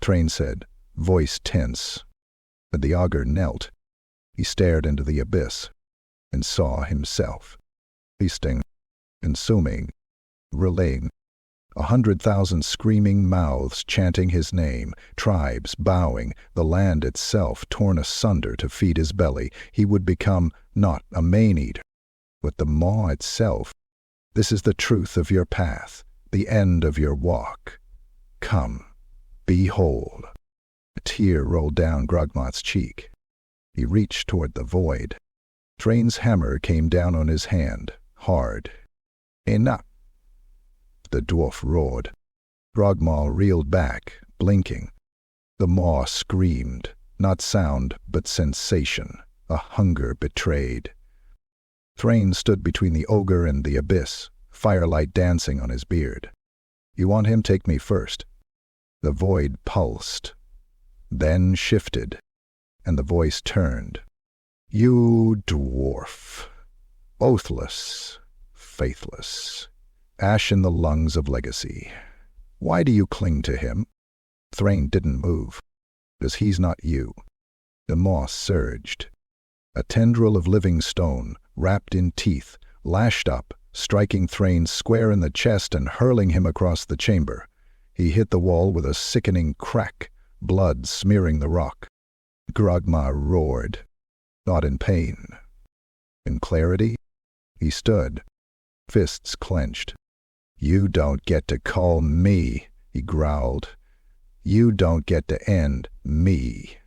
Thrain said, voice tense. But the ogre knelt. He stared into the abyss and saw himself, feasting, consuming, relaying. 100,000 screaming mouths chanting his name, tribes bowing, the land itself torn asunder to feed his belly. He would become not a Maneater, but the maw itself. "This is the truth of your path, the end of your walk. Come, behold." A tear rolled down Grogmaw's cheek. He reached toward the void. Thrain's hammer came down on his hand, hard. "Enough," the dwarf roared. Grogmaw reeled back, blinking. The maw screamed, not sound, but sensation, a hunger betrayed. Thrain stood between the ogre and the abyss, firelight dancing on his beard. "You want him? Take me first." The void pulsed, then shifted, and the voice turned. "You dwarf, oathless, faithless, ash in the lungs of legacy. Why do you cling to him?" Thrain didn't move. "Because he's not you." The moss surged. A tendril of living stone, wrapped in teeth, lashed up, striking Thrain square in the chest and hurling him across the chamber. He hit the wall with a sickening crack, blood smearing the rock. Grogmaw roared, not in pain. In clarity, he stood, fists clenched. "You don't get to call me," he growled. "You don't get to end me."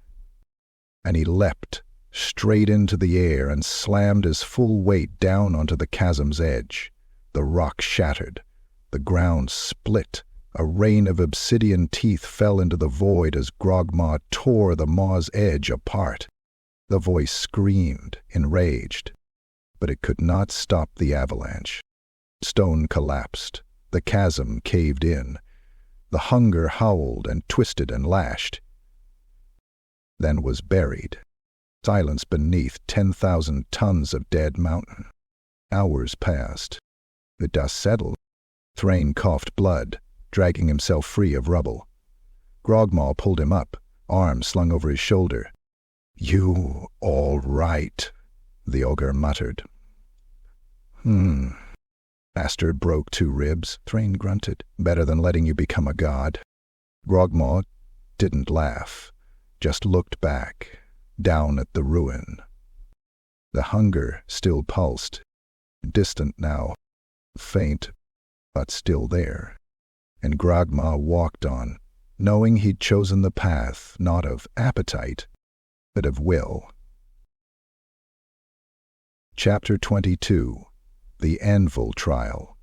And he leapt, straight into the air and slammed his full weight down onto the chasm's edge. The rock shattered. The ground split. A rain of obsidian teeth fell into the void as Grogmaw tore the maw's edge apart. The voice screamed, enraged, but it could not stop the avalanche. Stone collapsed. The chasm caved in. The hunger howled and twisted and lashed, then was buried. Silence beneath 10,000 tons of dead mountain. Hours passed. The dust settled. Thrain coughed blood, dragging himself free of rubble. Grogmaw pulled him up, arm slung over his shoulder. "You all right?" the ogre muttered. Bastard broke 2 ribs," Thrain grunted. "Better than letting you become a god." Grogmaw didn't laugh, just looked back, down at the ruin. The hunger still pulsed, distant now, faint, but still there. And Grogmaw walked on, knowing he'd chosen the path not of appetite, but of will. Chapter 22. The Anvil Trial.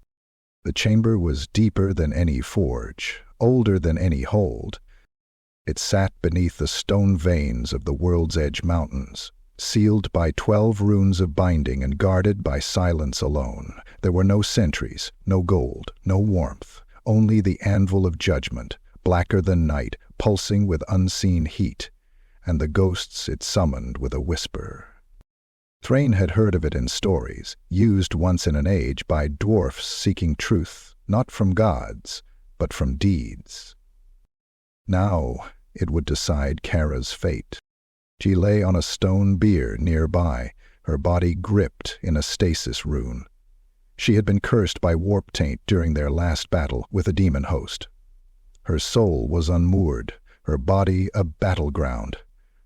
The chamber was deeper than any forge, older than any hold. It sat beneath the stone veins of the World's Edge Mountains, sealed by 12 runes of binding and guarded by silence alone. There were no sentries, no gold, no warmth, only the anvil of judgment, blacker than night, pulsing with unseen heat, and the ghosts it summoned with a whisper. Thrain had heard of it in stories, used once in an age by dwarfs seeking truth, not from gods, but from deeds. Now it would decide Kara's fate. She lay on a stone bier nearby, her body gripped in a stasis rune. She had been cursed by warp taint during their last battle with a demon host. Her soul was unmoored, her body a battleground.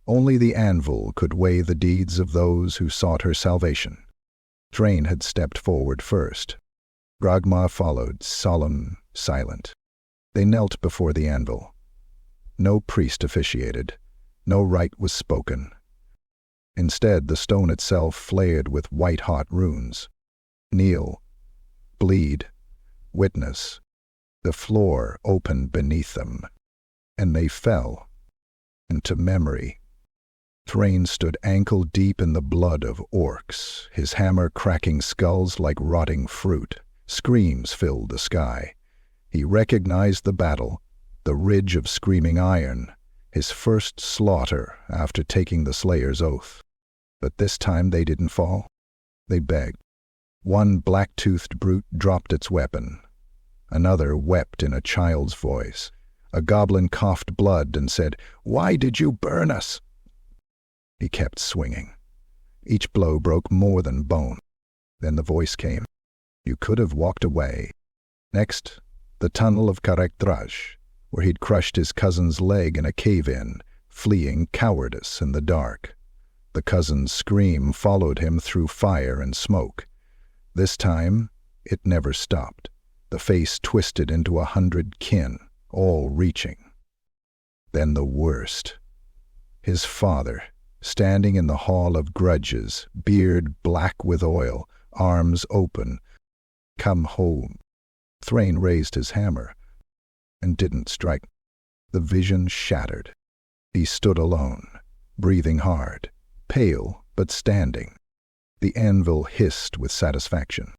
Only the anvil could weigh the deeds of those who sought her salvation. Thrain had stepped forward first. Grogmaw followed, solemn, silent. They knelt before the anvil. No priest officiated. No rite was spoken. Instead, the stone itself flared with white-hot runes. Kneel. Bleed. Witness. The floor opened beneath them, and they fell into memory. Thrain stood ankle-deep in the blood of orcs, his hammer cracking skulls like rotting fruit. Screams filled the sky. He recognized the battle, the ridge of screaming iron, his first slaughter after taking the Slayer's oath. But this time they didn't fall. They begged. One black-toothed brute dropped its weapon. Another wept in a child's voice. A goblin coughed blood and said, "Why did you burn us?" He kept swinging. Each blow broke more than bone. Then the voice came. "You could have walked away." Next, the tunnel of Karak, where he'd crushed his cousin's leg in a cave-in, fleeing cowardice in the dark. The cousin's scream followed him through fire and smoke. This time, it never stopped. The face twisted into 100 kin, all reaching. Then the worst. His father, standing in the hall of grudges, beard black with oil, arms open. "Come home." Thrain raised his hammer and didn't strike. The vision shattered. He stood alone, breathing hard, pale but standing. The anvil hissed with satisfaction.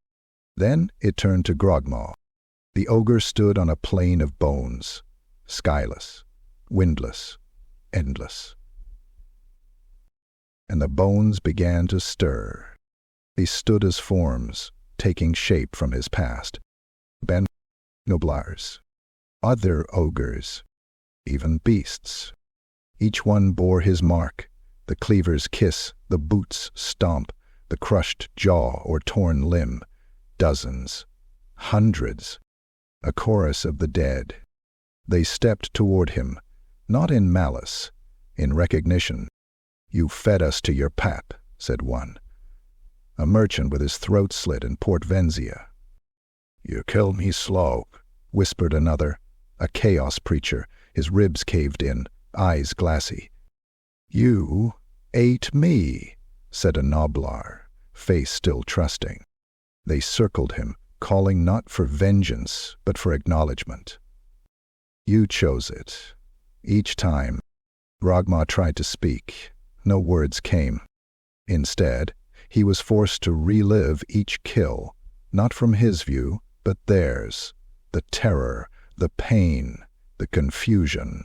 Then it turned to Grogmaw. The ogre stood on a plain of bones, skyless, windless, endless. And the bones began to stir. They stood as forms, taking shape from his past. Ben Noblars, other ogres, even beasts. Each one bore his mark, the cleaver's kiss, the boot's stomp, the crushed jaw or torn limb. Dozens, hundreds, a chorus of the dead. They stepped toward him, not in malice, in recognition. "You fed us to your pap," said one. A merchant with his throat slit in Port Venzia. "You killed me slow," whispered another, a chaos preacher, his ribs caved in, eyes glassy. "You "Ate me," said a Noblar, face still trusting. They circled him, calling not for vengeance, but for acknowledgement. "You chose it." Each time, Grogmaw tried to speak. No words came. Instead, he was forced to relive each kill, not from his view, but theirs. The terror, the pain, the confusion,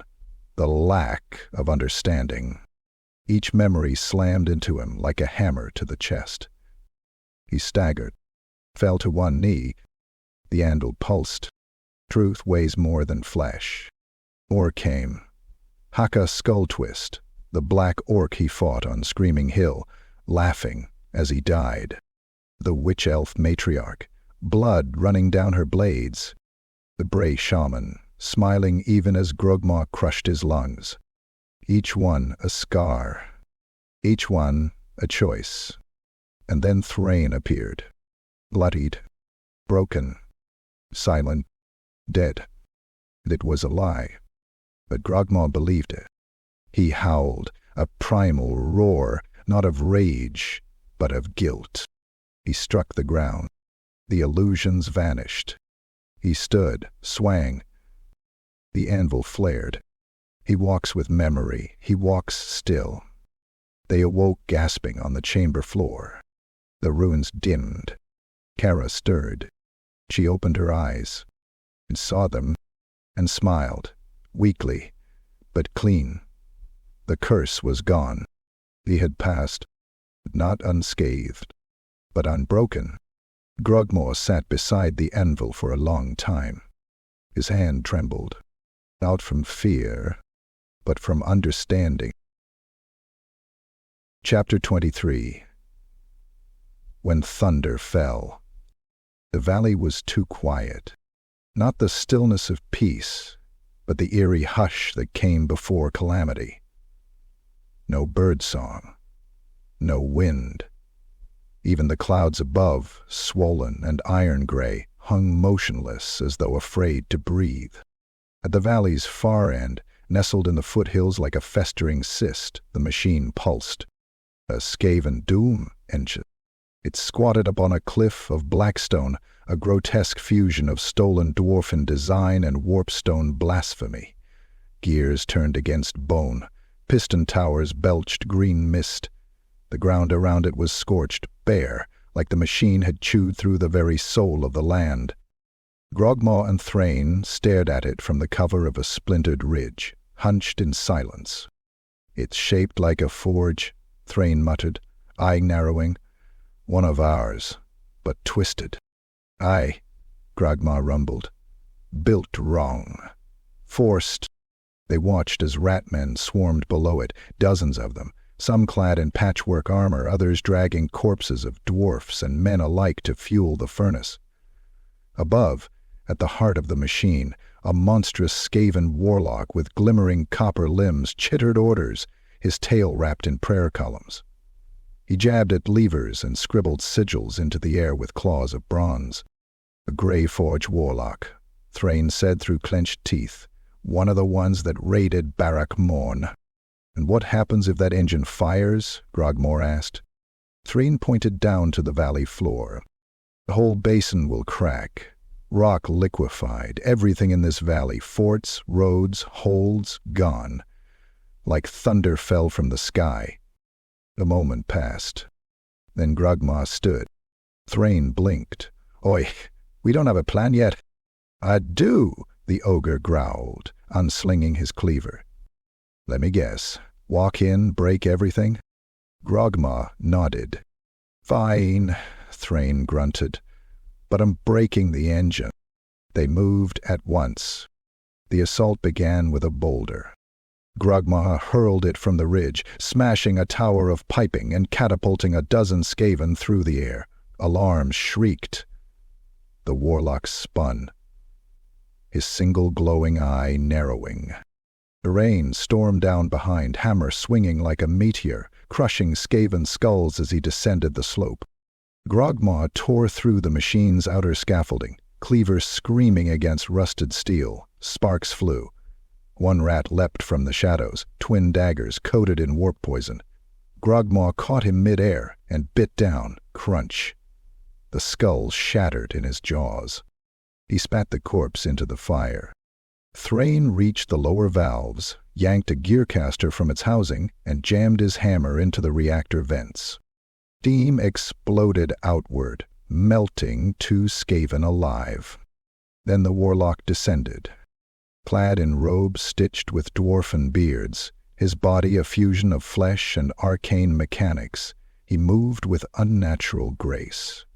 the lack of understanding. Each memory slammed into him like a hammer to the chest. He staggered, fell to one knee. The anvil pulsed. Truth weighs more than flesh. More came. Haka Skulltwist, the black orc he fought on Screaming Hill, laughing as he died. The witch-elf matriarch, blood running down her blades. The Bray shaman, smiling even as Grogmaw crushed his lungs. Each one a scar. Each one a choice. And then Thrain appeared. Bloodied, broken, silent, dead. It was a lie. But Grogmaw believed it. He howled, a primal roar, not of rage, but of guilt. He struck the ground. The illusions vanished. He stood, swang. The anvil flared. He walks with memory. He walks still. They awoke gasping on the chamber floor. The ruins dimmed. Kara stirred. She opened her eyes and saw them and smiled, weakly, but clean. The curse was gone. He had passed, not unscathed, but unbroken. Grogmaw sat beside the anvil for a long time. His hand trembled, not from fear, but from understanding. Chapter 23. When thunder fell. The valley was too quiet. Not the stillness of peace, but the eerie hush that came before calamity. No birdsong, no wind. Even the clouds above, swollen and iron-gray, hung motionless as though afraid to breathe. At the valley's far end, nestled in the foothills like a festering cyst, the machine pulsed. A Skaven doom engine. It squatted upon a cliff of blackstone, a grotesque fusion of stolen dwarfen design and warpstone blasphemy. Gears turned against bone. Piston towers belched green mist. The ground around it was scorched, bare, like the machine had chewed through the very soul of the land. Grogmaw and Thrain stared at it from the cover of a splintered ridge, hunched in silence. "It's shaped like a forge," Thrain muttered, eye narrowing. "One of ours, but twisted." "Aye," Grogmaw rumbled. "Built wrong. Forced." They watched as rat-men swarmed below it, dozens of them, some clad in patchwork armor, others dragging corpses of dwarfs and men alike to fuel the furnace. Above, at the heart of the machine, a monstrous Skaven warlock with glimmering copper limbs chittered orders, his tail wrapped in prayer columns. He jabbed at levers and scribbled sigils into the air with claws of bronze. "A Greyforge warlock," Thrain said through clenched teeth. "One of the ones that raided Barrack Morn." "And what happens if that engine fires?" Grogmaw asked. Thrain pointed down to the valley floor. "The whole basin will crack. Rock liquefied, everything in this valley, forts, roads, holds, gone. Like thunder fell from the sky." A moment passed. Then Grogmaw stood. Thrain blinked. "Oi, we don't have a plan yet." "I do," the ogre growled, unslinging his cleaver. "Let me guess. Walk in, break everything?" Grogmaw nodded. "Fine," Thrain grunted. "But I'm breaking the engine." They moved at once. The assault began with a boulder. Grogmaw hurled it from the ridge, smashing a tower of piping and catapulting a dozen Skaven through the air. Alarms shrieked. The warlock spun, his single glowing eye narrowing. The rain stormed down behind, hammer swinging like a meteor, crushing Skaven skulls as he descended the slope. Grogmaw tore through the machine's outer scaffolding, cleaver screaming against rusted steel. Sparks flew. One rat leapt from the shadows, twin daggers coated in warp poison. Grogmaw caught him mid-air and bit down, crunch. The skull shattered in his jaws. He spat the corpse into the fire. Thrain reached the lower valves, yanked a gearcaster from its housing, and jammed his hammer into the reactor vents. Steam exploded outward, melting 2 Skaven alive. Then the warlock descended. Clad in robes stitched with dwarfen beards, his body a fusion of flesh and arcane mechanics, he moved with unnatural grace.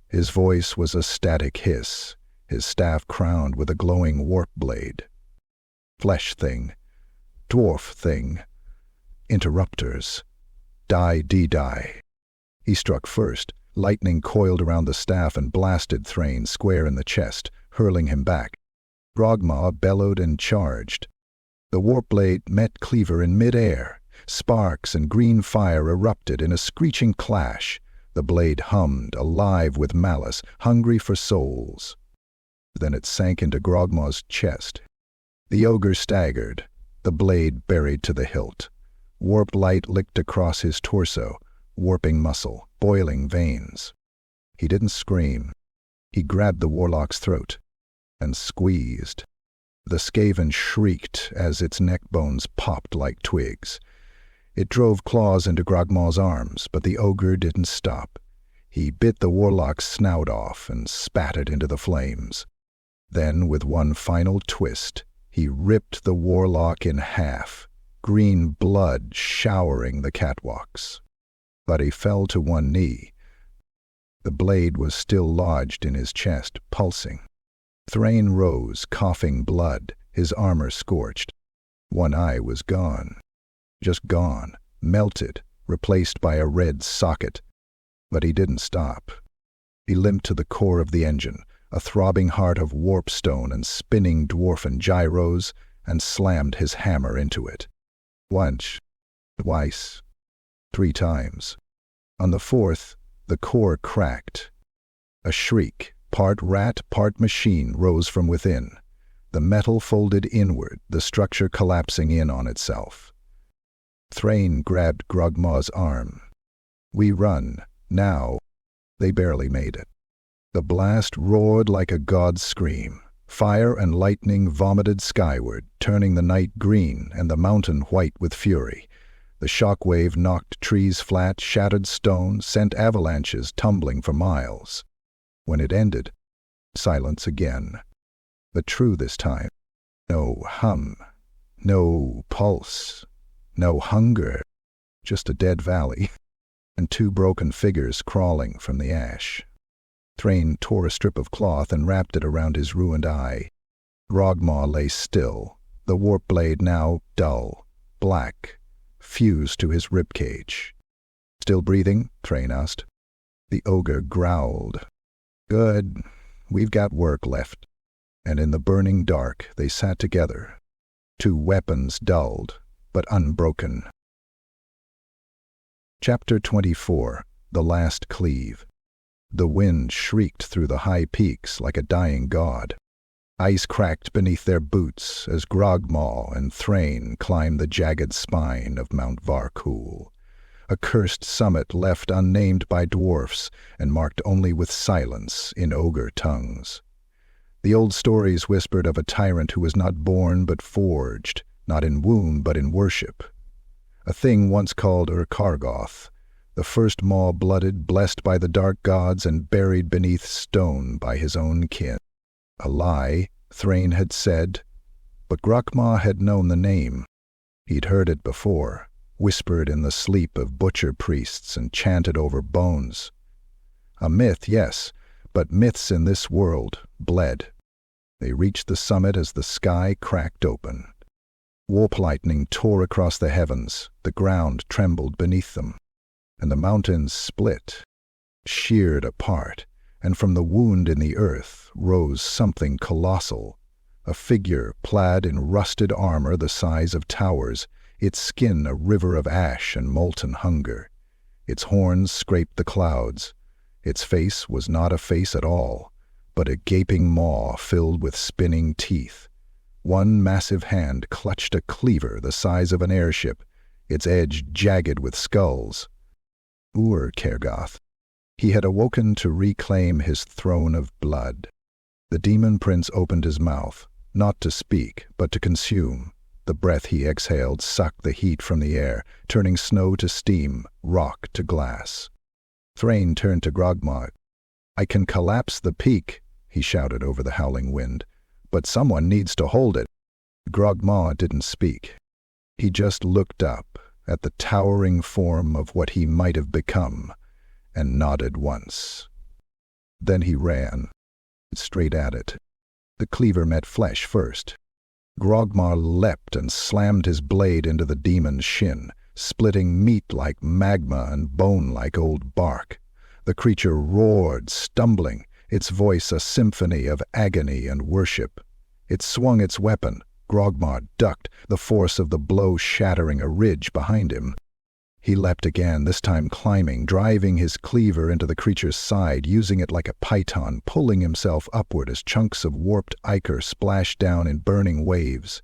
His voice was a static hiss, his staff crowned with a glowing warp blade. Flesh thing, dwarf thing, interrupters, die. He struck first. Lightning coiled around the staff and blasted Thrain square in the chest, hurling him back. Grogmaw bellowed and charged. The warp blade met Cleaver in mid-air. Sparks and green fire erupted in a screeching clash. The blade hummed, alive with malice, hungry for souls. Then it sank into Grogmaw's chest. The ogre staggered, the blade buried to the hilt. Warp light licked across his torso, warping muscle, boiling veins. He didn't scream. He grabbed the warlock's throat and squeezed. The Skaven shrieked as its neck bones popped like twigs. It drove claws into Grogmaw's arms, but the ogre didn't stop. He bit the warlock's snout off and spat it into the flames. Then, with one final twist, he ripped the warlock in half, green blood showering the catwalks. But he fell to one knee. The blade was still lodged in his chest, pulsing. Thrain rose, coughing blood, his armor scorched. One eye was gone. Just gone, melted, replaced by a red socket. But he didn't stop. He limped to the core of the engine, a throbbing heart of warpstone and spinning dwarfen gyros, and slammed his hammer into it. Once, twice, 3 times. On the 4th, the core cracked. A shriek, part rat, part machine, rose from within. The metal folded inward, the structure collapsing in on itself. Thrain grabbed Grogmaw's arm. We run, now. They barely made it. The blast roared like a god's scream. Fire and lightning vomited skyward, turning the night green and the mountain white with fury. The shock wave knocked trees flat, shattered stone, sent avalanches tumbling for miles. When it ended, silence again. But true this time. No hum, no pulse, no hunger, just a dead valley, and 2 broken figures crawling from the ash. Thrain tore a strip of cloth and wrapped it around his ruined eye. Grogmaw lay still, the warp blade now dull, black, fused to his ribcage. Still breathing? Thrain asked. The ogre growled. Good, we've got work left. And in the burning dark they sat together, 2 weapons dulled, but unbroken. Chapter 24. The Last Cleave. The wind shrieked through the high peaks like a dying god. Ice cracked beneath their boots as Grogmaw and Thrain climbed the jagged spine of Mount Varkul, a cursed summit left unnamed by dwarfs and marked only with silence in ogre tongues. The old stories whispered of a tyrant who was not born but forged, not in womb but in worship. A thing once called Kargoth, the first maw-blooded, blessed by the dark gods and buried beneath stone by his own kin. A lie, Thrain had said, but Grogmaw had known the name. He'd heard it before, whispered in the sleep of butcher priests and chanted over bones. A myth, yes, but myths in this world bled. They reached the summit as the sky cracked open. Warp lightning tore across the heavens, the ground trembled beneath them, and the mountains split, sheared apart, and from the wound in the earth rose something colossal, a figure clad in rusted armor the size of towers, its skin a river of ash and molten hunger. Its horns scraped the clouds. Its face was not a face at all, but a gaping maw filled with spinning teeth. One massive hand clutched a cleaver the size of an airship, its edge jagged with skulls. Ur-Kergoth. He had awoken to reclaim his throne of blood. The demon prince opened his mouth, not to speak, but to consume. The breath he exhaled sucked the heat from the air, turning snow to steam, rock to glass. Thrain turned to Grogmaw. "I can collapse the peak," he shouted over the howling wind, "but someone needs to hold it." Grogmaw didn't speak. He just looked up at the towering form of what he might have become, and nodded once. Then he ran, straight at it. The cleaver met flesh first. Grogmaw leapt and slammed his blade into the demon's shin, splitting meat like magma and bone like old bark. The creature roared, stumbling, its voice a symphony of agony and worship. It swung its weapon. Grogmaw ducked, the force of the blow shattering a ridge behind him. He leapt again, this time climbing, driving his cleaver into the creature's side, using it like a python, pulling himself upward as chunks of warped ichor splashed down in burning waves.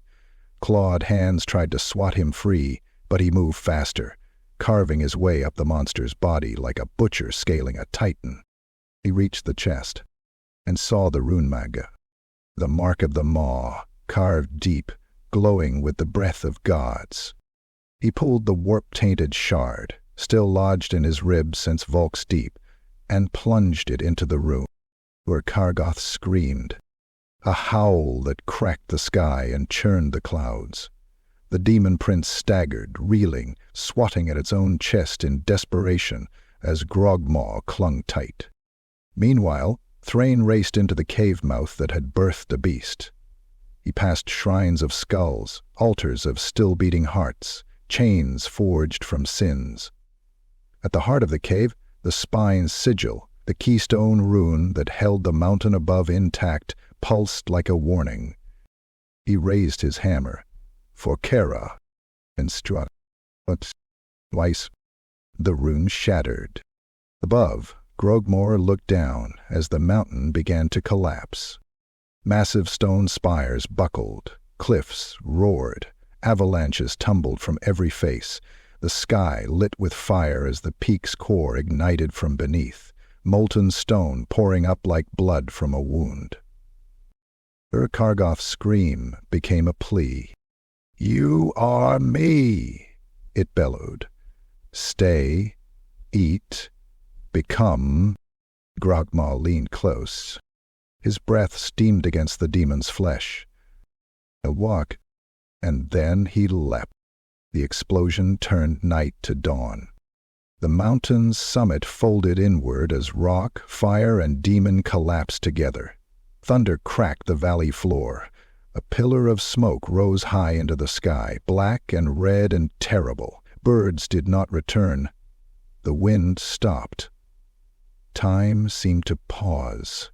Clawed hands tried to swat him free, but he moved faster, carving his way up the monster's body like a butcher scaling a titan. He reached the chest and saw the runemaga, the mark of the maw, carved deep, glowing with the breath of gods. He pulled the warp-tainted shard, still lodged in his ribs since Volk's Deep, and plunged it into the rune, where Kargoth screamed, a howl that cracked the sky and churned the clouds. The demon prince staggered, reeling, swatting at its own chest in desperation as Grogmaw clung tight. Meanwhile, Thrain raced into the cave mouth that had birthed a beast. He passed shrines of skulls, altars of still-beating hearts, chains forged from sins. At the heart of the cave, the spine's sigil, the keystone rune that held the mountain above intact, pulsed like a warning. He raised his hammer, for Karak, and struck. But twice, the rune shattered. Above, Grogmaw looked down as the mountain began to collapse. Massive stone spires buckled, cliffs roared, avalanches tumbled from every face, the sky lit with fire as the peak's core ignited from beneath, molten stone pouring up like blood from a wound. Kargoth's scream became a plea. "You are me," it bellowed. "Stay, eat, become." Grogmaw leaned close. His breath steamed against the demon's flesh. A walk, and then he leapt. The explosion turned night to dawn. The mountain's summit folded inward as rock, fire, and demon collapsed together. Thunder cracked the valley floor. A pillar of smoke rose high into the sky, black and red and terrible. Birds did not return. The wind stopped. Time seemed to pause.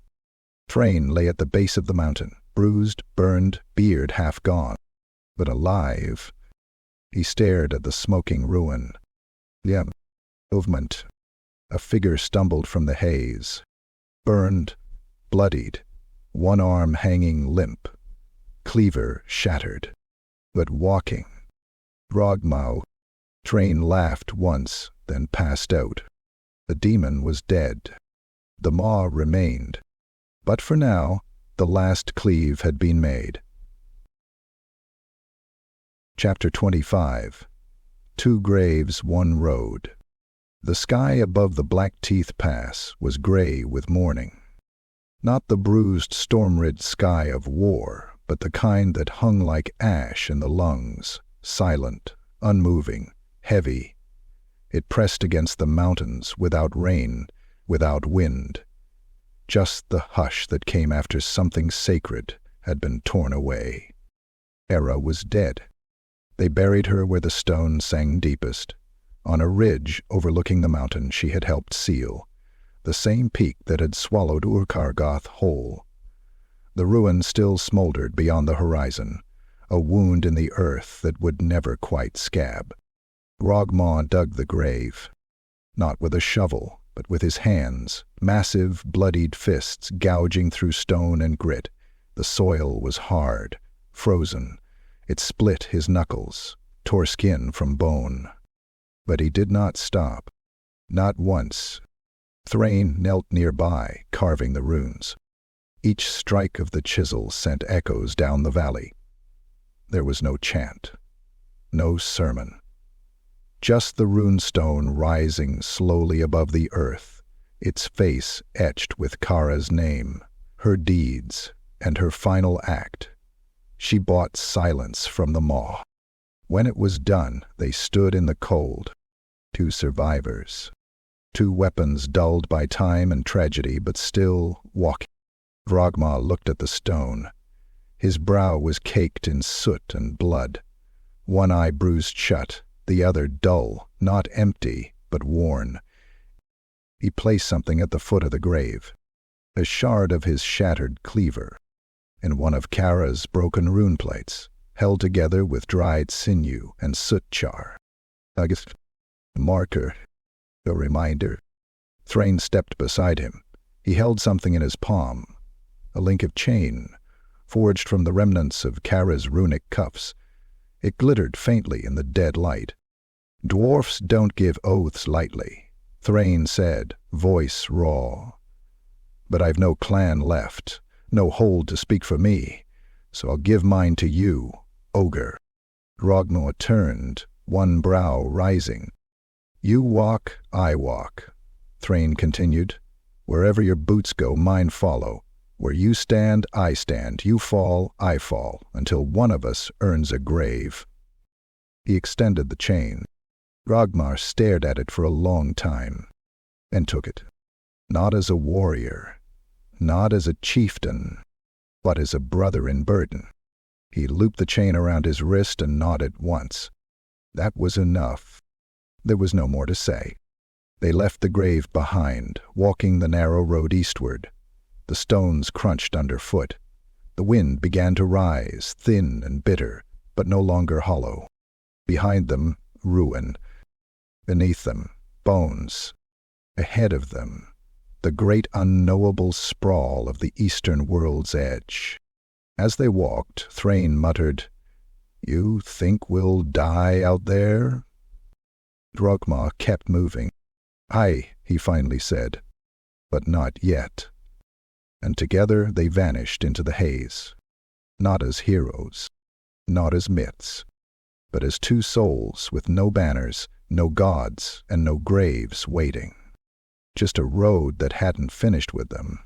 Thrain lay at the base of the mountain, bruised, burned, beard half gone, but alive. He stared at the smoking ruin. Movement. A figure stumbled from the haze. Burned, bloodied, one arm hanging limp, cleaver shattered, but walking. Grogmaw. Thrain laughed once, then passed out. The demon was dead. The maw remained. But for now, the last cleave had been made. Chapter 25. 2 Graves, 1 Road. The sky above the Black-Teeth Pass was gray with mourning. Not the bruised, storm-rid sky of war, but the kind that hung like ash in the lungs, silent, unmoving, heavy. It pressed against the mountains without rain, without wind. Just the hush that came after something sacred had been torn away. Hera was dead. They buried her where the stone sang deepest, on a ridge overlooking the mountain she had helped seal, the same peak that had swallowed Ur-Kargoth whole. The ruin still smoldered beyond the horizon, a wound in the earth that would never quite scab. Grogmaw dug the grave, not with a shovel, but with his hands, massive, bloodied fists gouging through stone and grit. The soil was hard, frozen. It split his knuckles. tore skin from bone. But he did not stop. Not once. Thrain knelt nearby, carving the runes. Each strike of the chisel sent echoes down the valley. There was no chant, no sermon. Just the runestone rising slowly above the earth, its face etched with Kara's name, her deeds, and her final act. She bought silence from the maw. When it was done, they stood in the cold. 2 survivors. 2 weapons dulled by time and tragedy, but still walking. Grogmaw looked at the stone. His brow was caked in soot and blood. One eye bruised shut, the other dull, not empty, but worn. He placed something at the foot of the grave. A shard of his shattered cleaver, and one of Kara's broken rune plates, held together with dried sinew and soot char. A marker, a reminder. Thrain stepped beside him. He held something in his palm, a link of chain, forged from the remnants of Kara's runic cuffs. It glittered faintly in the dead light. "Dwarfs don't give oaths lightly," Thrain said, voice raw. "But I've no clan left, no hold to speak for me, so I'll give mine to you, ogre." Grogmaw turned, one brow rising. "You walk, I walk," Thrain continued. "Wherever your boots go, mine follow. Where you stand, I stand. You fall, I fall, until one of us earns a grave." He extended the chain. Grogmaw stared at it for a long time, and took it. Not as a warrior, not as a chieftain, but as a brother in burden. He looped the chain around his wrist and nodded once. That was enough. There was no more to say. They left the grave behind, walking the narrow road eastward. The stones crunched underfoot. The wind began to rise, thin and bitter, but no longer hollow. Behind them, ruin. Beneath them, bones. Ahead of them, the great unknowable sprawl of the eastern world's edge. As they walked, Thrain muttered, "You think we'll die out there?" Grogmaw kept moving. "Aye," he finally said, "but not yet." And together they vanished into the haze, not as heroes, not as myths, but as 2 souls with no banners, no gods, and no graves waiting. Just a road that hadn't finished with them.